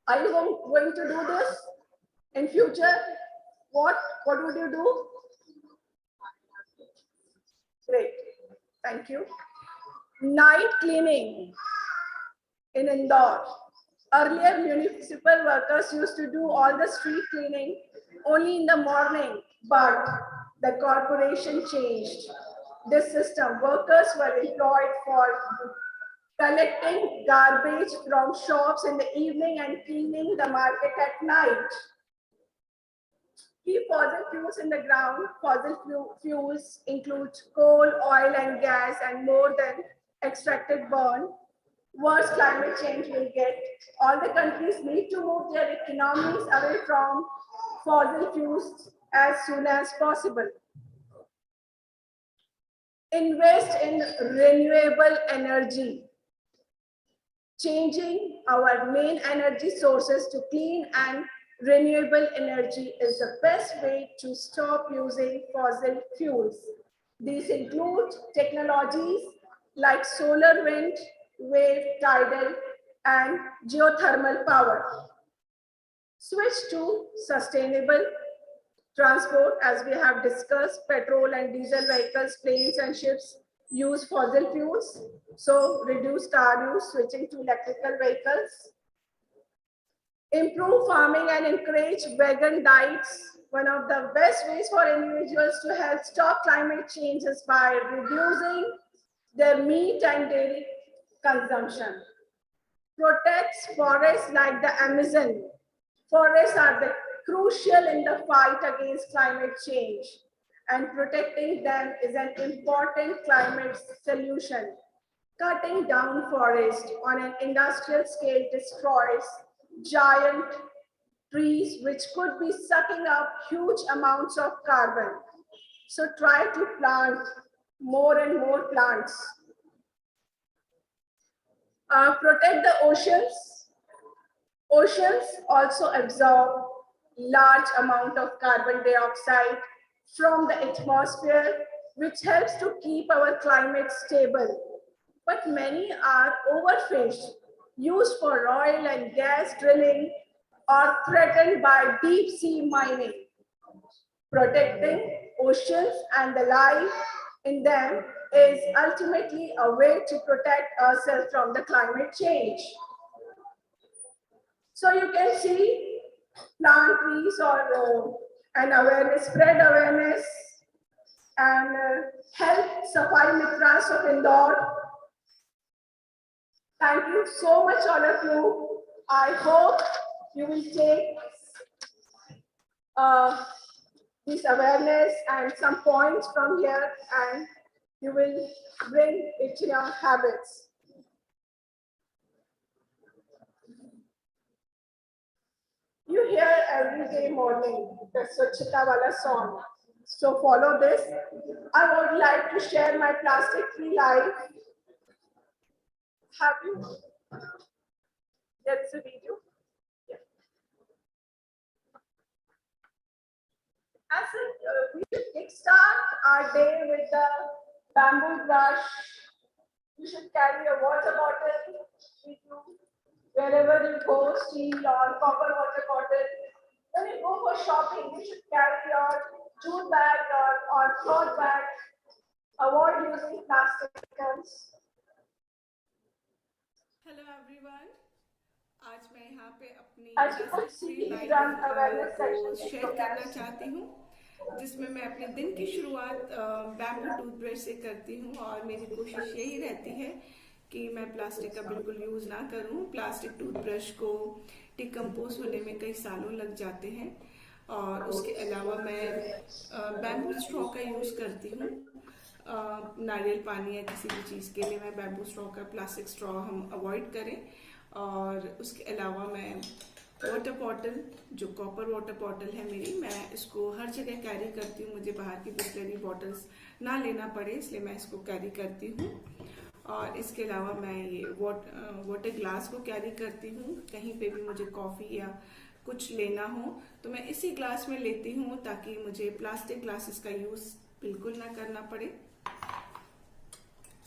Are you going to do this in future? What would you do? Great, thank you. Night cleaning in Indore. Earlier, municipal workers used to do all the street cleaning only in the morning, but the corporation changed this system. Workers were employed for collecting garbage from shops in the evening and cleaning the market at night. Keep fossil fuels in the ground. Fossil fuels include coal, oil, and gas, and more than extracted burn. Worse climate change will get. All the countries need to move their economies away from fossil fuels as soon as possible. Invest in renewable energy. Changing our main energy sources to clean and renewable energy is the best way to stop using fossil fuels. These include technologies like solar, wind, wave, tidal, and geothermal power. Switch to sustainable transport, as we have discussed. Petrol and diesel vehicles, planes and ships use fossil fuels. So reduce car use, switching to electrical vehicles. improve farming and encourage vegan diets. One of the best ways for individuals to help stop climate change is by reducing their meat and dairy consumption. Protects forests like the Amazon. Forests are crucial in the fight against climate change, and protecting them is an important climate solution. Cutting down forest on an industrial scale destroys giant trees which could be sucking up huge amounts of carbon. So try to plant more and more plants. Protect the oceans. Oceans also absorb large amount of carbon dioxide from the atmosphere, which helps to keep our climate stable. But many are overfished, used for oil and gas drilling, or threatened by deep sea mining. Protecting oceans and the life in them is ultimately a way to protect ourselves from the climate change. So you can see plant trees or an awareness, spread awareness and help Safai Mitras of Indore. Thank you so much all of you. I hope you will take this awareness and some points from here and you will bring it to your habits. You hear every day morning the Swachhata Wala song. So follow this. I would like to share my plastic-free life. Have you? That's a video. Yeah. As we should kickstart our day with the bamboo brush. You should carry a water bottle with you wherever you go, steel or copper water bottle. When you go for shopping, you should carry your jute bag or cloth bag. Avoid using plastic items. Hello everyone, आज मैं यहाँ पे अपनी As you can see, we run awareness को session share करना चाहती हूँ, जिसमें मैं अपने दिन की शुरुआत बैम्बू टूथब्रश से करती हूँ और मेरी कोशिश यही रहती है कि मैं प्लास्टिक का बिल्कुल यूज़ ना करूँ। प्लास्टिक टूथब्रश को डिकम्पोज होने में कई सालों लग जाते हैं और उसके अलावा मैं बैम्बू स्ट्रॉ का यूज़ करती हूँ। नारियल पानी या किसी भी चीज़ के लिए मैं बैम्बू स्ट्रॉ का, प्लास्टिक स्ट्रॉ हम अवॉइड करें। और उसके अलावा मैं वाटर बॉटल, जो कॉपर वाटर बॉटल है मेरी, मैं इसको हर जगह कैरी करती हूँ। मुझे बाहर की बिस्लरी बॉटल्स ना लेना पड़े, इसलिए मैं इसको कैरी करती हूँ। और इसके अलावा मैं ये वाटर ग्लास को कैरी करती हूँ। कहीं पे भी मुझे कॉफ़ी या कुछ लेना हो तो मैं इसी ग्लास में लेती हूँ, ताकि मुझे प्लास्टिक ग्लासेस का यूज़ बिल्कुल ना करना पड़े।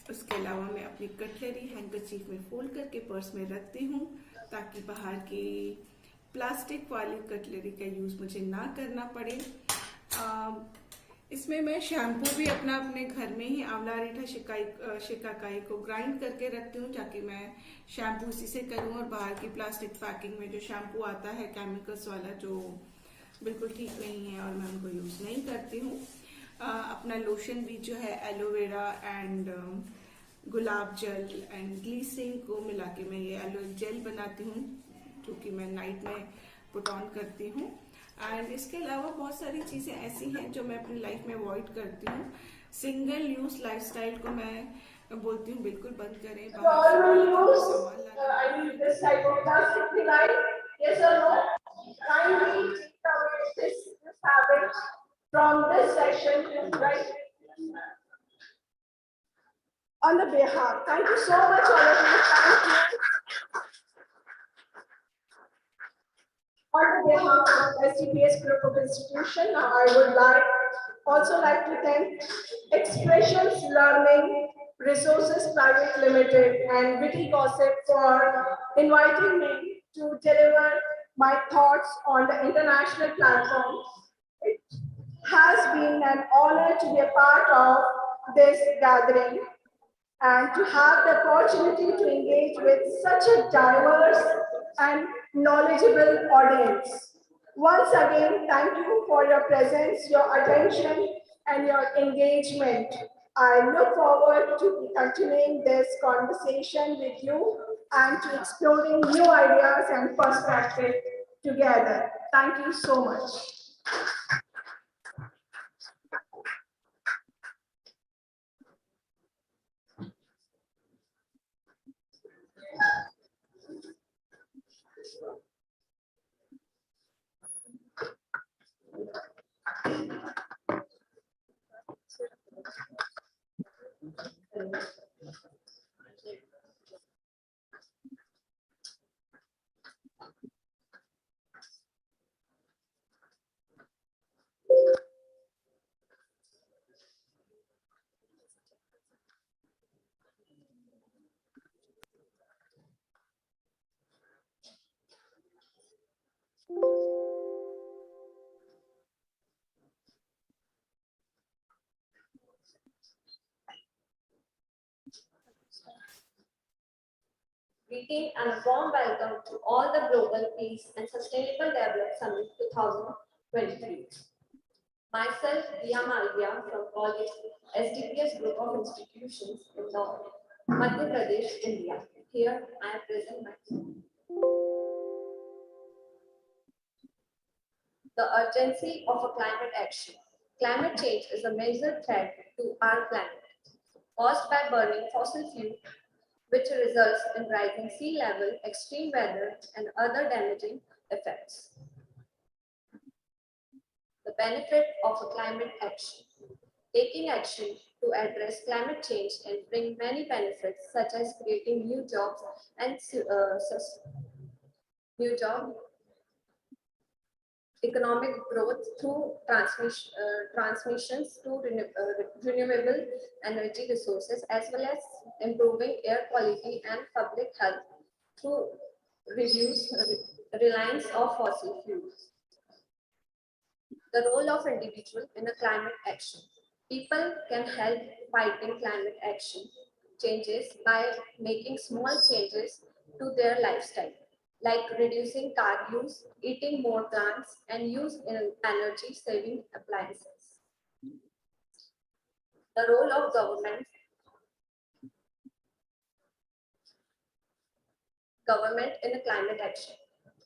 उसके अलावा मैं अपनी कटलरी हैंकरचीफ में फोल्ड करके पर्स में रखती हूँ, ताकि बाहर की प्लास्टिक वाली कटलरी का यूज़ मुझे ना करना पड़े। इसमें मैं शैम्पू भी अपने घर में ही आंवला रीठा शिकाकाई को ग्राइंड करके रखती हूँ, ताकि मैं शैम्पू इसी से करूँ। और बाहर की प्लास्टिक पैकिंग में जो शैम्पू आता है केमिकल्स वाला, जो बिल्कुल ठीक नहीं है और मैं उनको यूज़ नहीं करती हूँ। अपना लोशन भी जो है एलोवेरा एंड गुलाब जल एंड ग्लीसरीन को मिला के मैं ये एलोवेरा जेल बनाती हूँ, जो कि मैं नाइट में पुट ऑन करती हूँ। एंड इसके अलावा बहुत सारी चीज़ें ऐसी हैं जो मैं अपनी लाइफ में अवॉइड करती हूँ। सिंगल यूज लाइफस्टाइल को मैं बोलती हूँ बिल्कुल बंद करें। From this session, right? On the behalf, thank you so much, all of you. Thank you. On behalf of STPS Group of Institution, I would also like to thank Expressions Learning Resources Private Limited and Witty Gossip for inviting me to deliver my thoughts on the international platform. It has been an honor to be a part of this gathering and to have the opportunity to engage with such a diverse and knowledgeable audience. Once again, thank you for your presence, your attention, and your engagement. I look forward to continuing this conversation with you and to exploring new ideas and perspectives together. Thank you so much. Greeting and a warm welcome to all the Global Peace and Sustainable Development Summit 2023. Myself, Priyam from College SDPS Group of Institutions in Lahore, Madhya Pradesh, India. Here I present myself. The urgency of a climate action. Climate change is a major threat to our planet, caused by burning fossil fuel, which results in rising sea level, extreme weather, and other damaging effects. The benefit of a climate action. Taking action to address climate change can bring many benefits, such as creating new jobs and economic growth through transmissions to renewable energy resources, as well as improving air quality and public health through reduced reliance of fossil fuels. The role of individual in a climate action. People can help fighting climate action changes by making small changes to their lifestyle, like reducing car use, eating more plants, and use energy-saving appliances. The role of government in a climate action.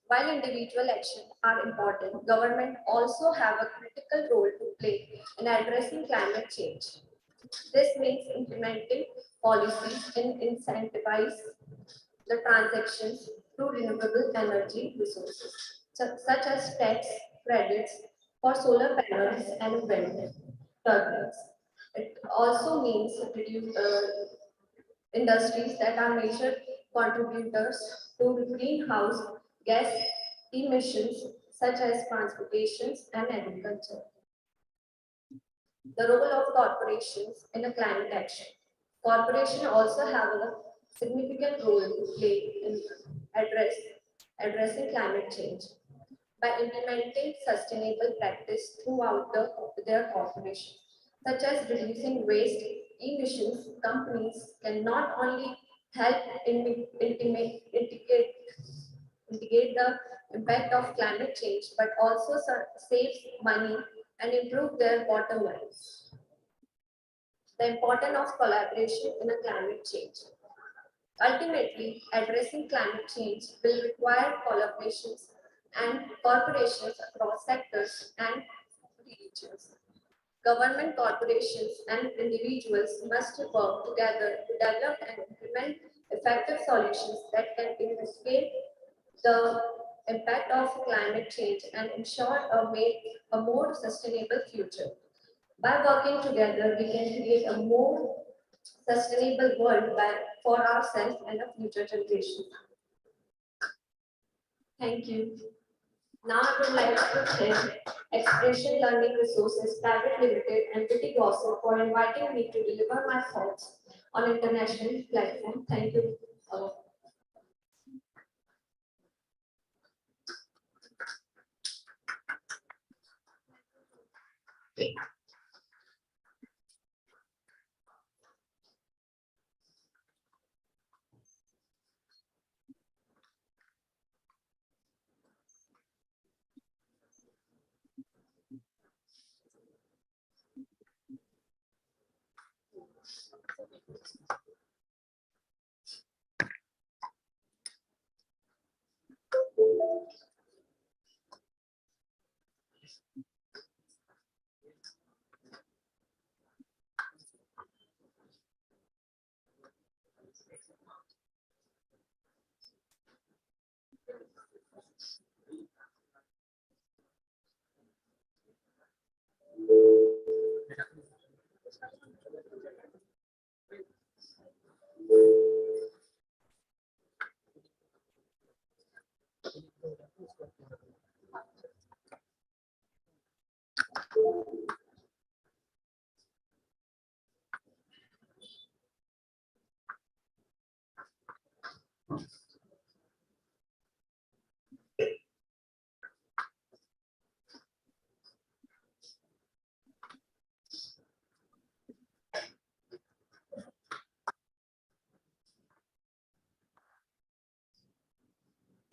While individual actions are important, government also have a critical role to play in addressing climate change. This means implementing policies and incentivize the transactions through renewable energy resources, such as tax credits for solar panels and wind turbines. It also means reduce industries that are major contributors to greenhouse gas emissions, such as transportation and agriculture. The role of corporations in a climate action. Corporations also have a significant role to play in addressing climate change. By implementing sustainable practice throughout their corporation, such as reducing waste emissions, companies can not only help mitigate the impact of climate change, but also save money and improve their bottom lines. The importance of collaboration in a climate change. Ultimately, addressing climate change will require collaborations and corporations across sectors and regions. Government, corporations, and individuals must work together to develop and implement effective solutions that can mitigate the impact of climate change and ensure a more sustainable future. By working together, we can create a more sustainable world for ourselves and a future generation. Thank you. Now I would like to thank Expression Learning Resources Private Limited and Witty Gossip for inviting me to deliver my thoughts on international platform. Thank you.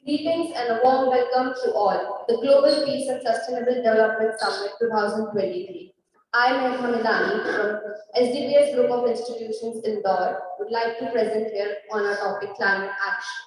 Greetings and a warm welcome to all. The Global Peace and Sustainable Development Summit 2023. I am Hamidani from SDPS Group of Institutions Indore would like to present here on our topic climate action.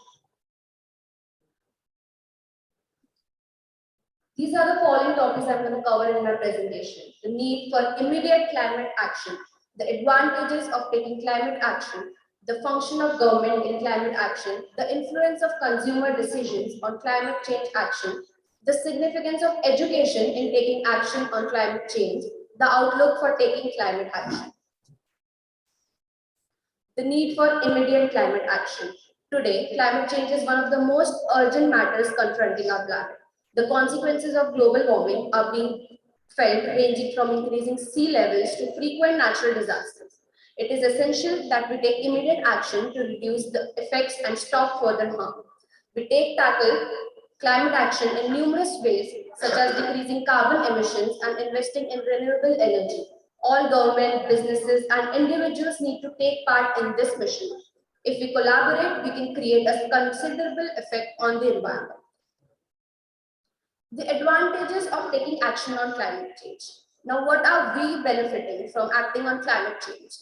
These are the following topics I'm going to cover in my presentation. The need for immediate climate action, the advantages of taking climate action, the function of government in climate action, the influence of consumer decisions on climate change action, the significance of education in taking action on climate change, the outlook for taking climate action. The need for immediate climate action. Today, climate change is one of the most urgent matters confronting our planet. The consequences of global warming are being felt ranging from increasing sea levels to frequent natural disasters. It is essential that we take immediate action to reduce the effects and stop further harm. We tackle climate action in numerous ways, such as decreasing carbon emissions and investing in renewable energy. All government, businesses, and individuals need to take part in this mission. If we collaborate, we can create a considerable effect on the environment. The advantages of taking action on climate change. Now, what are we benefiting from acting on climate change?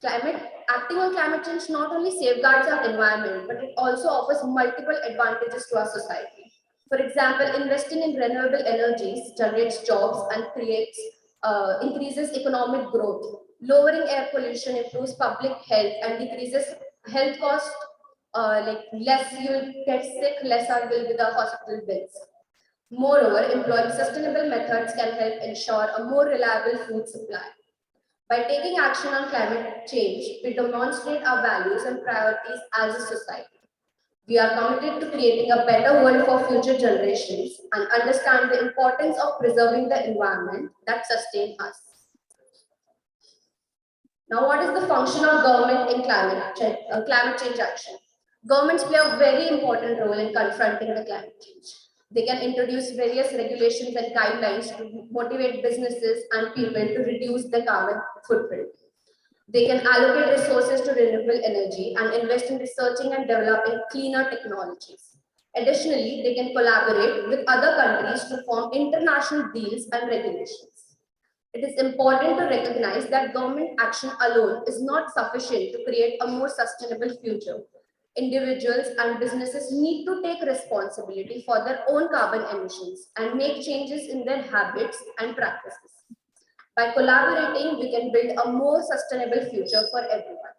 Acting on climate change not only safeguards our environment, but it also offers multiple advantages to our society. For example, investing in renewable energies generates jobs and increases economic growth. Lowering air pollution improves public health and decreases health costs. Like less you'll get sick, less will be the hospital bills. Moreover, employing sustainable methods can help ensure a more reliable food supply. By taking action on climate change, we demonstrate our values and priorities as a society. We are committed to creating a better world for future generations and understand the importance of preserving the environment that sustains us. Now, what is the function of government in climate change action? Governments play a very important role in confronting the climate change. They can introduce various regulations and guidelines to motivate businesses and people to reduce their carbon footprint. They can allocate resources to renewable energy and invest in researching and developing cleaner technologies. Additionally, they can collaborate with other countries to form international deals and regulations. It is important to recognize that government action alone is not sufficient to create a more sustainable future. Individuals and businesses need to take responsibility for their own carbon emissions and make changes in their habits and practices. By collaborating, we can build a more sustainable future for everyone.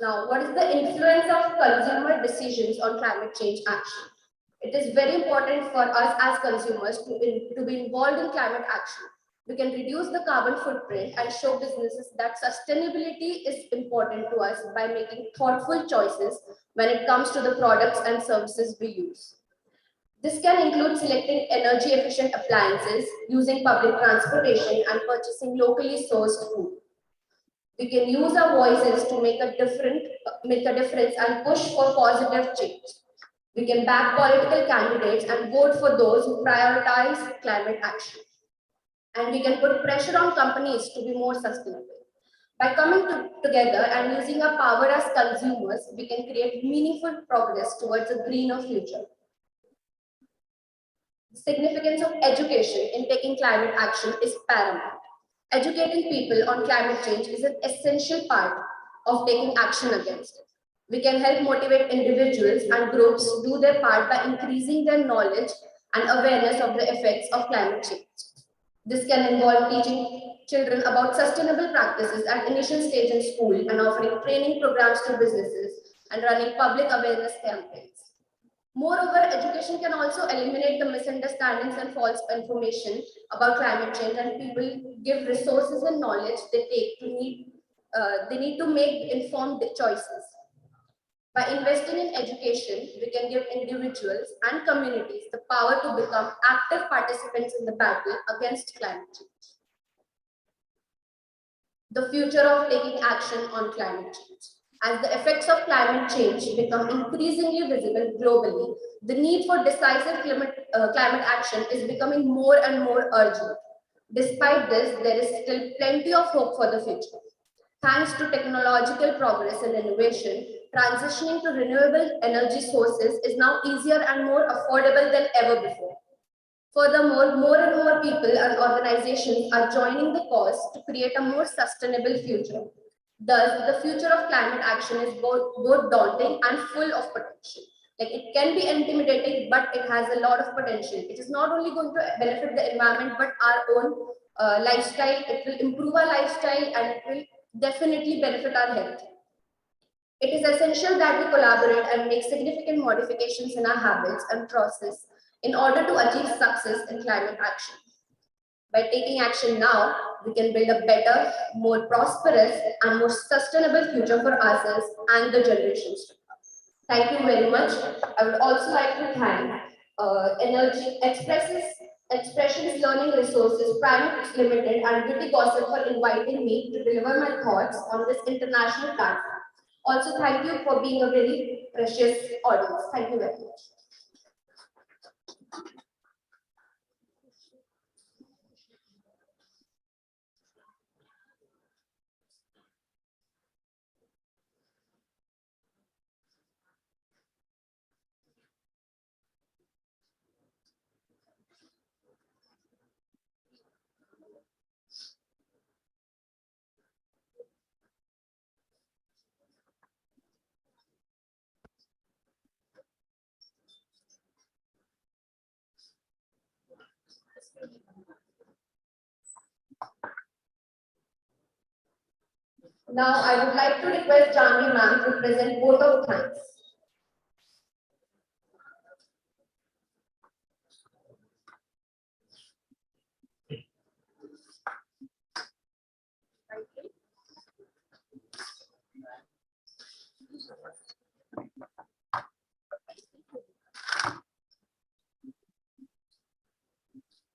Now, what is the influence of consumer decisions on climate change action? It is very important for us as consumers to be involved in climate action. We can reduce the carbon footprint and show businesses that sustainability is important to us by making thoughtful choices when it comes to the products and services we use. This can include selecting energy efficient appliances, using public transportation, and purchasing locally sourced food. We can use our voices to make a difference and push for positive change. We can back political candidates and vote for those who prioritize climate action. And we can put pressure on companies to be more sustainable. By coming together and using our power as consumers, we can create meaningful progress towards a greener future. The significance of education in taking climate action is paramount. Educating people on climate change is an essential part of taking action against it. We can help motivate individuals and groups to do their part by increasing their knowledge and awareness of the effects of climate change. This can involve teaching children about sustainable practices at initial stage in school and offering training programs to businesses and running public awareness campaigns. Moreover, education can also eliminate the misunderstandings and false information about climate change, and people give resources and knowledge they need to make informed choices. By investing in education, we can give individuals and communities the power to become active participants in the battle against climate change. The future of taking action on climate change. As the effects of climate change become increasingly visible globally, the need for decisive climate action is becoming more and more urgent. Despite this, there is still plenty of hope for the future. Thanks to technological progress and innovation, transitioning to renewable energy sources is now easier and more affordable than ever before. Furthermore, more and more people and organizations are joining the cause to create a more sustainable future. Thus, the future of climate action is both daunting and full of potential. Like, it can be intimidating, but it has a lot of potential. It is not only going to benefit the environment, but our own lifestyle. It will improve our lifestyle and it will definitely benefit our health. It is essential that we collaborate and make significant modifications in our habits and process in order to achieve success in climate action. By taking action now, we can build a better, more prosperous, and more sustainable future for ourselves and the generations to come. Thank you very much. I would also like to thank Energy Expressions Learning Resources Private Limited and Witty Gossip for inviting me to deliver my thoughts on this international platform. Also, thank you for being a very precious audience. Thank you very much. Now, I would like to request Janvi ma'am to present vote of thanks.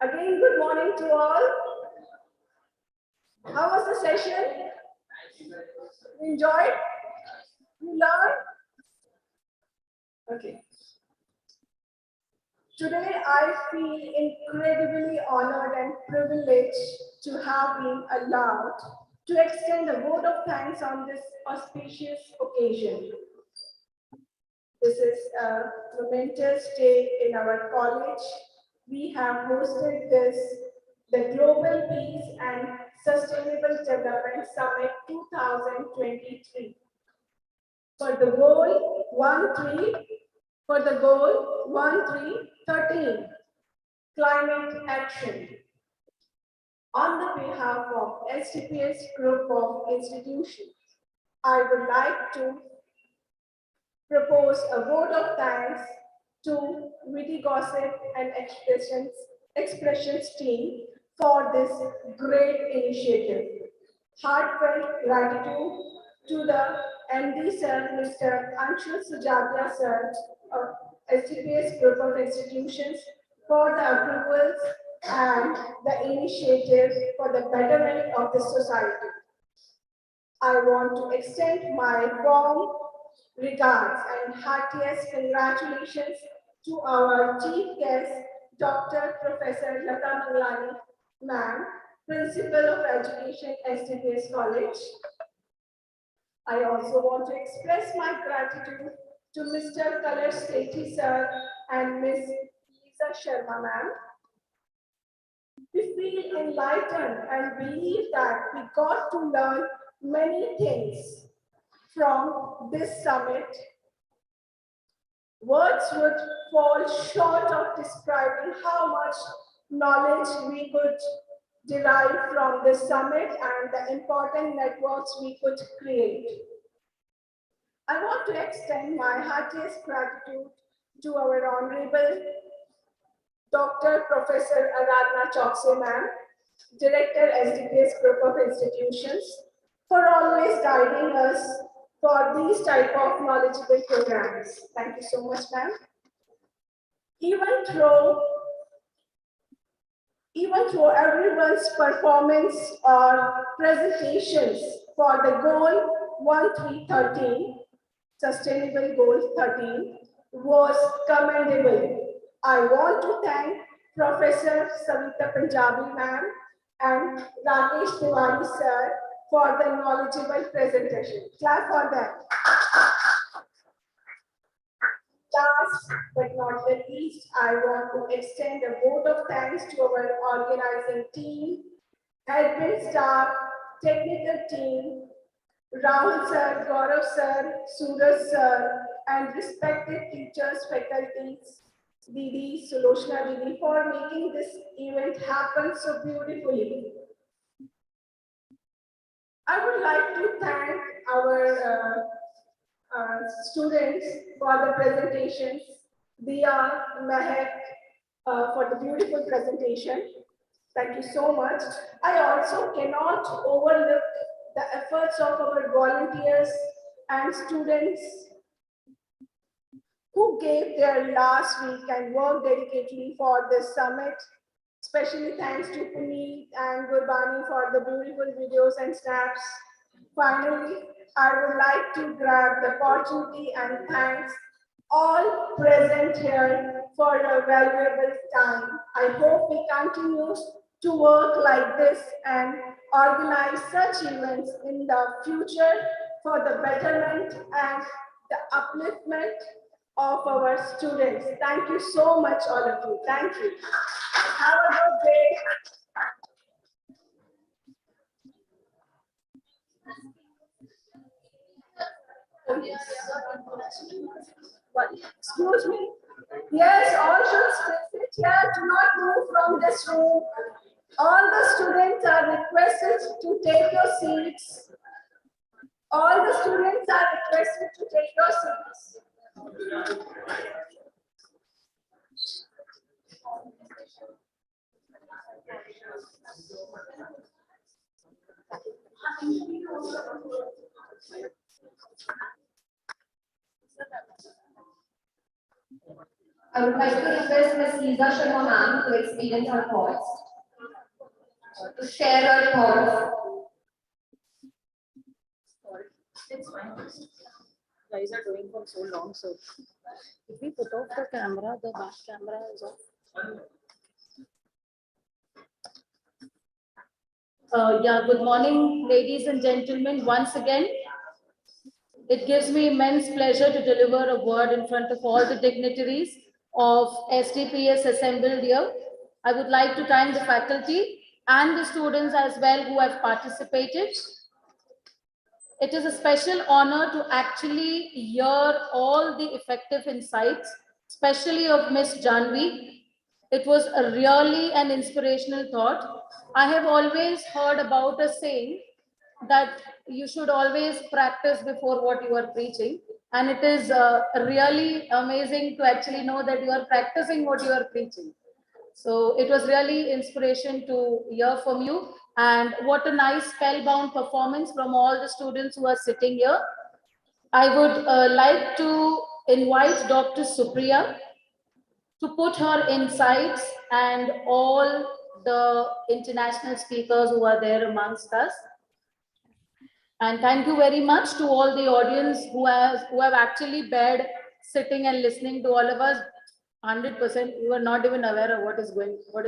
Again, good morning to all. How was the session? You enjoyed? You learned? Okay. Today, I feel incredibly honored and privileged to have been allowed to extend a vote of thanks on this auspicious occasion. This is a momentous day in our college. We have hosted the Global Peace and Sustainable Development Summit 2023. For the goal 1313, climate action. On the behalf of STPS group of institutions, I would like to propose a vote of thanks to Witty Gossip and Expressions team for this great initiative. Heartfelt gratitude to the MD Sir, Mr. Anshu Sujatia Sir of STPS Group of Institutions for the approvals and the initiative for the betterment of the society. I want to extend my warm regards and heartiest congratulations to our chief guest, Dr. Professor Lata Manglani, ma'am, Principal of Education, STPS College. I also want to express my gratitude to Mr. Kalar Sethi sir and Ms. Lisa Sharma ma'am. We feel enlightened and believe that we got to learn many things from this summit. Words would fall short of describing how much knowledge we could derived from this summit and the important networks we could create. I want to extend my heartiest gratitude to our Honorable Dr. Professor Aradhana Chokse ma'am, Director SDPS Group of Institutions, for always guiding us for these type of knowledgeable programs. Thank you so much, ma'am. Even through everyone's performance or presentations for the goal 1313, Sustainable Goal 13, was commendable. I want to thank Professor Savita Punjabi ma'am and Rakesh Tiwari sir for the knowledgeable presentation. Clap for them. Last but not the least, I want to extend a vote of thanks to our organizing team, admin staff, technical team, Rahul sir, Gaurav sir, Suraj sir, and respected teachers, faculties, Didi, Sulochna Didi, for making this event happen so beautifully. I would like to thank our students for the presentations, Dia, Mehak, for the beautiful presentation. Thank you so much. I also cannot overlook the efforts of our volunteers and students who gave their last week and worked dedicatedly for this summit. Especially thanks to Puneet and Gurbani for the beautiful videos and snaps. Finally, I would like to grab the opportunity and thanks all present here for your valuable time. I hope we continue to work like this and organize such events in the future for the betterment and the upliftment of our students. Thank you so much, all of you. Thank you. Have a good day. What? Excuse me? Yes, all should sit here. Do not move from this room. All the students are requested to take your seats. All the students are requested to take your seats. I would like to request Ms. Lisa Sharma ma'am to experience her thoughts, to share her thoughts. It's fine. Guys are doing for so long, so if we put off the camera, the back camera is off. Yeah, good morning, ladies and gentlemen. Once again, it gives me immense pleasure to deliver a word in front of all the dignitaries of SDPS assembled here. I would like to thank the faculty and the students as well who have participated. It is a special honor to actually hear all the effective insights, especially of Miss Janvi. It was a really an inspirational thought. I have always heard about a saying that you should always practice before what you are preaching. And it is really amazing to actually know that you are practicing what you are preaching. So it was really inspiration to hear from you. And what a nice spellbound performance from all the students who are sitting here. I would like to invite Dr. Supriya to put her insights and all the international speakers who are there amongst us. And thank you very much to all the audience who have actually bared sitting and listening to all of us. 100%, you are not even aware of what is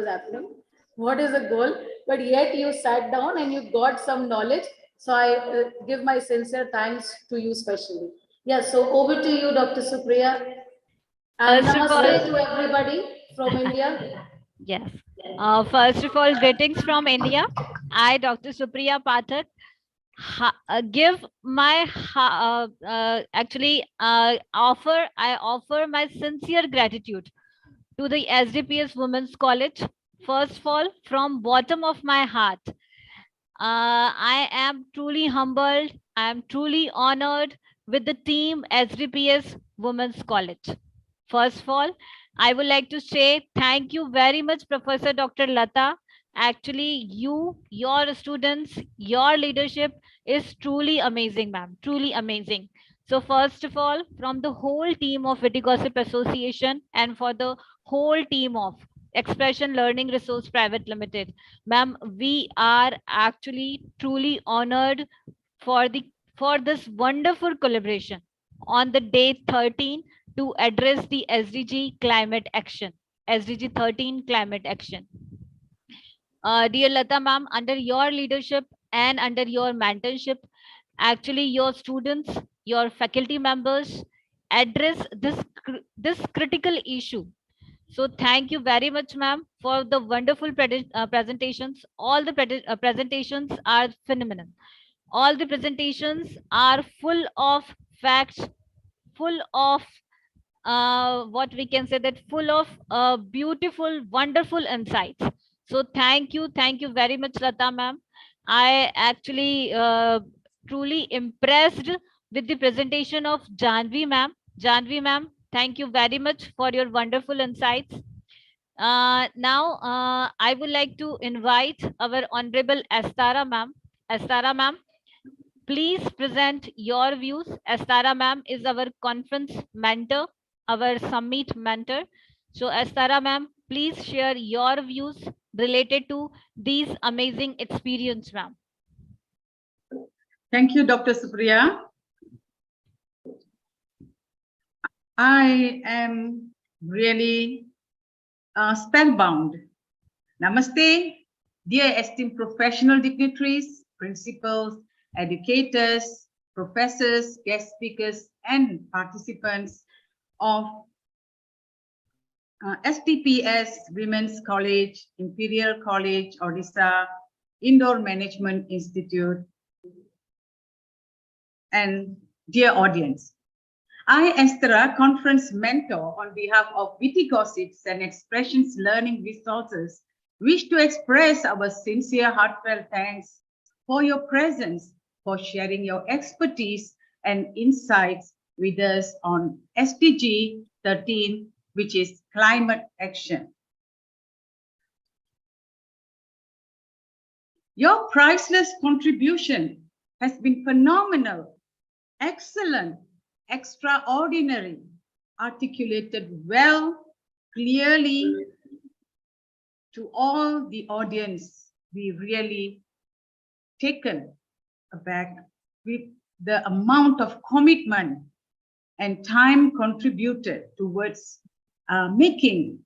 happening, what is the goal, but yet you sat down and you got some knowledge. So I give my sincere thanks to you specially. Yes, so over to you, Dr. Supriya. And namaste to everybody from India. Yes. First of all, greetings from India. I, Dr. Supriya Pathak, give my I offer my sincere gratitude to the SDPS Women's College first of all, from bottom of my heart, I am truly humbled. I am truly honored with the team SDPS Women's College. First of all, I would like to say thank you very much, Professor Dr. Lata. Actually, your students, your leadership is truly amazing, ma'am. Truly amazing. So, first of all, from the whole team of Witty Gossip Association and for the whole team of Expression Learning Resource Private Limited, ma'am, we are actually truly honored for the for this wonderful collaboration on the day 13 to address the SDG climate action, SDG 13 climate action. Dear Lata ma'am, under your leadership and under your mentorship, actually your students, your faculty members address this critical issue. So thank you very much, ma'am, for the wonderful presentations. All the presentations are phenomenal. All the presentations are full of facts, full of what we can say that full of beautiful, wonderful insights. So thank you very much, Lata ma'am. I actually truly impressed with the presentation of Janvi ma'am. Janvi ma'am, thank you very much for your wonderful insights. Now, I would like to invite our Honorable Astara ma'am. Astara ma'am, please present your views. Astara ma'am is our conference mentor, our summit mentor. So Astara ma'am, please share your views related to these amazing experience, ma'am. Thank you, Dr. Supriya. I am really spellbound. Namaste, dear esteemed professional dignitaries, principals, educators, professors, guest speakers, and participants of STPS Women's College, Imperial College, Odisha, Indoor Management Institute, and dear audience. I, Esther, conference mentor on behalf of Witty Gossips and Expressions Learning Resources, wish to express our sincere, heartfelt thanks for your presence, for sharing your expertise and insights with us on SDG 13, which is climate action. Your priceless contribution has been phenomenal, excellent, extraordinary, articulated well, clearly to all the audience. We really taken aback with the amount of commitment and time contributed towards making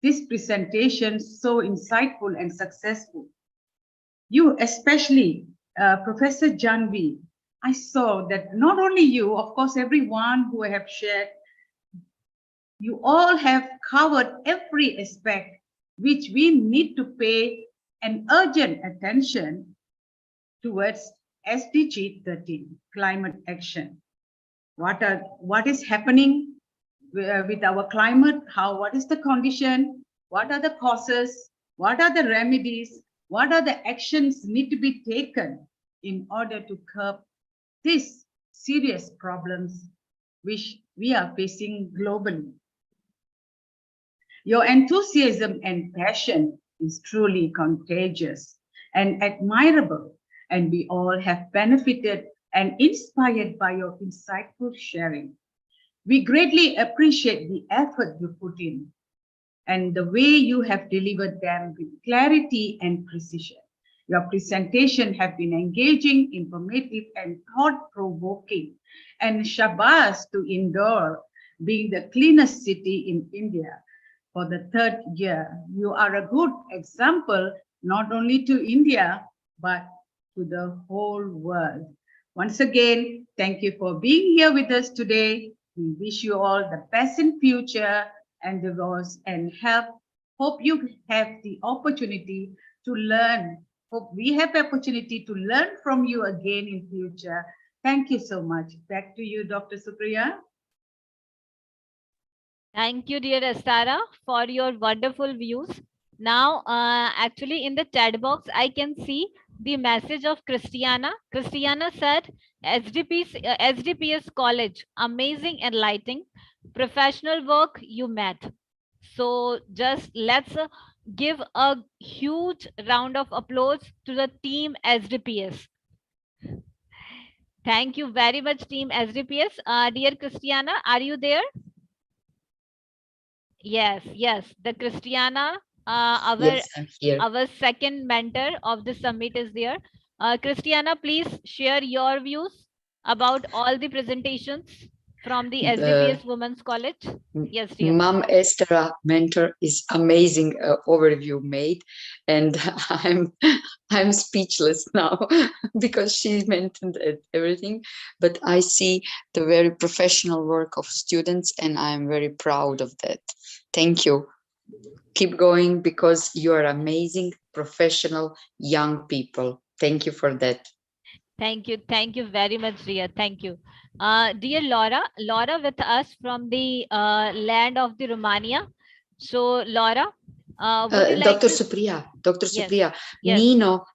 this presentation so insightful and successful. You, especially Professor Janvi, I saw that not only you, of course, everyone who have shared, you all have covered every aspect which we need to pay an urgent attention towards SDG 13, climate action. What is happening with our climate? What is the condition? What are the causes? What are the remedies? What are the actions need to be taken in order to curb these serious problems which we are facing globally? Your enthusiasm and passion is truly contagious and admirable, and we all have benefited and inspired by your insightful sharing. We greatly appreciate the effort you put in and the way you have delivered them with clarity and precision. Your presentation have been engaging, informative, and thought-provoking. And Shabazz to Indore, being the cleanest city in India for the third year. You are a good example, not only to India, but to the whole world. Once again, thank you for being here with us today. We wish you all the best in future and divorce and hope you have the opportunity to learn. Hope we have the opportunity to learn from you again in future. Thank you so much. Back to you, Dr. Supriya. Thank you, dear Astara, for your wonderful views. Now, actually in the chat box, I can see the message of Christiana. Christiana said, SDPS College, amazing, enlightening, professional work you met. So just let's give a huge round of applause to the team SDPS. Thank you very much, team SDPS. Dear Christiana, are you there? Yes, yes. The Christiana, Yes, I'm here. our second mentor of the summit is there. Christiana, please share your views about all the presentations from the The SDPS Women's College. Yes, dear. Mom Esther mentor is amazing overview made, and I'm speechless now because she mentioned everything. But I see the very professional work of students, and I'm very proud of that. Thank you. Keep going because you are amazing, professional, young people. Thank you for that. Thank you. Thank you very much, dear. Thank you. Dear Laura with us from the land of the Romania. So Laura, would you like Dr. to... Dr. Yes, Supriya, yes. Nino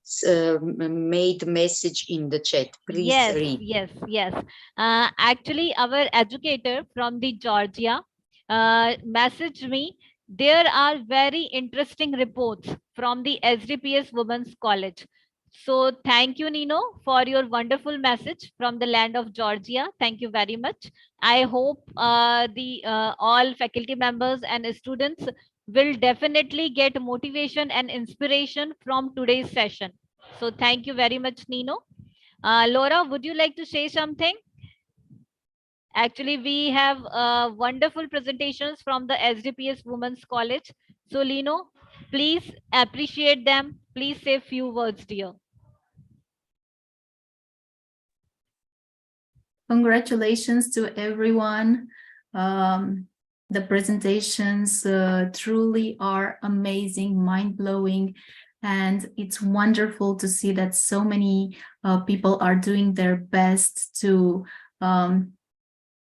made message in the chat. Please Yes, read. yes. Actually, our educator from the Georgia messaged me. There are very interesting reports from the SDPS Women's College. So thank you, Nino, for your wonderful message from the land of Georgia. Thank you very much. I hope the all faculty members and students will definitely get motivation and inspiration from today's session. So thank you very much, Nino. Laura, would you like to say something? Actually, we have wonderful presentations from the SDPS Women's College. So, Lino, please appreciate them. Please say few words, dear. Congratulations to everyone. The presentations truly are amazing, mind-blowing, and it's wonderful to see that so many people are doing their best to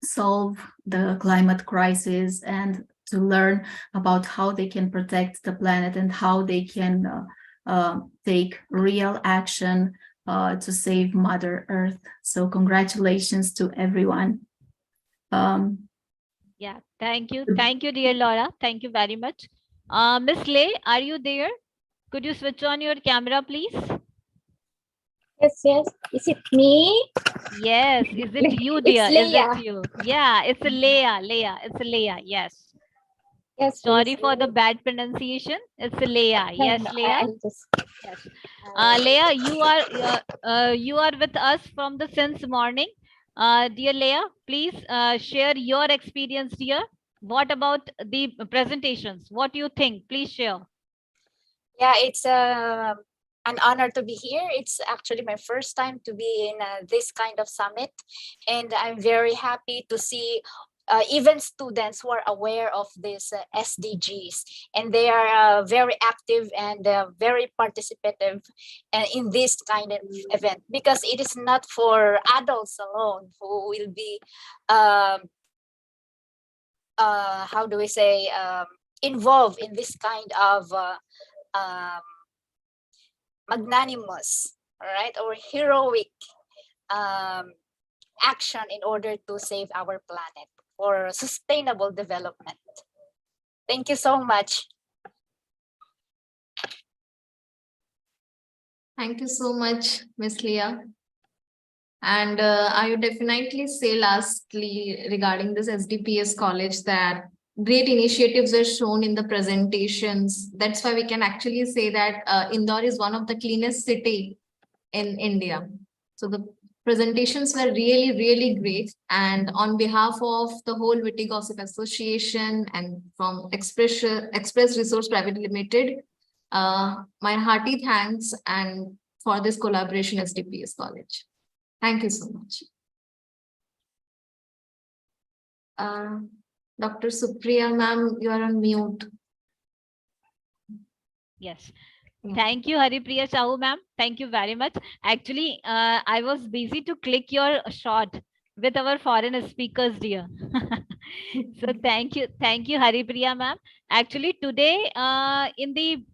solve the climate crisis and to learn about how they can protect the planet and how they can take real action to save Mother Earth. So congratulations to everyone. Yeah, thank you, dear Laura. Thank you very much. Miss Lay, are you there? Could you switch on your camera, please? Yes. Is it me? Yes. Is it you, dear? It's Is Leah. it you? Yeah, it's a Leah. It's a Leah. Yes. Yes. Sorry for the bad pronunciation. It's a Leah. Yes, No, Leah. Yes. Leah, you are with us from the since morning. Dear Leah, please share your experience, dear. What about the presentations? What do you think? Please share. Yeah, it's an honor to be here. It's actually my first time to be in this kind of summit, and I'm very happy to see even students who are aware of these SDGs, and they are very active and very participative in this kind of event, because it is not for adults alone who will be how do we say involved in this kind of magnanimous, all right, or heroic action in order to save our planet for sustainable development. Thank you so much. Thank you so much, Ms. Leah. And I would definitely say lastly regarding this SDPS college that great initiatives are shown in the presentations. That's why we can actually say that Indore is one of the cleanest city in India. So the presentations were really, really great. And on behalf of the whole Witty Gossip Association and from Express Resource Private Limited, my hearty thanks and for this collaboration SDPS College. Thank you so much. Dr. Supriya ma'am, you are on mute. Yes. Thank you, Haripriya Sahu ma'am. Thank you very much. Actually, I was busy to click your shot with our foreign speakers, dear. So thank you, Haripriya ma'am. Actually, today in the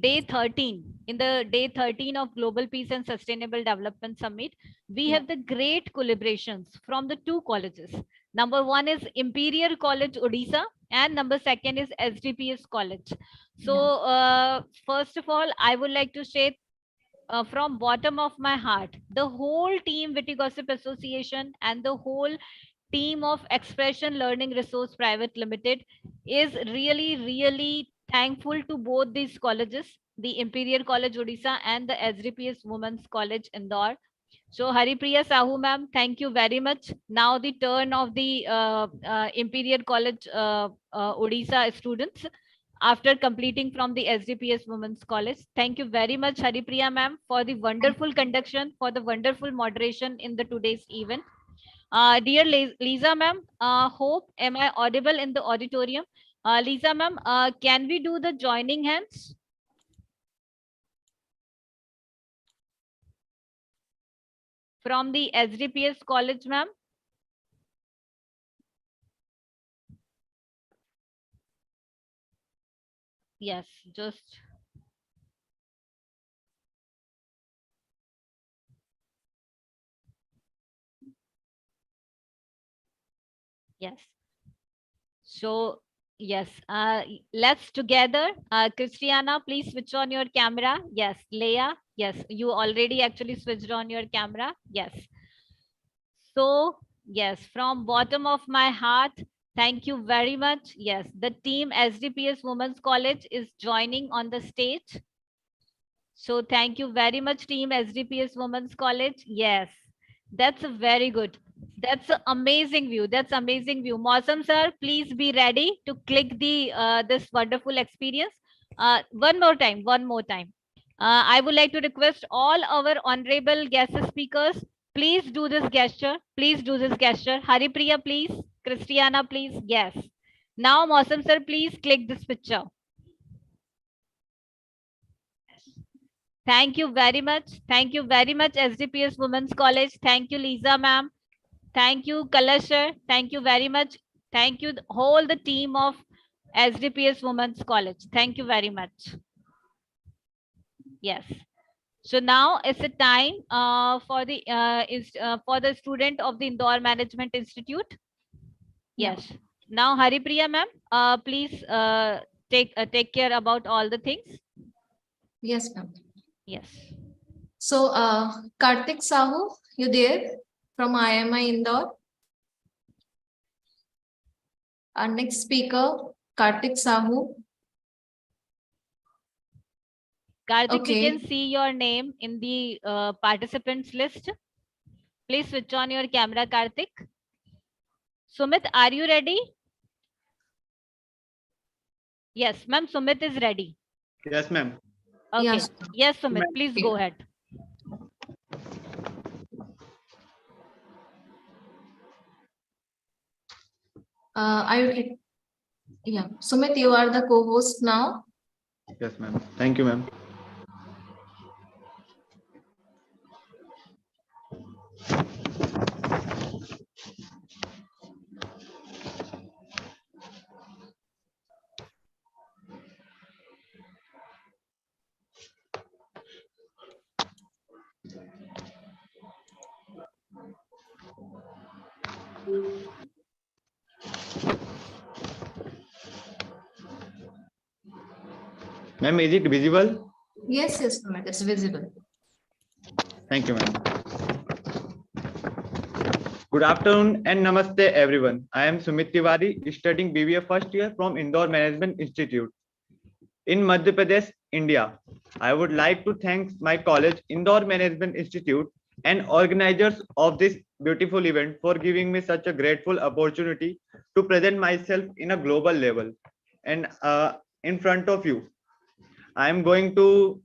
day 13, in the day 13 of Global Peace and Sustainable Development Summit, we have the great collaborations from the two colleges. Number one is Imperial College Odisha, and number second is SDPS College. So first of all, I would like to say from bottom of my heart, the whole team Witty Gossip Association and the whole team of Expression Learning Resource Private Limited is really thankful to both these colleges, the Imperial College Odisha and the SDPS Women's College Indore. So Haripriya Sahu ma'am, thank you very much. Now the turn of the Imperial College Odisha students after completing from the SDPS Women's College. Thank you very much, Haripriya ma'am, for the wonderful conduction, for the wonderful moderation in the today's event. Dear Lisa ma'am, hope am I audible in the auditorium? Lisa ma'am, can we do the joining hands? From the SDPS College ma'am? Yes, just. Yes. So, yes, let's together. Christiana, please switch on your camera. Yes, Leah. Yes, you already actually switched on your camera. Yes. So, yes, from bottom of my heart, thank you very much. Yes, the team SDPS Women's College is joining on the stage. So thank you very much, team SDPS Women's College. Yes, that's a very good. That's an amazing view. That's amazing view. Mausam sir, please be ready to click the this wonderful experience. One more time. One more time. I would like to request all our honorable guest speakers, please do this gesture. Please do this gesture. Haripriya, please. Christiana, please. Yes. Now, Mausam sir, please click this picture. Thank you very much. Thank you very much, SDPS Women's College. Thank you, Lisa ma'am. Thank you, Kalasher. Thank you very much. Thank you, whole the team of SDPS Women's College. Thank you very much. Yes. So now it's a time for the student of the Indore Management Institute. Yes. Now, Haripriya ma'am, please take care about all the things. Yes, ma'am. Yes. So, Kartik Sahu, you there from IMI Indore? Our next speaker, Kartik Sahu. Kartik, Okay. we can see your name in the participants list. Please switch on your camera, Kartik. Sumit, are you ready? Yes, ma'am, Sumit is ready. Yes, ma'am. Okay. Yes. Yes, Sumit, please go ahead. Yeah, Sumit, you are the co-host now. Yes, ma'am. Thank you, ma'am. Ma'am, is it visible? Yes, Sumit, it's visible. Thank you, ma'am. Good afternoon and namaste, everyone. I am Sumit Tiwari, studying BBA first year from Indore Management Institute in Madhya Pradesh, India. I would like to thank my college, Indore Management Institute, and organizers of this beautiful event for giving me such a grateful opportunity to present myself in a global level and in front of you. I am going to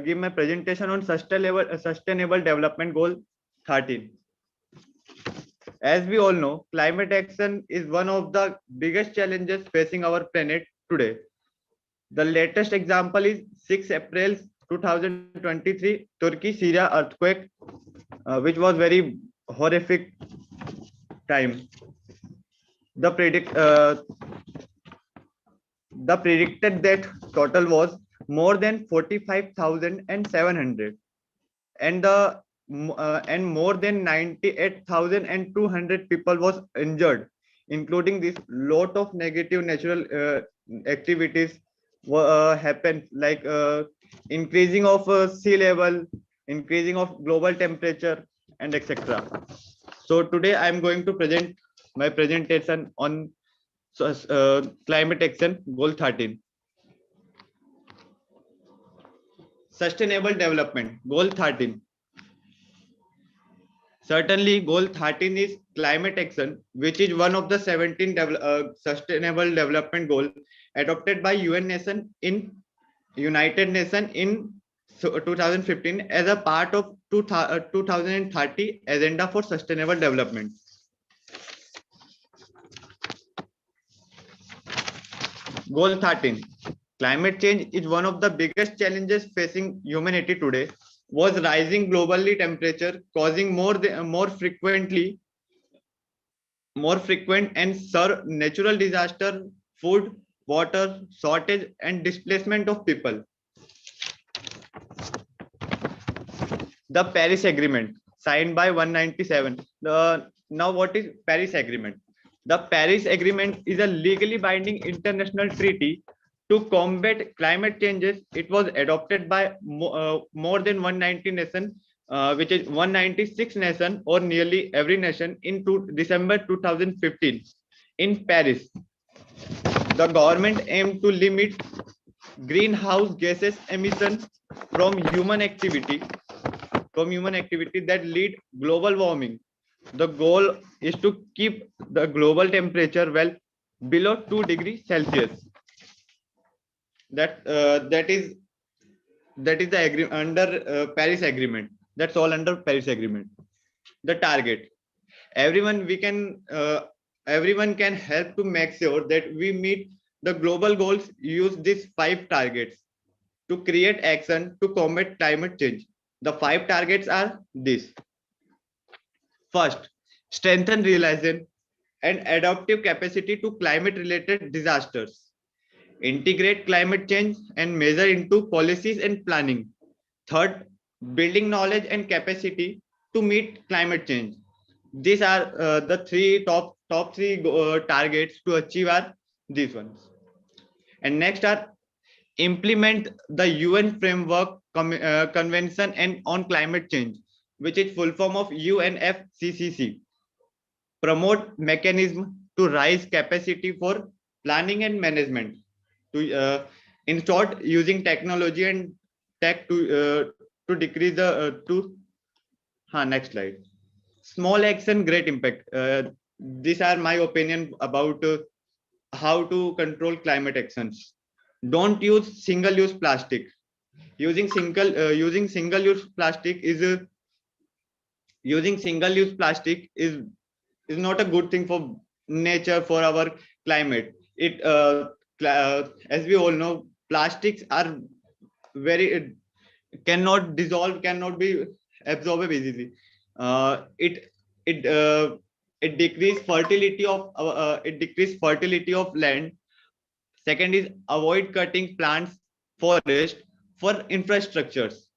give my presentation on sustainable development goal 13. As we all know, climate action is one of the biggest challenges facing our planet today. The latest example is 6 April 2023 Turkey Syria earthquake, which was very horrific time. The predicted death total was more than 45,700, and and more than 98,200 people was injured, including this lot of negative natural activities happened, like increasing of sea level, increasing of global temperature, and etc. So today I am going to present my presentation on climate action goal 13. Sustainable development goal 13. Certainly, goal 13 is climate action, which is one of the 17 sustainable development goals adopted by United Nations in 2015 as a part of 2030 agenda for sustainable development. Goal 13. Climate change is one of the biggest challenges facing humanity today. Was rising globally temperature causing more frequent and natural disaster, food, water shortage, and displacement of people. The Paris Agreement, signed by 197. Now what is Paris Agreement? The Paris Agreement is a legally binding international treaty to combat climate changes. It was adopted by more than 190 nations, which is 196 nations, or nearly every nation, in December 2015 in Paris. The government aimed to limit greenhouse gases emissions from human activity that lead global warming. The goal is to keep the global temperature well below 2 degrees Celsius. That is the agreement under Paris Agreement. That's all under Paris Agreement. The target. Everyone can help to make sure that we meet the global goals. Use these 5 targets to create action to combat climate change. The 5 targets are this. First, strengthen resilience and adaptive capacity to climate-related disasters. Integrate climate change and measure into policies and planning. Third, building knowledge and capacity to meet climate change. These are the top three targets to achieve are these ones. And next are implement the UN Framework Convention on Climate Change, which is full form of UNFCCC. Promote mechanism to raise capacity for planning and management. In short, using technology and tech to decrease the next slide. Small action, great impact. These are my opinion about how to control climate actions. Don't use single-use plastic. Using single-use plastic is not a good thing for nature, for our climate. As we all know, plastics are very cannot dissolve, cannot be absorbed easily. It decrease fertility of land. Second is avoid cutting plants, forest for infrastructures.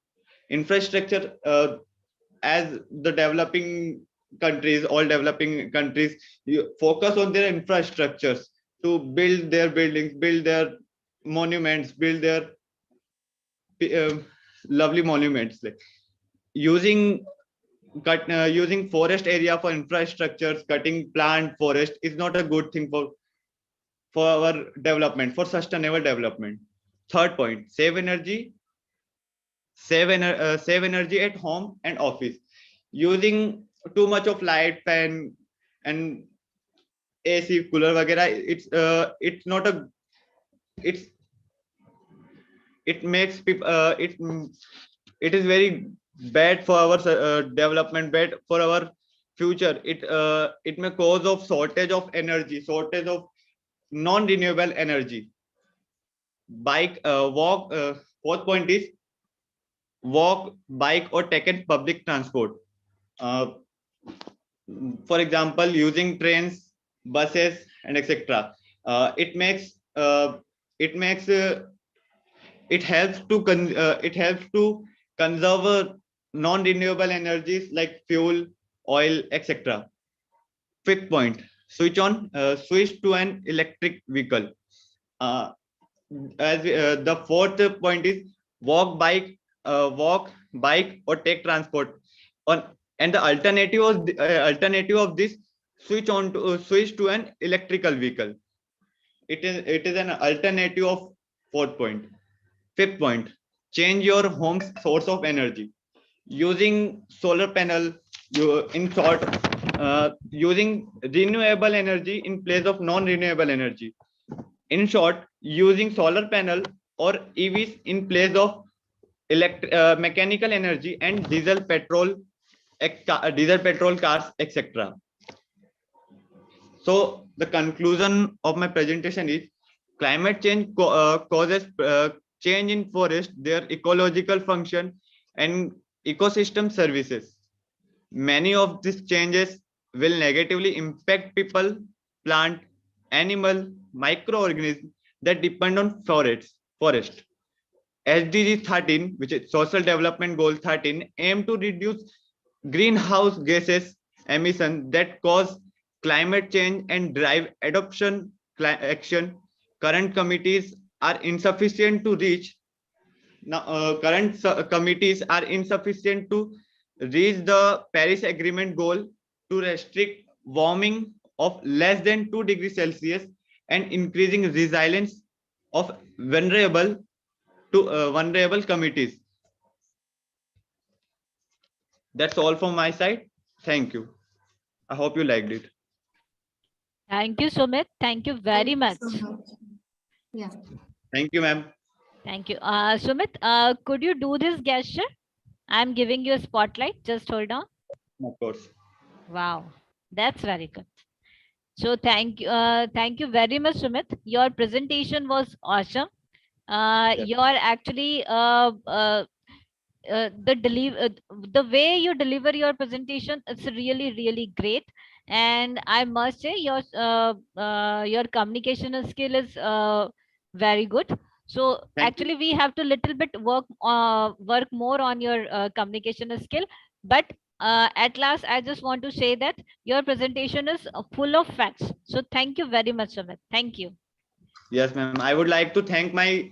As the all developing countries focus on their infrastructures to build their buildings, build their monuments, build their lovely monuments. Like using forest area for infrastructures, cutting plant forest is not a good thing for our development, for sustainable development. Third point, save energy at home and office. Using too much of light, fan, and AC, cooler, वगैरह, it's not a it makes people it is very bad for our development, bad for our future. It may cause of shortage of energy, shortage of non-renewable energy. Fourth point is walk, bike, or take public transport. for example, using trains, buses, and etc. It makes it helps to conserve non-renewable energies like fuel, oil, etc. Fifth point: switch to an electric vehicle. Uh, the fourth point is walk, bike, or take transport. And the alternative of this, switch to an electrical vehicle. It is an alternative of fourth point. Fifth point: change your home's source of energy. Using solar panel, in short, using renewable energy in place of non-renewable energy. In short, using solar panel or EVs in place of mechanical energy and diesel petrol cars, etc. So the conclusion of my presentation is climate change causes change in forest, their ecological function and ecosystem services. Many of these changes will negatively impact people, plant, animal, microorganisms that depend on forest. SDG 13, which is Social Development Goal 13, aim to reduce greenhouse gases emission that cause climate change and drive adoption action. Current committees are insufficient to reach the Paris Agreement goal to restrict warming of less than 2 degrees Celsius and increasing resilience of vulnerable communities. That's all from my side. Thank you. I hope you liked it. Thank you, Sumit. Thank you very much. Yeah. Thank you, ma'am. Thank you. Sumit, could you do this gesture? I'm giving you a spotlight. Just hold on. Of course. Wow, that's very good. So thank you very much, Sumit. Your presentation was awesome. You're actually the way you deliver your presentation, it's really great. And I must say your communication skill is very good. So actually we have to little bit work more on your communication skill. But at last, I just want to say that your presentation is full of facts. So thank you very much, Sumit. Thank you. Yes, ma'am. I would like to thank my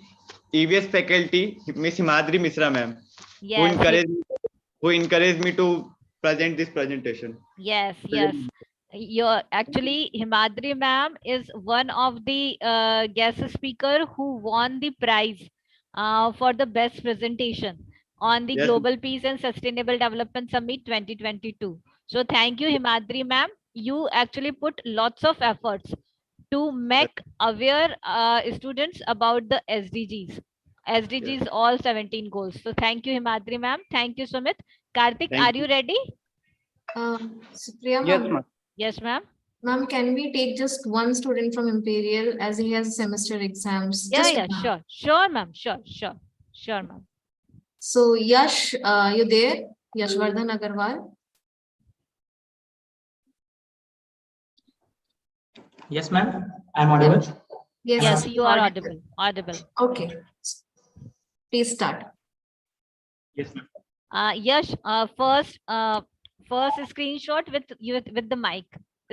EVS faculty, Miss Himadri Misra, ma'am, Yes, who encouraged me to present this presentation. Yes. Your actually Himadri ma'am is one of the guest speaker who won the prize for the best presentation on the Global Peace and Sustainable Development Summit 2022. So thank you, Himadri ma'am. You actually put lots of efforts to make aware students about the SDGs, all 17 goals. So thank you, Himadri ma'am. Thank you, Sumit. Karthik, are you ready? Supriya, yes, ma'am. ma'am. Yes, ma'am. Ma'am, can we take just one student from Imperial as he has semester exams? Yeah, sure, ma'am. Sure, ma'am. So Yash, you there? Yashvardhan Agarwal. Yes, ma'am. I'm audible. Yes, you are audible. Okay. Please start. Yes, ma'am. Yash, first screenshot with the mic.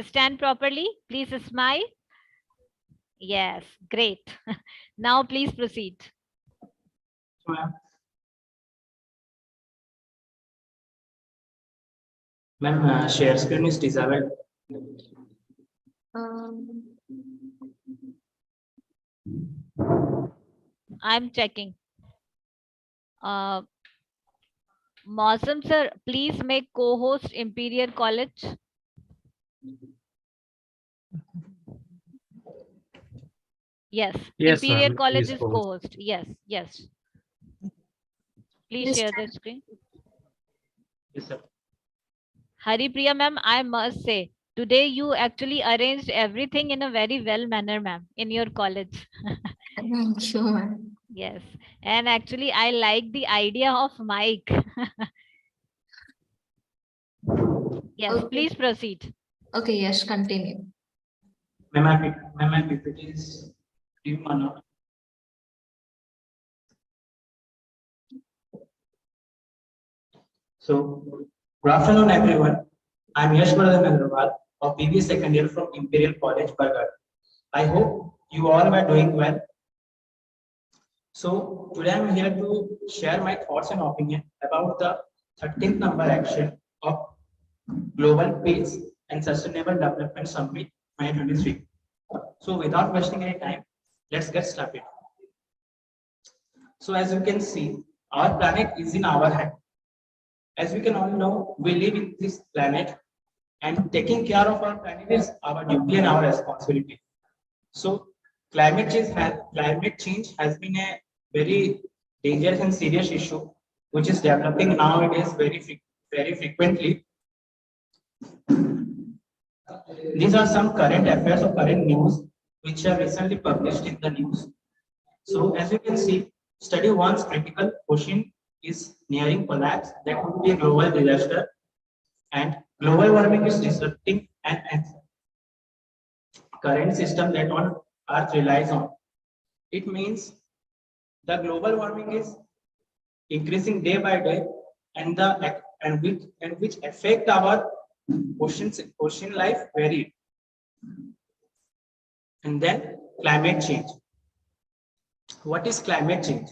Stand properly. Please smile. Yes, great. Now please proceed. Ma'am, share screen is disabled. I'm checking. Mausam sir, please make co-host Imperial College. Yes, Imperial College is co-host. Yes. Please share the screen. Yes, sir. Hari Priya ma'am, I must say, today you actually arranged everything in a very well manner, ma'am, in your college. Thank you, ma'am. Yes, and actually I like the idea of mic. Yes, Okay. please proceed. Okay, yes, continue. My PPT is due or not? So, good afternoon, everyone. I'm Yashvardhan Agrawal of BBA second year from Imperial College, Bargarh. I hope you all were doing well. So, today I'm here to share my thoughts and opinion about the 13th number action of Global Peace and Sustainable Development Summit 2023. So, without wasting any time, let's get started. So, as you can see, our planet is in our hand. As we can all know, we live in this planet, and taking care of our planet is our duty and our responsibility. So climate change has been a very dangerous and serious issue, which is developing nowadays very frequently. These are some current affairs or current news which are recently published in the news. So as you can see, study one's critical ocean is nearing collapse. That would be a global disaster, and global warming is disrupting an current system that on Earth relies on. It means the global warming is increasing day by day, and which affect our ocean life very. And then climate change. What is climate change?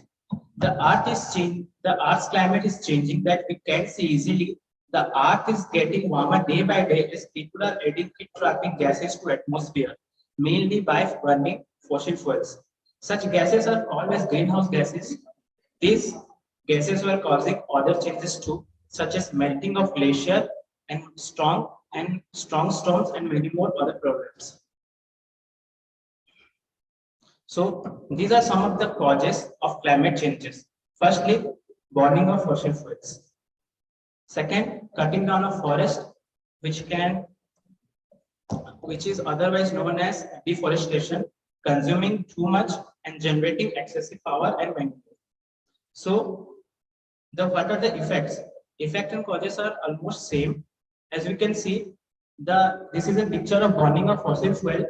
The Earth's climate is changing that we can see easily. The Earth is getting warmer day by day as people are adding heat-trapping gases to atmosphere, mainly by burning fossil fuels. Such gases are called as greenhouse gases. These gases were causing other changes too, such as melting of glacier and strong storms and many more other problems. So these are some of the causes of climate changes. Firstly, burning of fossil fuels. Second, cutting down of forest, which is otherwise known as deforestation, consuming too much and generating excessive power and many. So what are the effects? Effect and causes are almost same. As we can see, this is a picture of burning of fossil fuel.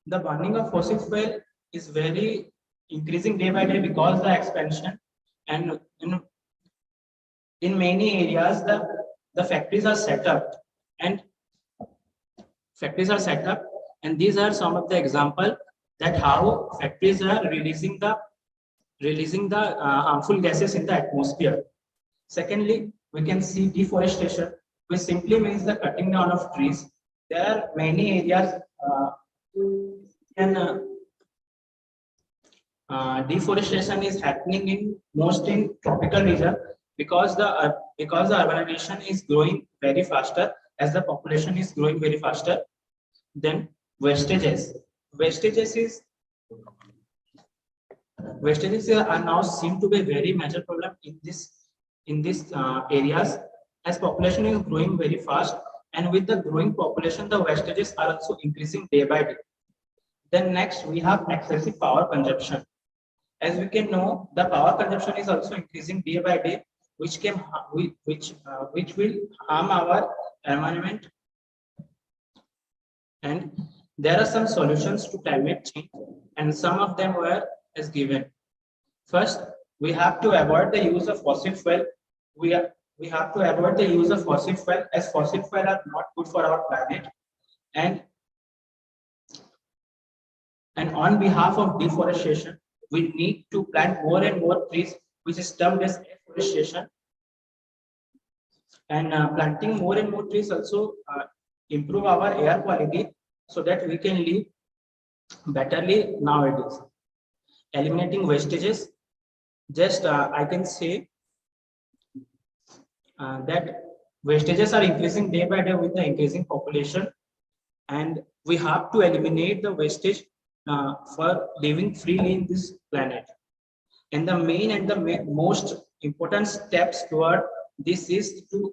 The burning of fossil fuel is very increasing day by day because the expansion, and in many areas the factories are set up, and these are some of the example that how factories are releasing the harmful gases in the atmosphere. Secondly, we can see deforestation, which simply means the cutting down of trees. There are many areas deforestation is happening in tropical region because the urbanization is growing very faster as the population is growing very faster. Then wastages are now seem to be a very major problem in these areas as population is growing very fast, and with the growing population the wastages are also increasing day by day. Then next we have excessive power consumption. As we can know, the power consumption is also increasing day by day, which will harm our environment. And there are some solutions to climate change, and some of them were as given. First, we have to avoid the use of fossil fuel. We have to avoid the use of fossil fuel, as fossil fuel are not good for our planet. And on behalf of deforestation, we need to plant more and more trees, which is termed as afforestation. And planting more and more trees also improve our air quality so that we can live betterly nowadays. Eliminating wastages, just I can say that wastages are increasing day by day with the increasing population, and we have to eliminate the wastage for living freely in this planet. And the main and the most important steps toward this is to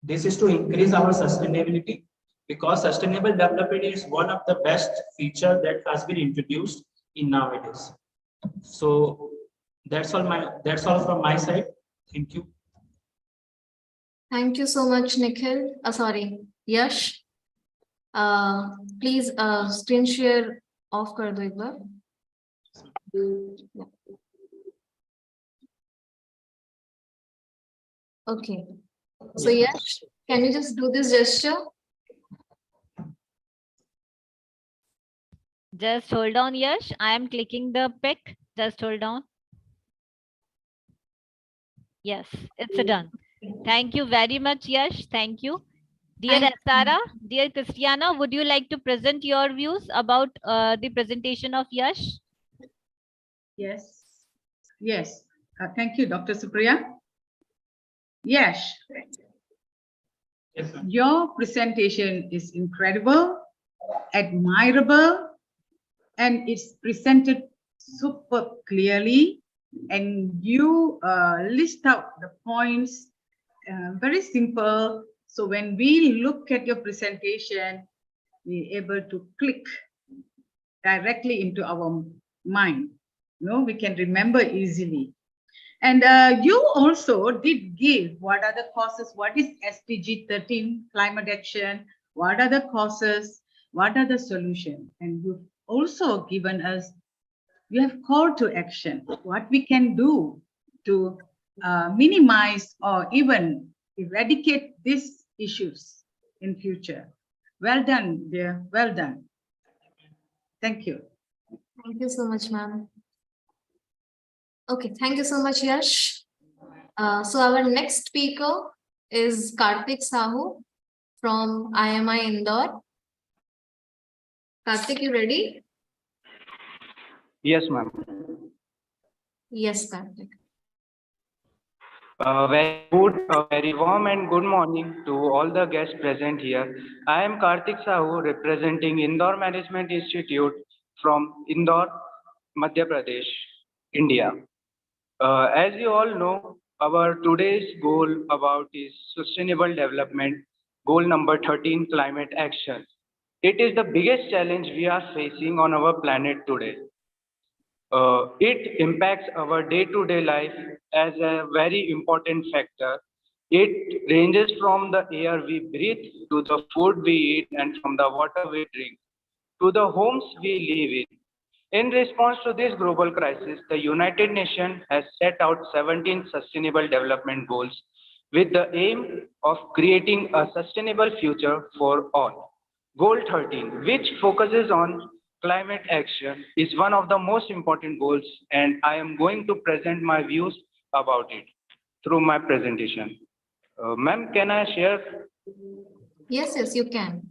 increase our sustainability, because sustainable development is one of the best feature that has been introduced in nowadays. So that's all from my side. Thank you. Thank you so much, Nikhil. Sorry, Yash. Please screen share off कर दो एक बार. Yeah. Okay. So Yash, can you just do this gesture? Just hold on, Yash. I am clicking the pic. Just hold on. Yes, it's done. Thank you very much, Yash. Thank you. Dear Astara, dear Christiana, would you like to present your views about the presentation of Yash? Yes. Yes. Thank you, Dr. Supriya. Yes. Your presentation is incredible, admirable, and it's presented super clearly. And you list out the points very simple. So when we look at your presentation, we're able to click directly into our mind. We can remember easily. And you also did give what are the causes, what is SDG 13 climate action, what are the causes, what are the solutions, and you've also given us, you have called to action, what we can do to minimize or even eradicate these issues in future. Well done, dear, well done. Thank you. Thank you so much, ma'am. Okay, thank you so much, Yash. So our next speaker is Karthik Sahu from IMI Indore. Karthik, you ready? Yes, ma'am. Yes, Karthik. Very good, very warm and good morning to all the guests present here. I am Karthik Sahu representing Indore Management Institute from Indore, Madhya Pradesh, India. As you all know, our today's goal about is sustainable development, goal number 13, climate action. It is the biggest challenge we are facing on our planet today. It impacts our day-to-day life as a very important factor. It ranges from the air we breathe to the food we eat and from the water we drink to the homes we live in. In response to this global crisis, the United Nations has set out 17 sustainable development goals with the aim of creating a sustainable future for all. Goal 13, which focuses on climate action, is one of the most important goals, and I am going to present my views about it through my presentation. Ma'am, can I share? Yes, yes, you can.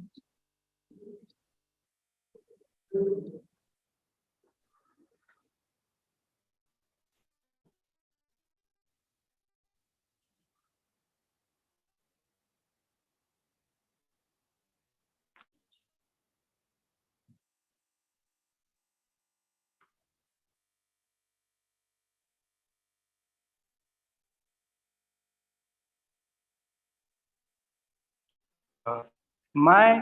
My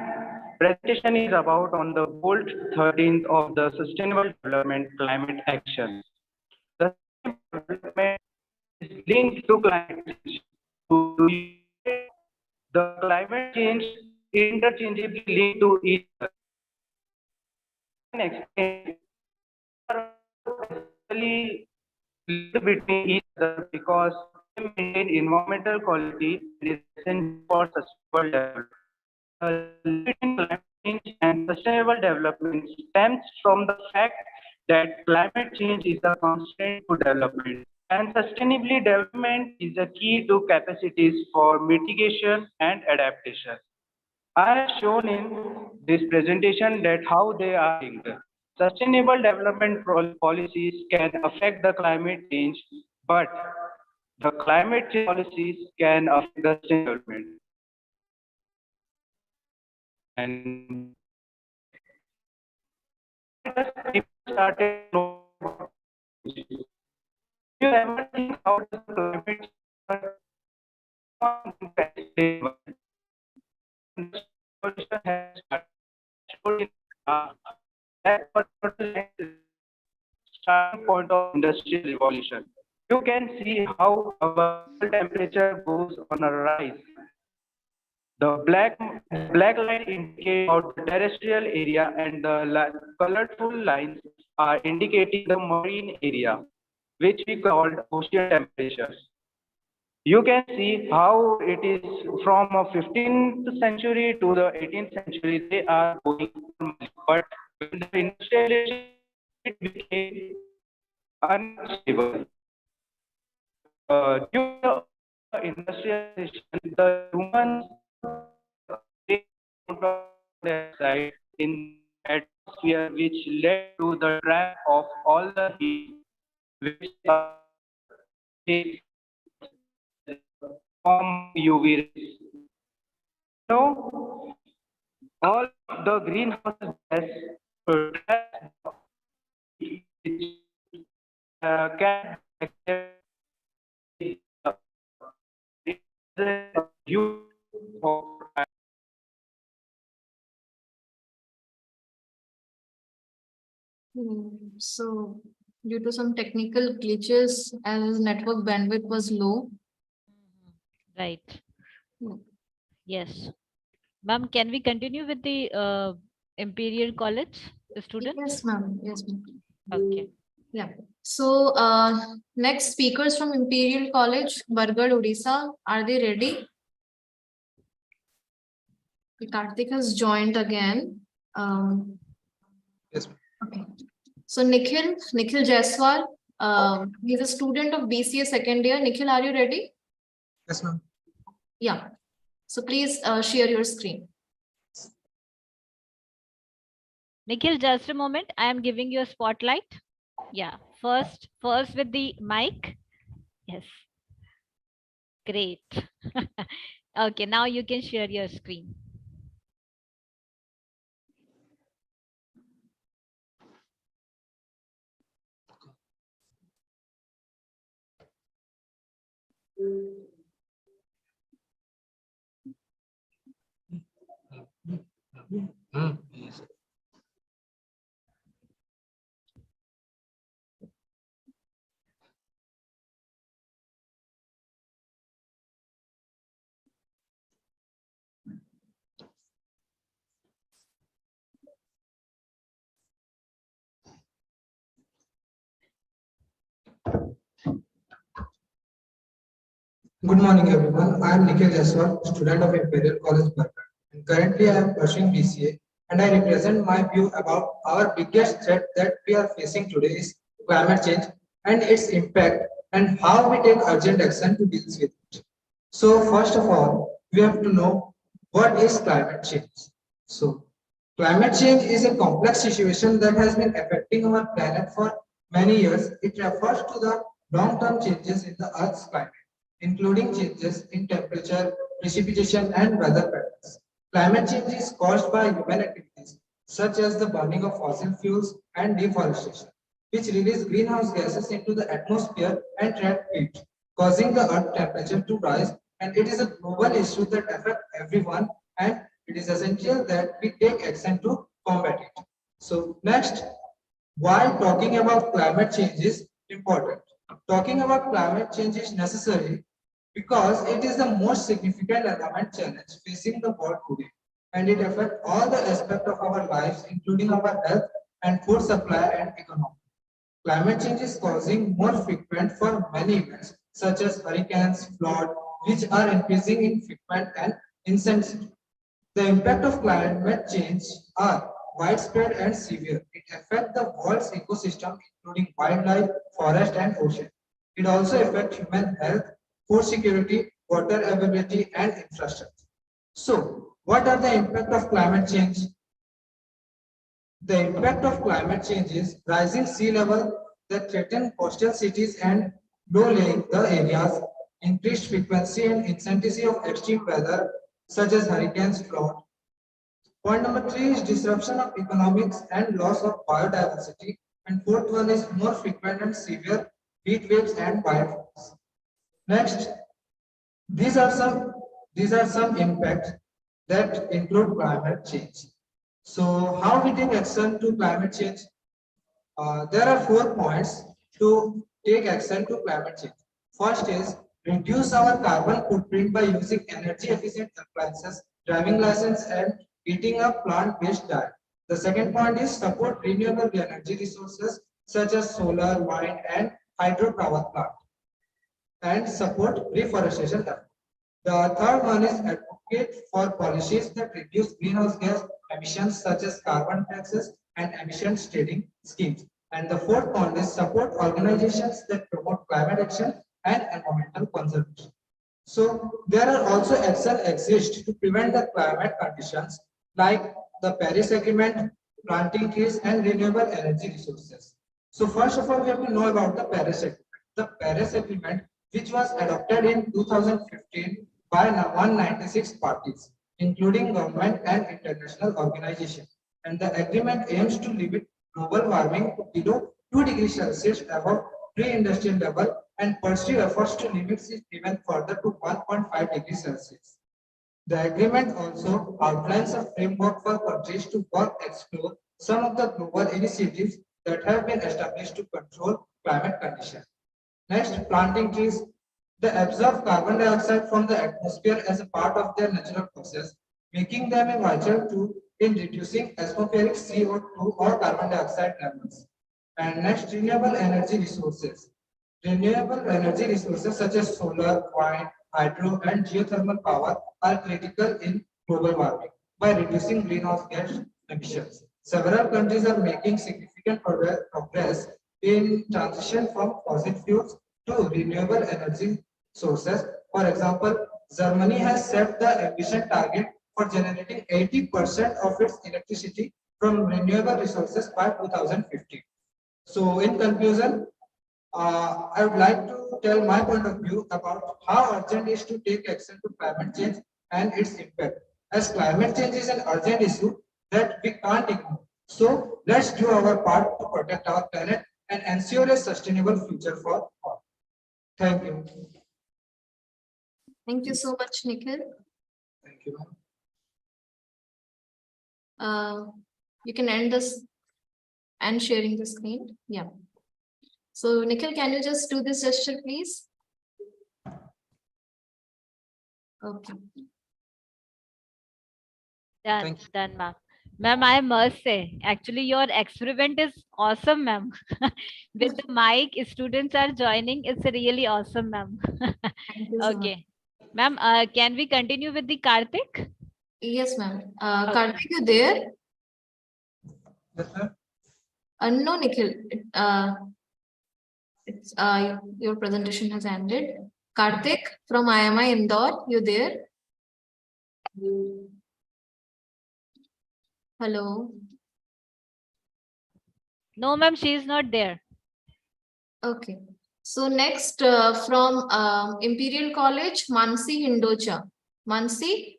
presentation is about on the goal 13th of the Sustainable Development Climate Action. The sustainable development is linked to climate change. The climate change interchangeably linked to each other. Essentially linked between each other because they maintain environmental quality and is essential for sustainable development. The link between climate change and sustainable development stems from the fact that climate change is a constraint to development, and sustainable development is a key to capacities for mitigation and adaptation. I have shown in this presentation that how they are linked. Sustainable development policies can affect the climate change, but the climate change policies can affect the sustainable development. And people started to know about it. Do you ever think how does climate change has started that particular starting point of industrial revolution. You can see how our temperature goes on a rise. The black line indicates about the terrestrial area, and the colorful lines are indicating the marine area, which we called ocean temperatures. You can see how it is from a 15th century to the 18th century, they are going normally. But when the industrialization it became unstable. Due to the industrialization, the humans dioxide in atmosphere, which led to the trap of all the heat, which is from UV rays. So, all the greenhouse gas trap which can you So due to some technical glitches, as network bandwidth was low. Right. Yes. Ma'am, can we continue with the Imperial College students? Yes, ma'am. Yes, ma'am. Okay. Yeah. So next speakers from Imperial College, Bargarh, Odisha, are they ready? Karthik has joined again. Yes. Okay. So Nikhil Jaiswal, he's a student of BCA second year. Nikhil, are you ready? Yes, ma'am. Yeah. So please share your screen. Nikhil, just a moment. I am giving you a spotlight. Yeah. First with the mic. Yes. Great. Okay. Now you can share your screen. Yes. Good morning, everyone. I am Nikhil Jaswal, student of Imperial College, Bargarh, and currently I am pursuing BCA, and I represent my view about our biggest threat that we are facing today is climate change and its impact and how we take urgent action to deal with it. So, first of all, we have to know what is climate change. So, climate change is a complex situation that has been affecting our planet for many years. It refers to the long-term changes in the Earth's climate, including changes in temperature, precipitation, and weather patterns. Climate change is caused by human activities such as the burning of fossil fuels and deforestation, which release greenhouse gases into the atmosphere and trap heat, causing the Earth temperature to rise. And it is a global issue that affects everyone, and it is essential that we take action to combat it. So next, why talking about climate change is important. Talking about climate change is necessary because it is the most significant environment challenge facing the world today, and it affects all the aspects of our lives, including our health and food supply and economy. Climate change is causing more frequent for many events, such as hurricanes, flood, which are increasing in frequent and intensity. The impact of climate change are widespread and severe. It affects the world's ecosystem, including wildlife, forest, and ocean. It also affects human health, food security, water availability, and infrastructure. So, what are the impact of climate change? The impact of climate change is rising sea level that threaten coastal cities and low-lying the areas, increased frequency and intensity of extreme weather such as hurricanes, flood. Point number 3 is disruption of economics and loss of biodiversity. And fourth one is more frequent and severe heat waves and wildfires. Next, these are some impacts that include climate change. So how we take action to climate change? There are 4 points to take action to climate change. First is reduce our carbon footprint by using energy efficient appliances, driving license, and eating a plant-based diet. The second point is support renewable energy resources such as solar, wind, and hydropower plant, and support reforestation efforts. The third one is advocate for policies that reduce greenhouse gas emissions such as carbon taxes and emissions trading schemes. And the fourth point is support organizations that promote climate action and environmental conservation. So there are also actions exist to prevent the climate conditions like the Paris Agreement, planting trees, and renewable energy resources. So first of all, we have to know about the Paris Agreement. The Paris Agreement, which was adopted in 2015 by 196 parties, including government and international organizations. And the agreement aims to limit global warming to below 2 degrees Celsius above pre-industrial level and pursue efforts to limit it even further to 1.5 degrees Celsius. The agreement also outlines a framework for countries to explore some of the global initiatives that have been established to control climate conditions. Next, planting trees. They absorb carbon dioxide from the atmosphere as a part of their natural process, making them a vital tool in reducing atmospheric CO2 or carbon dioxide levels. And next, renewable energy resources. Renewable energy resources such as solar, wind, hydro, and geothermal power are critical in global warming by reducing greenhouse gas emissions. Several countries are making significant progress in transition from fossil fuels to renewable energy sources. For example, Germany has set the ambition target for generating 80% of its electricity from renewable resources by 2050. So in conclusion, I would like to tell my point of view about how urgent it is to take action to climate change and its impact. As climate change is an urgent issue that we can't ignore. So let's do our part to protect our planet and ensure a sustainable future for all. Thank you. Thank you so much, Nikhil. Thank you. You can end this and sharing the screen. Yeah. So Nikhil, can you just do this gesture, please? Okay. Done, ma'am. Ma'am, I must say, actually, your experiment is awesome, ma'am. With the mic, students are joining. It's really awesome, ma'am. Okay. Ma'am, can we continue with the Karthik? Yes, ma'am. Karthik, you there? Yes, sir. No, Nikhil. Your presentation has ended. Karthik from IMI Indore, you there? Hello. No, ma'am, she is not there. Okay. So next from Imperial College, Mansi Hindocha. Mansi?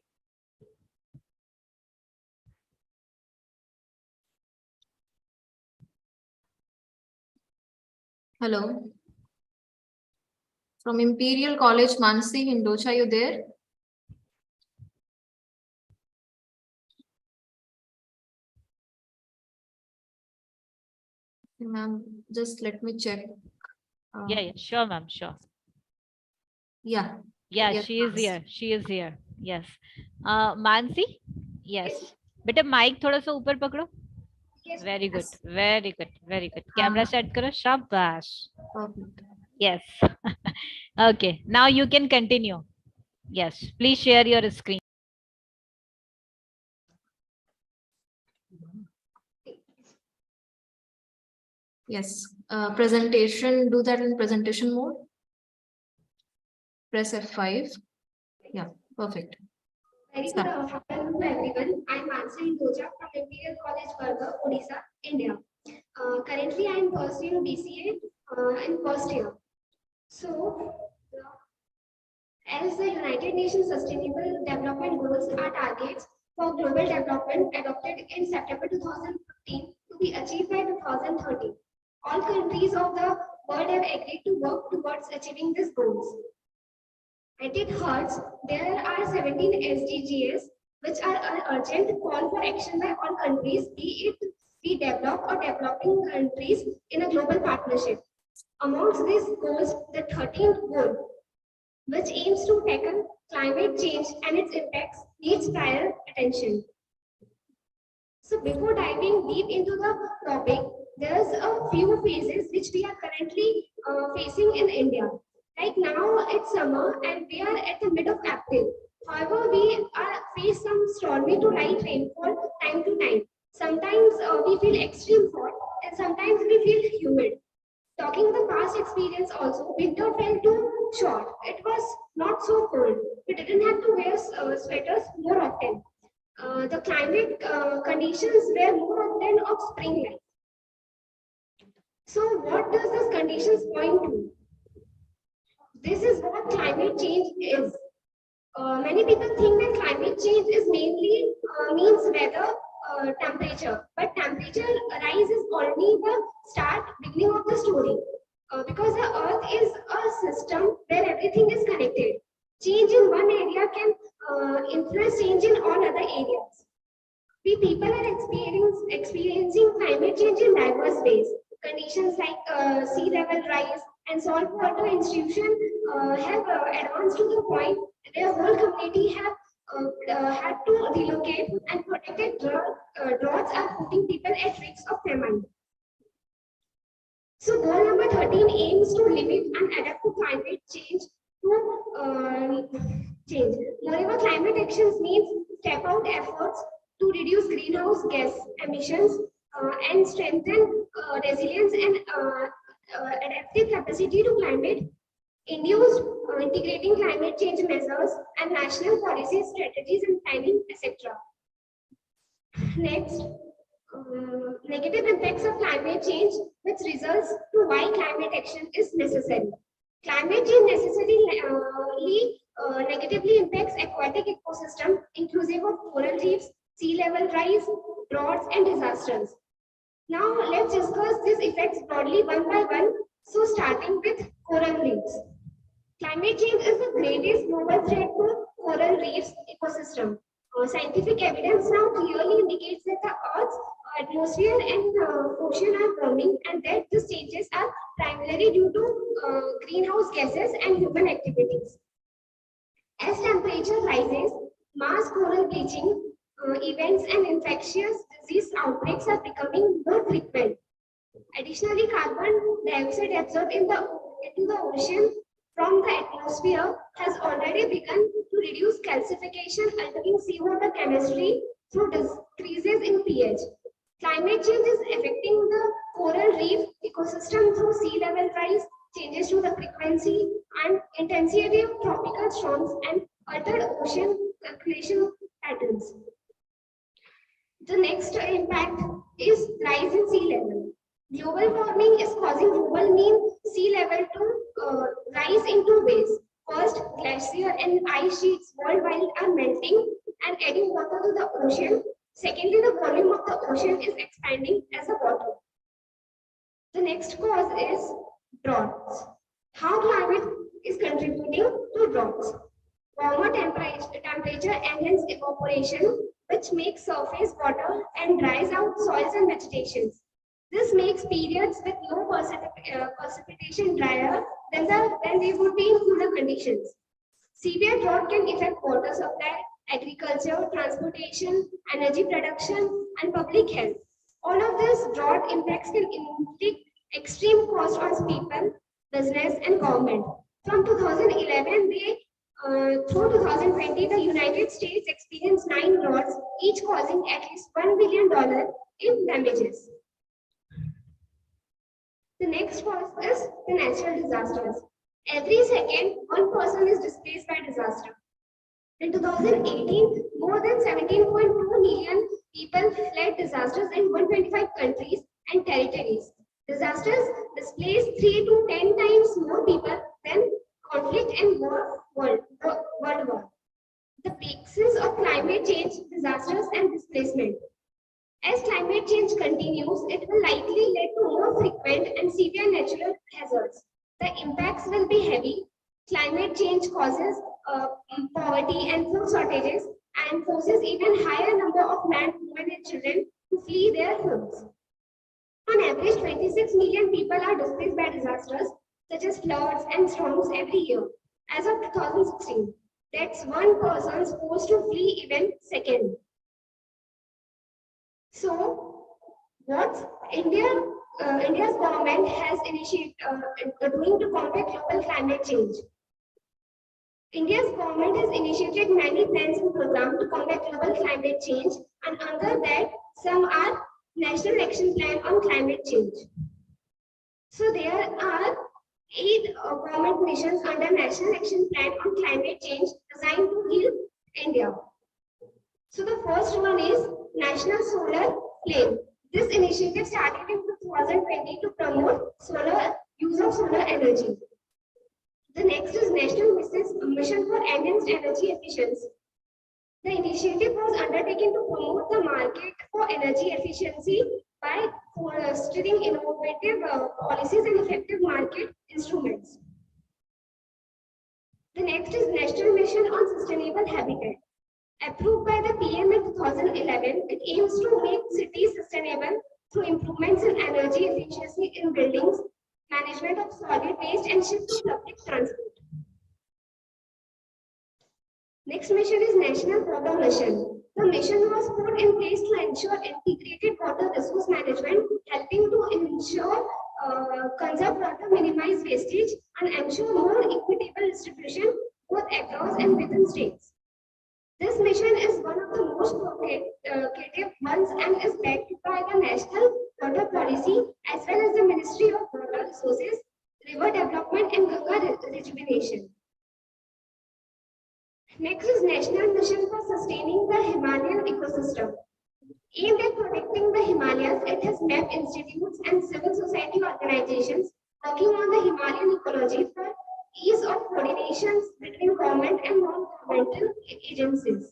Hello. From Imperial College, Mansi Hindocha, you there? Ma'am, just let me check. Yeah, sure, ma'am, sure. Yeah. Yeah, Yes, she is Mansi. here. She is here. Yes. Mansi? Yes. बेटा mic थोड़ा सा ऊपर पकड़ो. Very good. Very good. Very good. Camera set करो. शाबाश. Yes. Okay. Now you can continue. Yes. Please share your screen. Yes. Presentation, do that in presentation mode. Press F5. Yeah, perfect. Very good afternoon, everyone. I'm Mansi Hindocha from Imperial College, Bargar, Odisha, India. Currently, I'm pursuing BCA in first year. So, as the United Nations Sustainable Development Goals are targets for global development adopted in September 2015 to be achieved by 2030. All countries of the world have agreed to work towards achieving these goals. At its heart, there are 17 SDGs, which are an urgent call for action by all countries, be it developed or developing countries, in a global partnership. Amongst these goals, the 13th goal, which aims to tackle climate change and its impacts, needs prior attention. So before diving deep into the topic, there's a few phases which we are currently facing in India. Like now it's summer and we are at the mid of April. However, we are face some stormy to light rainfall time to time. Sometimes we feel extreme hot and sometimes we feel humid. Talking the past experience also, winter felt too short. It was not so cold. We didn't have to wear sweaters more often. The climate conditions were more often of spring-like. So what does this conditions point to? This is what climate change is. Many people think that climate change is mainly means weather, temperature, but temperature rise is only the beginning of the story. Because the earth is a system where everything is connected. Change in one area can influence change in all other areas. We people are experiencing climate change in diverse ways. Conditions like sea level rise and saltwater intrusion have advanced to the point where whole community have had to relocate, and protected droughts are putting people at risk of famine. So goal number 13 aims to limit and adapt to climate change Moreover, climate actions means step out efforts to reduce greenhouse gas emissions and strengthen resilience and adaptive capacity to climate induced, integrating climate change measures and national policies, strategies and planning, etc. Next, negative impacts of climate change, which results to why climate action is necessary. Climate change necessarily negatively impacts aquatic ecosystem, inclusive of coral reefs, sea level rise, droughts, and disasters. Now, let's discuss these effects broadly one by one. So, starting with coral reefs. Climate change is the greatest global threat to coral reefs ecosystem. Scientific evidence now clearly indicates that the Earth's atmosphere and ocean are warming, and that these changes are primarily due to greenhouse gases and human activities. As temperature rises, mass coral bleaching events and infectious disease outbreaks are becoming more frequent. Additionally, carbon dioxide absorbed into the ocean from the atmosphere has already begun to reduce calcification, altering seawater chemistry through decreases in pH. Climate change is affecting the coral reef ecosystem through sea level rise, changes to the frequency and intensity of tropical storms, and altered ocean circulation patterns. The next impact is rise in sea level. Global warming is causing global mean sea level to rise in two ways. First, glacier and ice sheets worldwide are melting and adding water to the ocean. Secondly, the volume of the ocean is expanding as a water. The next cause is droughts. How climate is contributing to droughts. Warmer temperature enhances evaporation, which makes surface water and dries out soils and vegetations. This makes periods with low precipitation drier than they would be in cooler conditions. Severe drought can affect water supply, agriculture, transportation, energy production, and public health. All of these drought impacts can inflict extreme cost on people, business, and government. From 2011 through 2020, the United States experienced 9 droughts, each causing at least $1 billion in damages. The next cause is the natural disasters. Every second, one person is displaced by disaster. In 2018, more than 17.2 million people fled disasters in 125 countries and territories. Disasters displaced 3 to 10 times more people than conflict and world war. The basis of climate change, disasters, and displacement. As climate change continues, it will likely lead to more frequent and severe natural hazards. The impacts will be heavy. Climate change causes poverty and food shortages and forces even higher number of men, women, and children to flee their homes. On average, 26 million people are displaced by disasters such as floods and storms every year. As of 2016, that's one person supposed to flee even second. So, what India's government has initiated doing to combat global climate change? India's government has initiated many plans and programs to combat global climate change, and under that, some are National Action Plan on Climate Change. So there are 8 government missions under National Action Plan on Climate Change designed to heal India. So the first one is National Solar Flame. This initiative started in 2020 to promote use of solar energy. The next is National Mission for Enhanced Energy Efficiency. The initiative was undertaken to promote the market for energy efficiency by fostering innovative policies and effective market instruments. The next is National Mission on Sustainable Habitat. Approved by the PM in 2011, it aims to make cities sustainable through improvements in energy efficiency in buildings, management of solid waste, and shift to public transport. Next mission is National Water Mission. The mission was put in place to ensure integrated water resource management, helping to ensure conserve water, minimize wastage, and ensure more equitable distribution both across and within states. This mission is one of the most provocative ones and is backed by the National Water Policy as well as the Ministry of Water Resources, River Development and Ganga Rejuvenation. Next is National Mission for Sustaining the Himalayan Ecosystem. Aimed at protecting the Himalayas, it has mapped institutes and civil society organizations working on the Himalayan ecology for ease of coordinations between government and non-governmental agencies.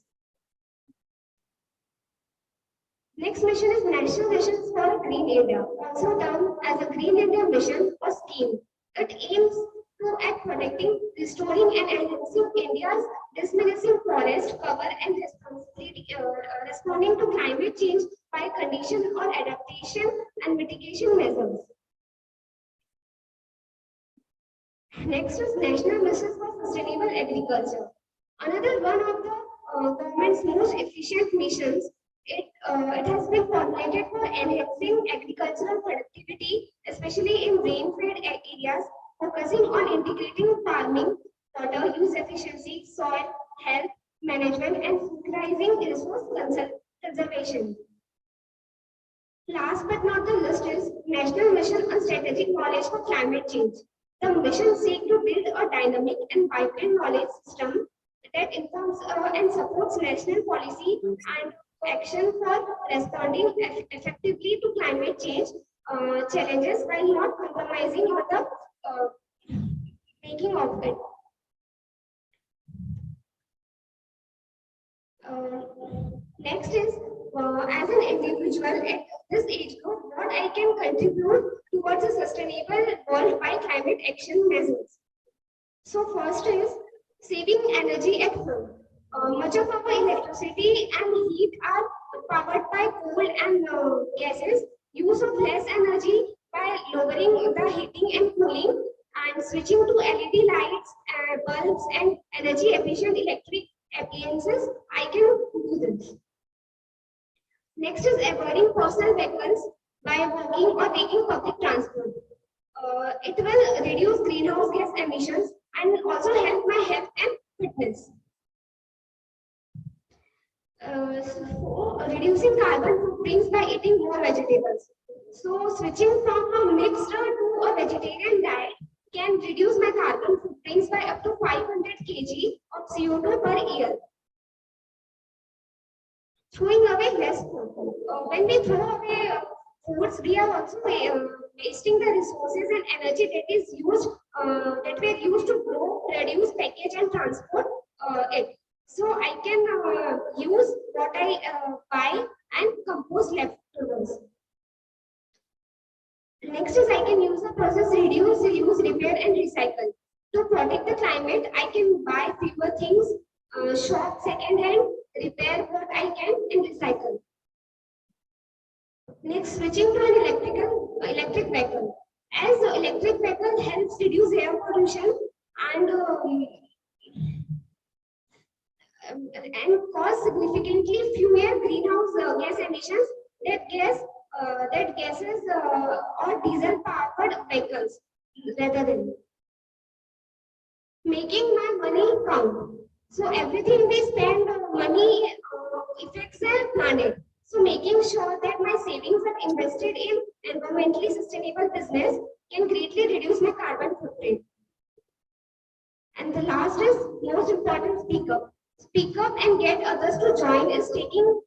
Next mission is National Mission for Green India, also termed as a Green India Mission or scheme. It aims at protecting, restoring and enhancing India's diminishing forest cover and responding to climate change by condition or adaptation and mitigation measures. Next is National Mission for Sustainable Agriculture. Another one of the government's most efficient missions. It has been formulated for enhancing agricultural productivity, especially in rain-fed areas, focusing on integrating farming, water use efficiency, soil health management, and utilizing resource conservation. Last but not the least is National Mission on Strategic Knowledge for Climate Change. The mission seeks to build a dynamic and vibrant knowledge system that informs and supports national policy and action for responding effectively to climate change challenges while not compromising on the making of it. Next is, as an individual at this age group, what I can contribute towards a sustainable world by climate action measures. So first is saving energy at home. Much of our electricity and heat are powered by coal and gases. Use of less energy by lowering the heating and cooling and switching to LED lights, bulbs and energy efficient electric appliances, I can do this. Next is avoiding personal vehicles by walking or taking public transport. It will reduce greenhouse gas emissions and also help my health and fitness. So reducing carbon footprints by eating more vegetables. So switching from a mixed to a vegetarian diet can reduce my carbon footprints by up to 500 kg of CO2 per year. Throwing away less food. When we throw away foods, we are also wasting the resources and energy that is used that were used to grow, produce, package, and transport it. So I can use what I buy and compost leftovers. Next is I can use the process reduce, reuse, repair, and recycle. To protect the climate, I can buy fewer things, shop second hand, repair what I can, and recycle. Next, switching to an electric vehicle. As the electric vehicle helps reduce air pollution and cause significantly fewer greenhouse gas emissions that gases or diesel powered vehicles rather than making my money count. So everything we spend money affects the planet. So making sure that my savings are invested in environmentally sustainable business can greatly reduce my carbon footprint. And the last is most important, speak up. Speak up and get others to join is taking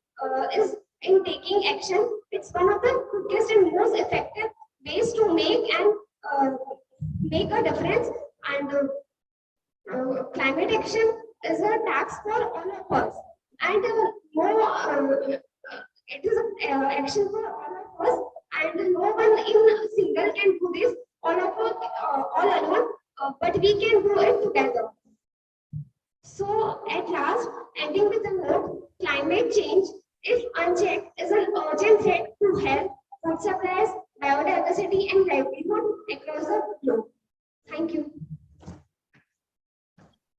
action. It's one of the quickest and most effective ways to make a difference. And climate action is a task for all of us. And it is an action for all of us. And no one in single can do this all alone. But we can do it together. So at last, ending with a note, climate change, if unchecked, is an urgent threat to health, food supplies, biodiversity, and livelihood across the globe. Thank you.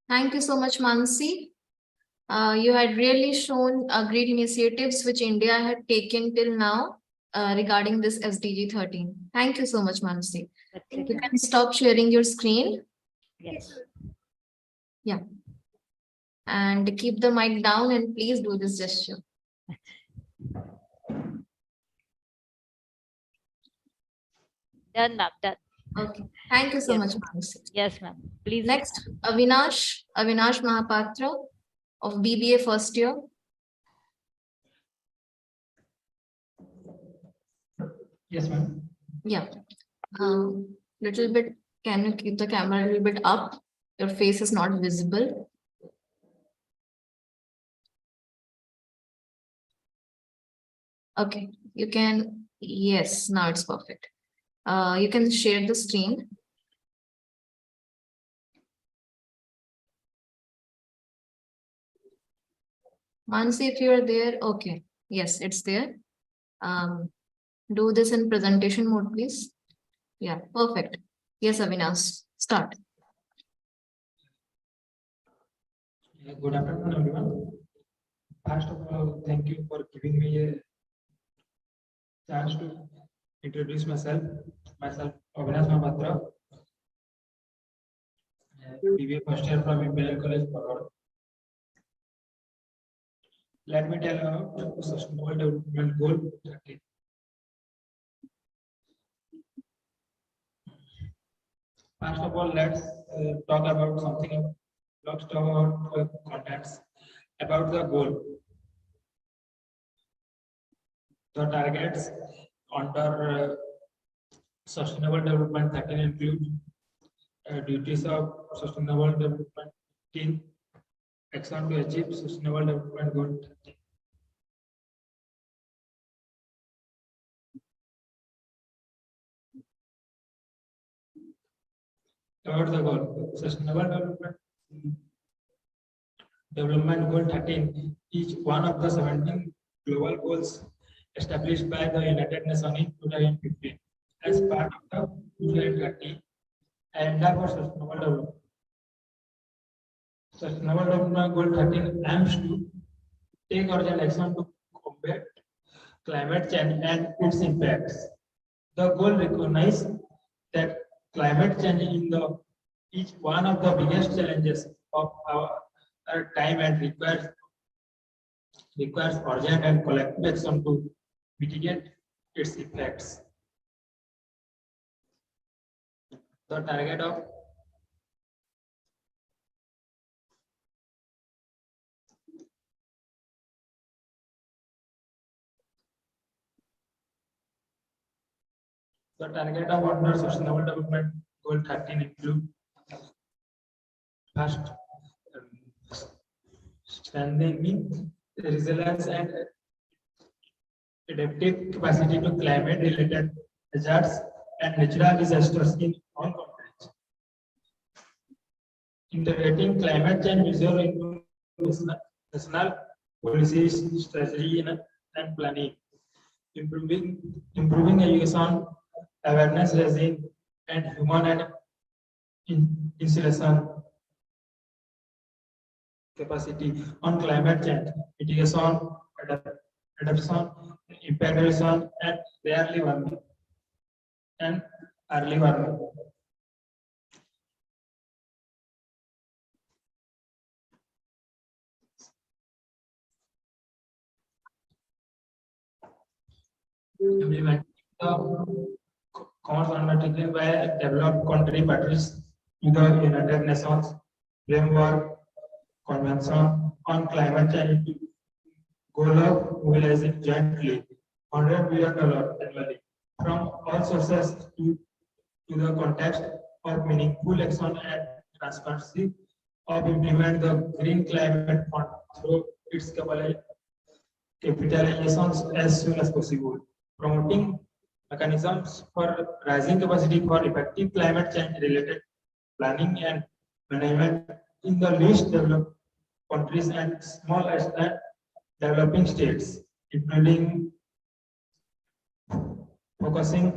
Thank you so much, Mansi. You had really shown great initiatives which India had taken till now regarding this SDG 13. Thank you so much, Mansi. You can stop sharing your screen. Yes. Yeah. And keep the mic down and please do this gesture. Done, ma'am. Done. Okay. Thank you so much, Mansi. Yes, ma'am. Please. Next, Avinash Mahapatra of BBA first year. Yes, ma'am. Yeah. Little bit, can you keep the camera a little bit up? Your face is not visible. Okay, you can, yes, now it's perfect. You can share the screen. Mansi, if you're there, okay. Yes, it's there. Do this in presentation mode, please. Yeah, perfect. Yes, Avinash, start. Good afternoon, everyone. First of all, thank you for giving me a chance to introduce myself. Myself, Avinash Mahapatra, BBA first year from Imperial College, Parod. Let me tell you about the Sustainable Development Goal 13. First of all, let's talk about something. Let's talk about contents about the goal. The targets under Sustainable Development 13 include duties of Sustainable Development 13, action to achieve Sustainable Development Goal 13. About the goal, Sustainable Development Goal 13 is one of the 17 global goals established by the United Nations in 2015 as part of the 2030 Agenda for Sustainable Development. Sustainable Development Goal 13 aims to take urgent action to combat climate change and its impacts. The goal recognizes that climate change is one of the biggest challenges of our time and requires urgent and collective action to mitigate its effects. The target of under Sustainable Development Goal 13 include first, strengthening resilience and adaptive capacity to climate-related hazards and natural disasters in all countries. Integrating climate change measures into national policies, strategy, and planning. improving education, awareness raising, and human and insulation capacity on climate change, mitigation, adaptation, impact reduction, and early warning. Implementing the course undertaken by developed country parties to the United Nations Framework Convention on Climate Change goal of mobilizing jointly $100 billion annually from all sources to the context of meaningful action and transparency of implement the Green Climate Fund through its capitalizations as soon as possible, promoting mechanisms for rising capacity for effective climate change related planning and management in the least developed countries and small and developing states, including focusing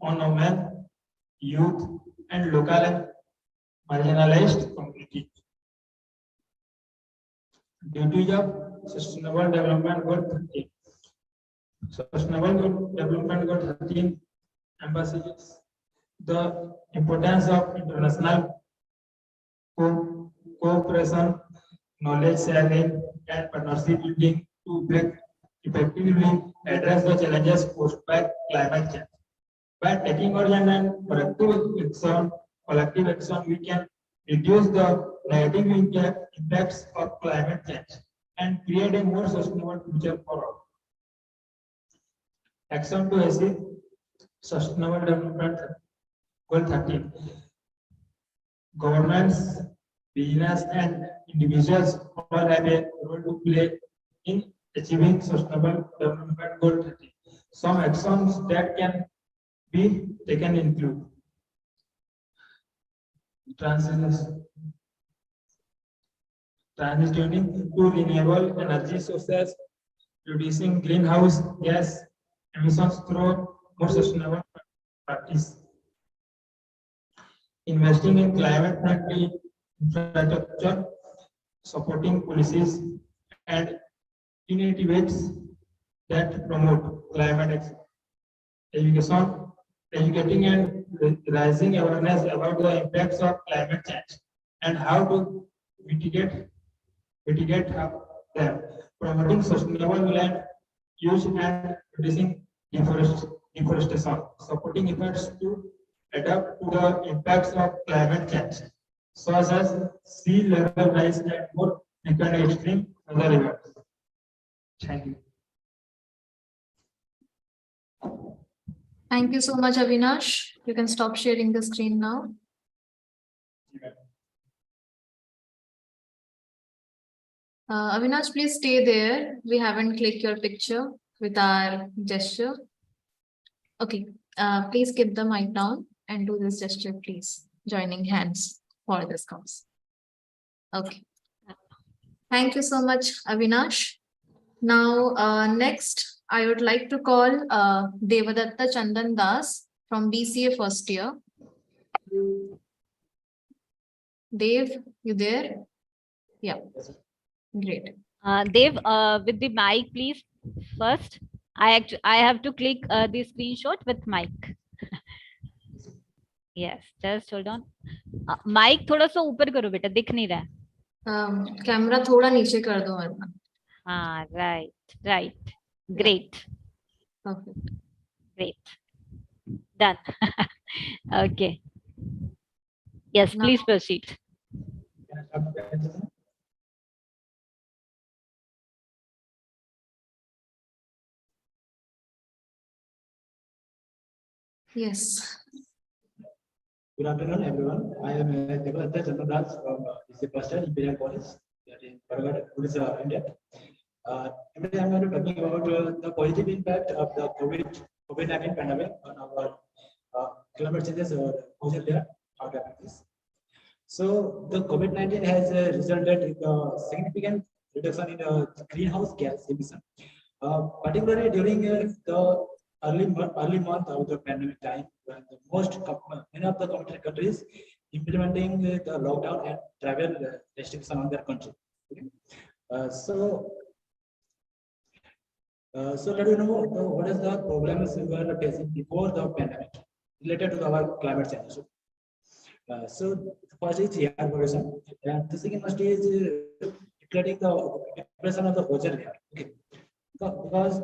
on women, youth, and local and marginalized communities. Duties of Sustainable Development Goal 13. Sustainable Development Goal 13 emphasizes the importance of international cooperation, knowledge sharing, and partnership building to effectively address the challenges posed by climate change. By taking urgent and collective action, we can reduce the negative impacts of climate change and create a more sustainable future for all. Action to achieve Sustainable Development Goal 13. Governments, business, and individuals all have a role to play in achieving Sustainable Development Goal 13. Some actions that can be taken include transitioning to renewable energy sources, reducing greenhouse gas emissions through more sustainable practice, investing in climate-friendly infrastructure, supporting policies and initiatives that promote climate action, educating and raising awareness about the impacts of climate change and how to mitigate them, promoting sustainable land use and reducing deforestation, supporting efforts to adapt to the impacts of climate change, such as sea level rise and more frequent extreme weather events. Thank you. Thank you so much, Avinash. You can stop sharing the screen now. Avinash, please stay there. We haven't clicked your picture with our gesture. Okay, please keep the mic down and do this gesture, please. Joining hands for this comes. Okay. Thank you so much, Avinash. Now, next, I would like to call Devadatta Chandan Das from BCA first year. Dev, you there? Yeah, great. Dev, with the mic, please. First, I have to click the screenshot with mic. Yes, just hold on. Mic थोड़ा सा ऊपर करो बेटा, दिख नहीं रहा है. Camera थोड़ा नीचे कर दो वरना. हाँ, right. Great. Perfect. Great. Done. Okay. Yes, please proceed. Yes. Good afternoon, everyone. I am Devadatta Chandan Das from BCA First Year Imperial College in Bargarh, Odisha, India. Today I'm going to talking about the positive impact of the COVID-19 pandemic on our climate changes or ozone layer out of this. So the COVID-19 has resulted in a significant reduction in greenhouse gas emission Particularly during the early month of the pandemic time, when many of the countries implementing the lockdown and travel restriction on their country. Okay? So let you know what is the problems we were facing before the pandemic related to our climate change. So the first is air pollution, and the second most is declaring the depression of the ozone layer. Okay, because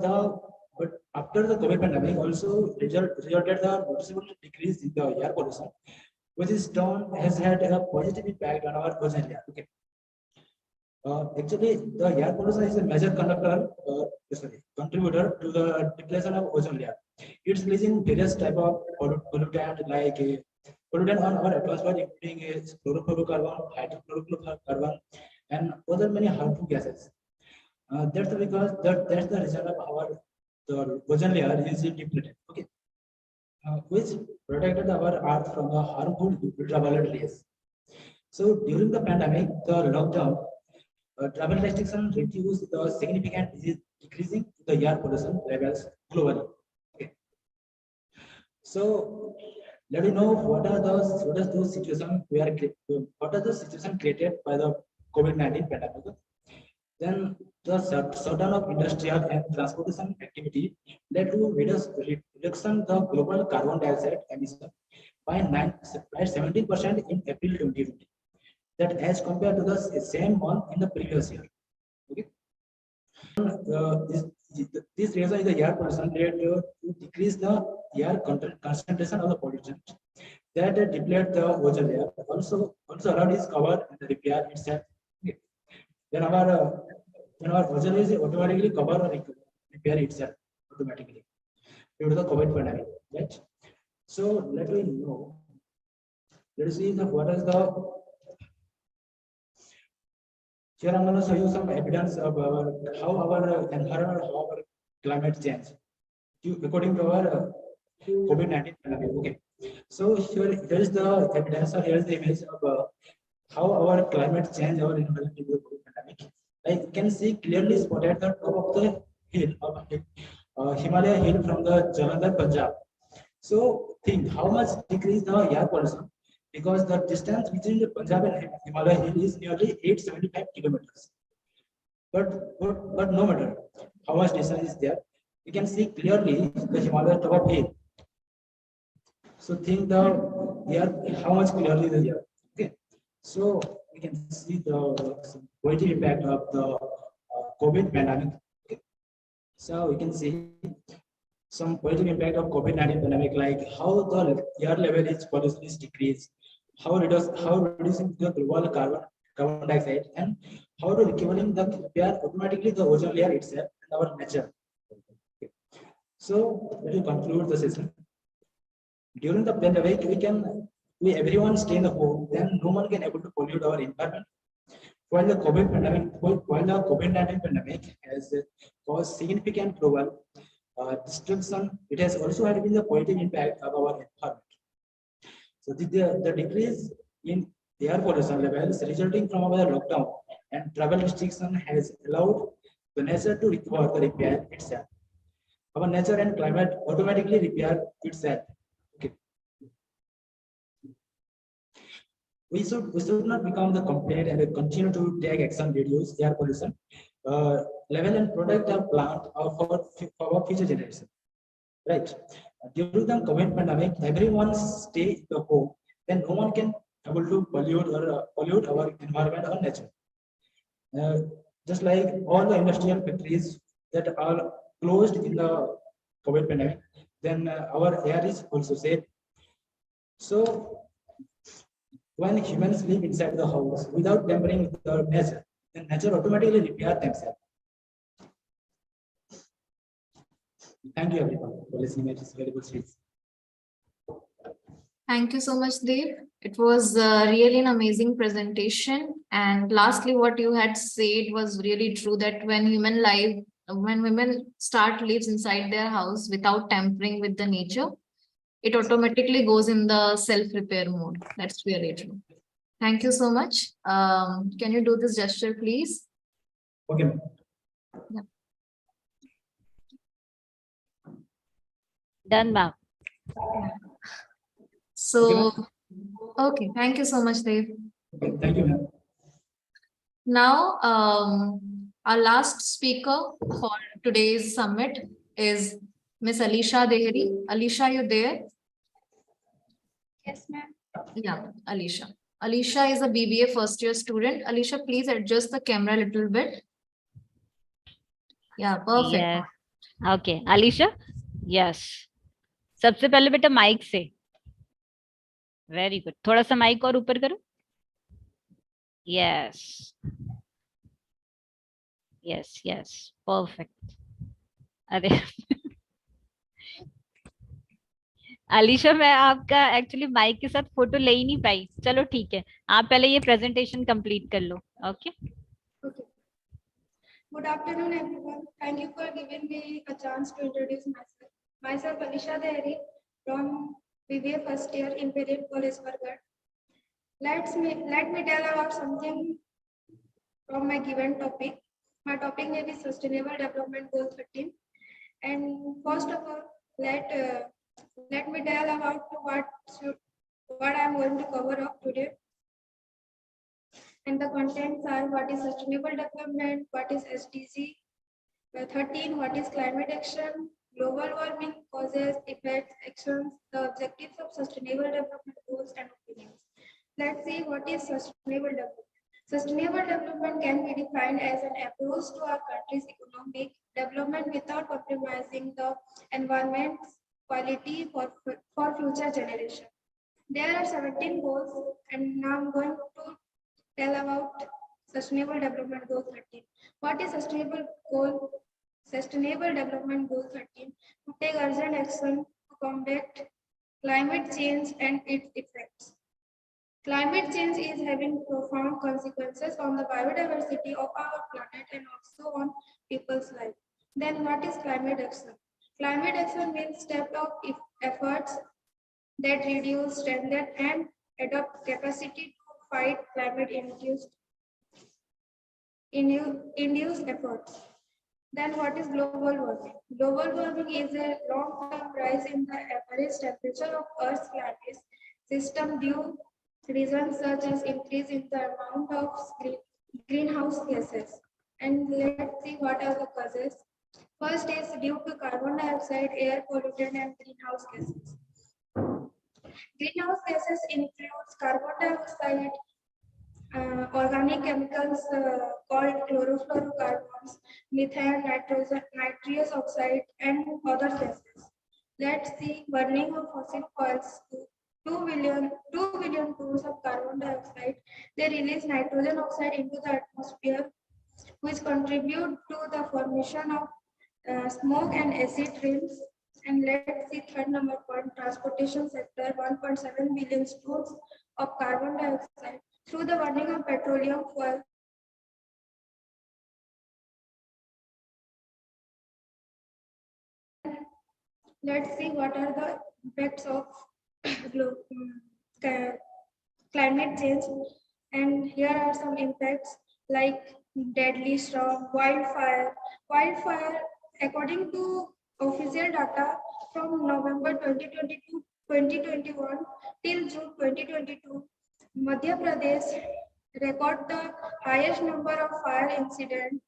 but after the COVID pandemic also resulted the noticeable decrease in the air pollution, which is done has had a positive impact on our ozone layer. Okay. Actually, the air pollution is a major contributor to the depletion of ozone layer. It's releasing various type of pollutant like pollutant on our atmosphere, including chlorofluorocarbon, hydrochlorocarbon, and other many harmful gases. That's because that's the reason of the ozone layer is depleted. Okay, which protected our Earth from the harmful ultraviolet rays. So during the pandemic, the lockdown. Travel restrictions reduce the significant decreasing the air pollution levels globally. Okay. So let me know what are those situations what are the situations created by the COVID-19 pandemic. Then the shutdown of industrial and transportation activity led to reduction the global carbon dioxide emission by 17% in April 2020. That as compared to the same month in the previous year. Okay. This reason is the air pollution led to decrease the air concentration of the pollutant that deplete the ozone layer. Also around is cover and the repair itself. Okay. Then our ozone is automatically cover or repair itself automatically due to the COVID pandemic. Right. So let me know. Let's see what is the. Here I'm going to show you some evidence of how our environment, how our climate change, according to our COVID-19 pandemic. Okay, so here is the evidence, or here is the image of how our climate change, our environment due to COVID pandemic. Like you can see clearly spotted the top of the hill of Himalaya hill from the Jalandhar, Punjab. So think how much decrease the air pollution. Because the distance between the Punjab and Himalaya hill is nearly 875 kilometers. But no matter how much distance is there, you can see clearly the Himalaya top of hill. So think the air, how much clearly the air. Okay, so we can see the positive impact of the COVID pandemic. Okay. So we can see some positive impact of COVID-19 pandemic, like how the air level is pollution is decreased. How reducing the global carbon dioxide, and how to recovering the repair automatically the ozone layer itself and our nature. Okay. So let me conclude the session. During the pandemic, everyone stay in the home, then no one can able to pollute our environment. While the COVID-19 pandemic has caused significant global destruction, it has also had been the positive impact of our environment. So the decrease in air pollution levels resulting from our lockdown and travel restriction has allowed the nature to recover the repair itself. Our nature and climate automatically repair itself. Okay. We should not become the complaint and continue to take action, reduce air pollution level and protect our plant for our future generation. Right. During the COVID pandemic, everyone stay in the home, then no one can able to pollute our environment or nature. Just like all the industrial factories that are closed in the COVID pandemic, then our air is also safe. So when humans live inside the house without tampering with the nature, then nature automatically repair themselves. Thank you everyone for listening to this valuable speech. Thank you so much, Dev. It was really an amazing presentation. And lastly, what you had said was really true, that when women start lives inside their house without tampering with the nature, it automatically goes in the self-repair mode. That's really true. Thank you so much. Can you do this gesture, please? Okay. Yeah. Done, ma'am. So, okay, thank you so much, Dave. Thank you, ma'am. Now, our last speaker for today's summit is Miss Alisha Dehri. Alisha, you there? Yes, ma'am. Yeah, Alisha. Alisha is a BBA first year student. Alisha, please adjust the camera a little bit. Yeah, perfect. Yes. Okay, Alisha. Yes. सबसे पहले बेटा mic से. Very good. थोड़ा सा mic और ऊपर करो. Yes. Yes, yes. Perfect. अरे अलीशा, मैं आपका एक्चुअली माइक के साथ फोटो ले ही नहीं पाई. चलो ठीक है, आप पहले ये प्रेजेंटेशन कंप्लीट कर लो. Okay. Okay. Good afternoon, everyone. Thank you for giving me a chance to introduce myself. Myself, Alisha Dehri from BBA first year Imperial College, Bargad. Let me tell about something from my given topic. My topic may be Sustainable Development Goal 13. And first of all, let me tell about what I am going to cover up today. And the contents are: what is sustainable development, what is SDG 13, what is climate action, global warming, causes, effects, actions, the objectives of sustainable development goals, and opinions. Let's see what is sustainable development. Sustainable development can be defined as an approach to our country's economic development without compromising the environment's quality for future generations. There are 17 goals, and now I'm going to tell about Sustainable Development Goal 13. What is Sustainable Development Goal 13? To take urgent action to combat climate change and its effects. Climate change is having profound consequences on the biodiversity of our planet and also on people's life. Then what is climate action? Climate action means stepped up efforts that reduce, strengthen, and adopt capacity to fight climate-induced efforts. Then what is global warming? Global warming is a long-term rise in the average temperature of Earth's climate system due to reasons such as increase in the amount of greenhouse gases. And let's see what are the causes. First is due to carbon dioxide, air pollutant, and greenhouse gases. Greenhouse gases includes carbon dioxide, organic chemicals called chlorofluorocarbons, methane, nitrous oxide, and other gases. Let's see burning of fossil fuels. 2 billion tons of carbon dioxide. They release nitrogen oxide into the atmosphere, which contribute to the formation of smoke and acid rains. And let's see third number point, transportation sector, 1.7 billion tons of carbon dioxide through the burning of petroleum fuel. Let's see what are the effects of climate change. And here are some impacts like deadly storm, wildfire. Wildfire, according to official data from November 2021 till June 2022, Madhya Pradesh record the highest number of fire incidents,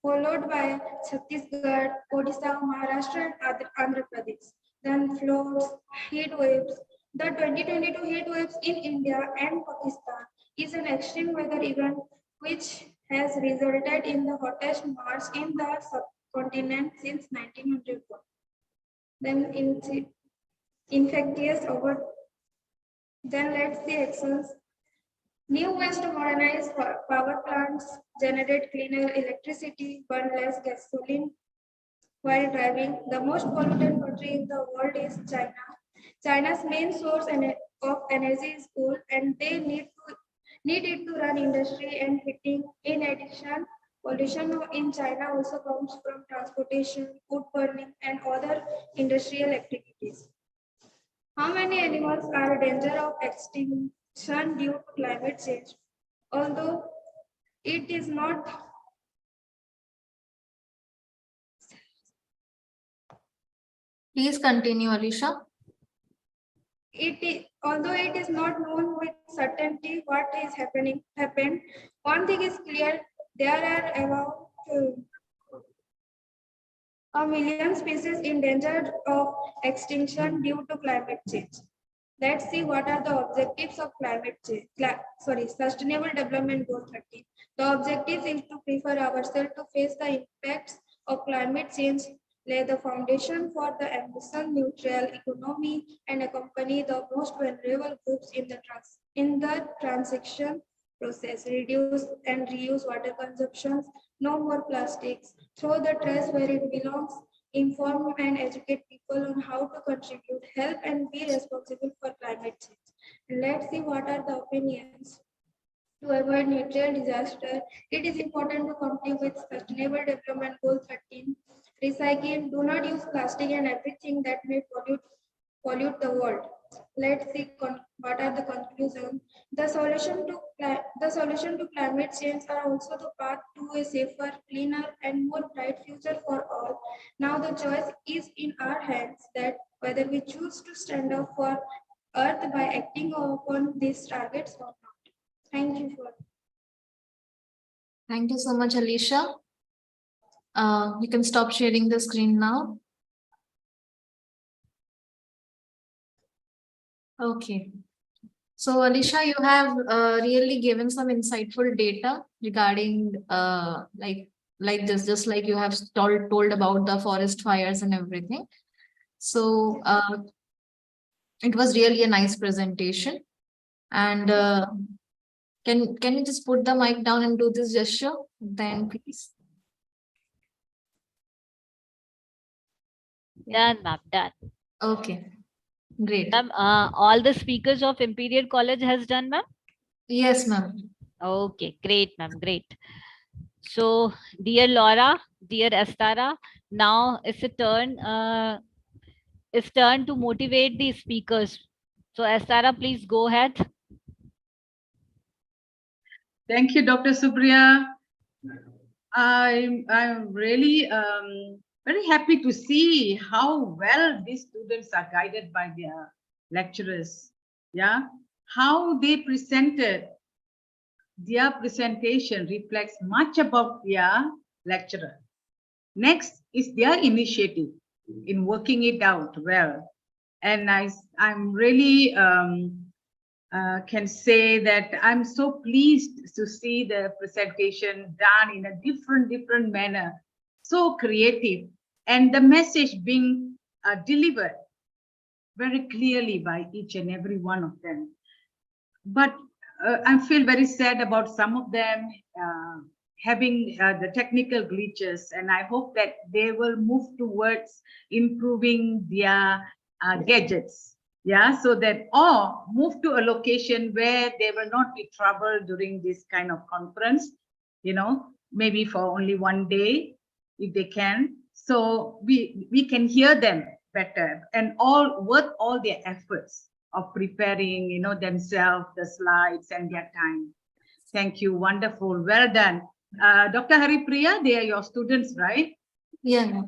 followed by Chhattisgarh, Odisha, Maharashtra, and Andhra Pradesh. Then floods, heat waves. The 2022 heat waves in India and Pakistan is an extreme weather event which has resulted in the hottest March in the subcontinent since 1901. Then infectious over. Then let's see actions. New ways to modernize power plants, generate cleaner electricity, burn less gasoline while driving. The most polluted country in the world is China. China's main source of energy is coal, and they need it to run industry and heating. In addition, pollution in China also comes from transportation, wood burning, and other industrial activities. How many animals are in danger of extinction due to climate change? Although it is not Please continue, Alisha. Although it is not known with certainty what is happened, one thing is clear: there are about 1 million species in danger of extinction due to climate change. Let's see what are the objectives of climate change. Sustainable Development Goal 13. The objective is to prepare ourselves to face the impacts of climate change, lay the foundation for the emission-neutral economy, and accompany the most vulnerable groups in the transition process. Reduce and reuse water consumptions. No more plastics. Throw the trash where it belongs. Inform and educate people on how to contribute, help, and be responsible for climate change. And let's see what are the opinions. To avoid nutrient disaster, it is important to comply with Sustainable Development Goal 13. Recycle. Do not use plastic and everything that may pollute the world. Let's see what are the conclusions. The solution to climate change are also the path to a safer, cleaner, and more bright future for all. Now the choice is in our hands that whether we choose to stand up for Earth by acting upon these targets or not. Thank you for. Thank you so much, Alisha. You can stop sharing the screen now. Okay. So, Alisha, you have really given some insightful data regarding like this, just like you have told about the forest fires and everything. So, it was really a nice presentation. And can you just put the mic down and do this gesture? Then, please. Done, ma'am. Done. Okay. Great. Ma'am, all the speakers of Imperial College has done, ma'am? Yes, ma'am. Okay, great, ma'am. Great. So, dear Laura, dear Astara, now it's a turn. It's turn to motivate the speakers. So, Astara, please go ahead. Thank you, Dr. Supriya. I'm really very happy to see how well these students are guided by their lecturers. Yeah, how they presented. Their presentation reflects much about their lecturer. Next is their initiative in working it out well. And I'm really can say that I'm so pleased to see the presentation done in a different manner, so creative, and the message being delivered very clearly by each and every one of them. But I feel very sad about some of them having the technical glitches, and I hope that they will move towards improving their gadgets. Yeah, so that or move to a location where they will not be troubled during this kind of conference, you know, maybe for only one day if they can. So we can hear them better and worth all their efforts of preparing, you know, themselves, the slides and their time. Thank you. Wonderful. Well done. Dr. Haripriya, they are your students, right? Yeah.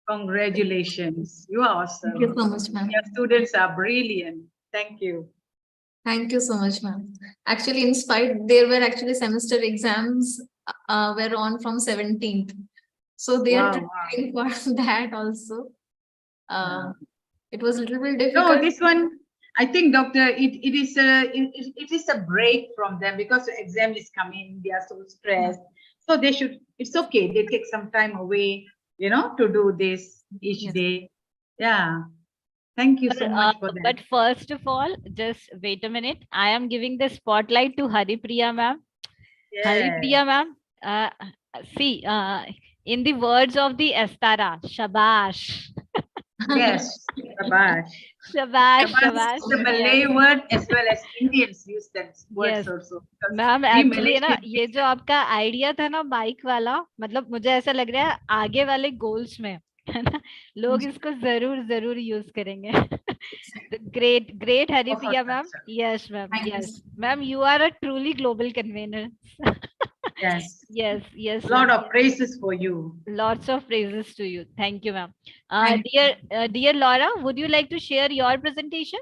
Congratulations. You are awesome. Thank you so much, ma'am. Your students are brilliant. Thank you. Thank you so much, ma'am. Actually, in spite, there were actually semester exams were on from 17th. So they are preparing for that also. It was a little bit difficult. No, this one, I think, Doctor, it is a break from them because the exam is coming. They are so stressed. So they should, it's okay. They take some time away, you know, to do this each day. Yeah. Thank you so much for that. But first of all, just wait a minute. I am giving the spotlight to Haripriya ma'am. Yeah. Haripriya ma'am, see, in the words of the Astara, shabash. Yes, shabash. Shabash, shabash is the Malay word as well as Indians use that words also. Ma'am actually ना ये जो आपका idea था ना bike वाला, मतलब मुझे ऐसा लग रहा है आगे वाले गोल्स में है ना लोग इसको जरूर यूज करेंगे. Great Haripriya ma'am. Yes ma'am. Yes ma'am, you are a truly global convener. Yes. Yes, yes. A lot ma'am. of praises for you. Lots of praises to you. Thank you, ma'am. Thank Dear Laura, would you like to share your presentation?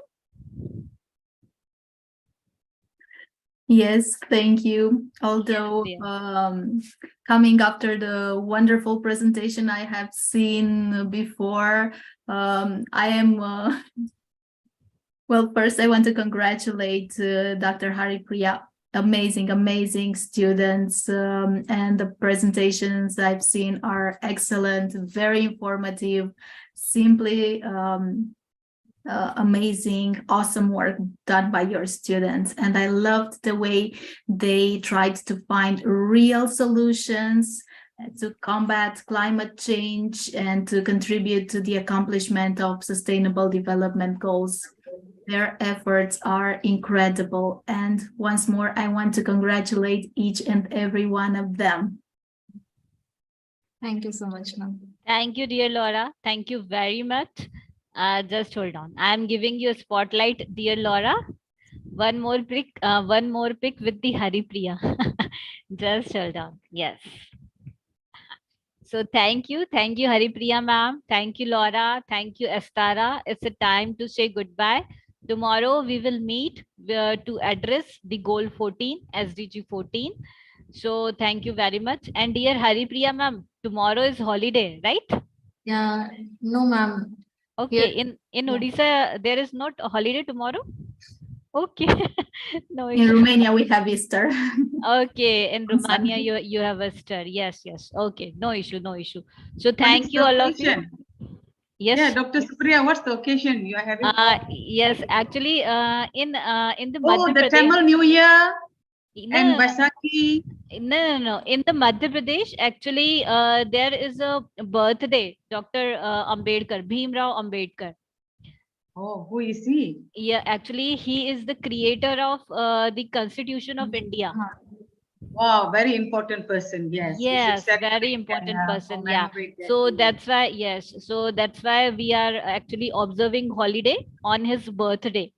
Yes, thank you. Although dear. Coming after the wonderful presentation I have seen before, I am well, first I want to congratulate Dr. Hari Priya. Amazing students, and the presentations I've seen are excellent, very informative, simply amazing, awesome work done by your students. And I loved the way they tried to find real solutions to combat climate change and to contribute to the accomplishment of sustainable development goals. Their efforts are incredible. And once more, I want to congratulate each and every one of them. Thank you so much, ma'am. Thank you, dear Laura. Thank you very much. Just hold on. I'm giving you a spotlight, dear Laura. One more pic with the Hari Priya. Just hold on. Yes. So thank you Hari Priya ma'am. Thank you Laura. Thank you Estara. It's a time to say goodbye. Tomorrow we will meet to address the goal 14, SDG 14. So thank you very much. And dear Hari Priya ma'am, tomorrow is holiday, right? Yeah, no, ma'am. Okay, Here- in Odisha, there is not a holiday tomorrow? Okay, no In issue. Romania, we have Easter. Okay, in On Romania, Sunday. you have Easter. Yes. Okay, no issue. So What thank is you the all of you. occasion? Yes. Yeah, Dr. Supriya, what's the occasion you are having? Yes, actually, in the Oh, Madhya the Pradesh. Tamil New Year and No. Vaisakhi. No. In the Madhya Pradesh, actually, there is a birthday, Dr. Ambedkar, Bhimrao Ambedkar. Oh, who is he? Yeah, actually, he is the creator of the Constitution of India. Wow, very important person. Yes. We should Yes, celebrate very and, important person. Yeah. commemorate that So day. that's why, yes. So that's why we are actually observing holiday on his birthday.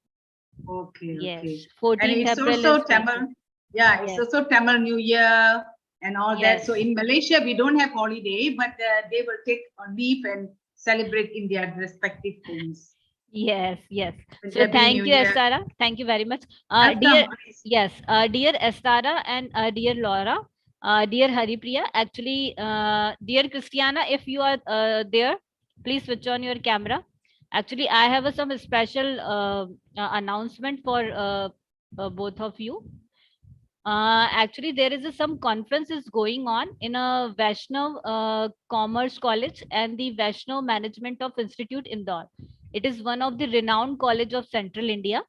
Okay. Yes. And 14th it's April also is Tamil. Yeah, it's Yes. also Tamil New Year and all that. So Yes. in Malaysia, we don't have holiday, but they will take a leave and celebrate in their respective homes. Yes. So Punjabi thank New you, Year. Estara. Thank you very much. Welcome. Dear, yes, dear Estara and dear Laura, dear Haripriya, actually, dear Christiana, if you are there, please switch on your camera. Actually, I have some special announcement for both of you. Actually, there is some conferences going on in a Vaishnav Commerce College and the Vaishnav Management of Institute Indore. It is one of the renowned college of Central India.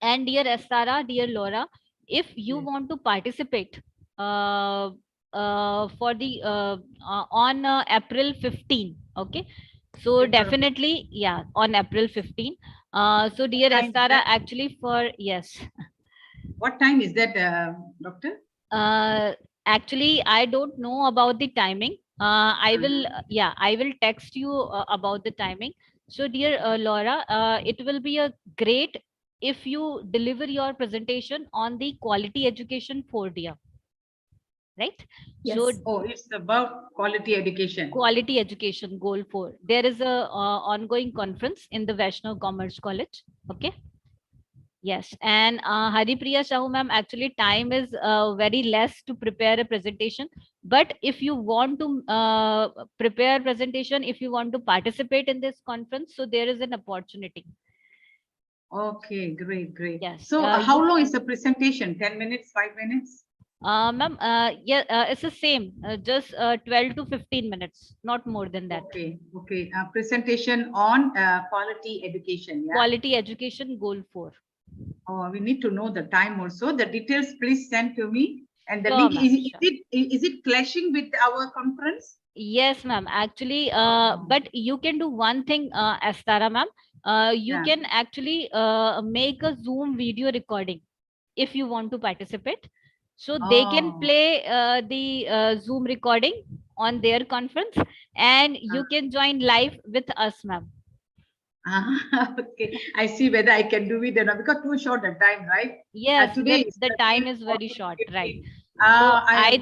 And dear Estara, dear Laura, if you want to participate for the on April 15, okay? So definitely, yeah, on April 15. So dear time is Estara, that? actually for, yes. What time is that, doctor? Actually, I don't know about the timing. I will text you about the timing. So dear Laura, it will be a great if you deliver your presentation on the quality education 4 right? So Oh, it's about quality education. quality education goal 4. There is a ongoing conference in the Vaishnav Commerce College. Okay. Yes, and Haripriya Sahu ma'am, actually time is very less to prepare a presentation. But if you want to prepare presentation, if you want to participate in this conference, so there is an opportunity. Okay, great. Yes. So how long is the presentation? 10 minutes, 5 minutes? Ma'am, it's the same, just 12 to 15 minutes, not more than that. Okay. Presentation on quality education. Yeah. Quality education goal 4. Oh, we need to know the time also. The details, please send to me. And the Sure, link, is it clashing with our conference? Yes, ma'am. Actually, but you can do one thing, Astara ma'am. You can actually make a Zoom video recording if you want to participate. So they can play the Zoom recording on their conference, and you can join live with us, ma'am. Okay, I see whether I can do it or not, because too short a time, right? Yes, today the time is very short, right? I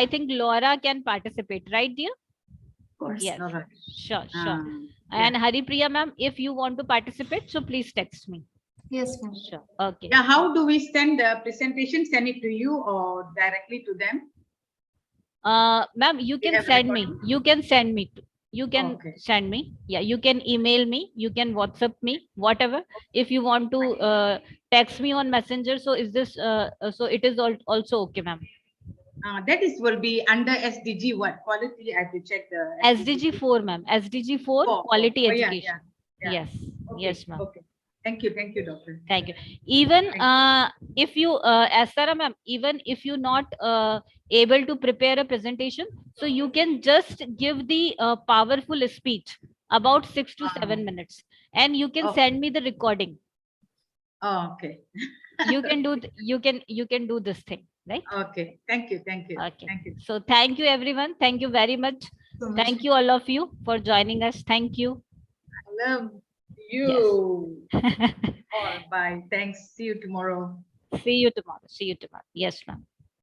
think Laura can participate, right, dear? Of course. Yes. Laura. Sure. And Haripriya ma'am, if you want to participate, so please text me. Yes, ma'am. Sure. Okay. Yeah, how do we send the presentation? Send it to you or directly to them? Ma'am, you can send me. You can send me. You can send me. Yeah, you can email me. You can WhatsApp me. Whatever. If you want to text me on Messenger, so is this? So it is also okay, ma'am. That will be under SDG what? Quality. I have to check the SDG 4, ma'am. SDG 4 quality education. Yeah. Yes. Okay. Yes, ma'am. Okay. Thank you, doctor. Thank you. Even if you, as Sarah ma'am, even if you're not able to prepare a presentation, so you can just give the powerful speech about 6 to 7 minutes, and you can send me the recording. Oh, okay. You can do. You can do this thing, right? Okay. Thank you. Okay. Thank you. So thank you, everyone. Thank you very much. Thank you, all of you, for joining us. Thank you. I love you. Yes. All bye. Thanks. See you tomorrow. See you tomorrow. Yes, ma'am.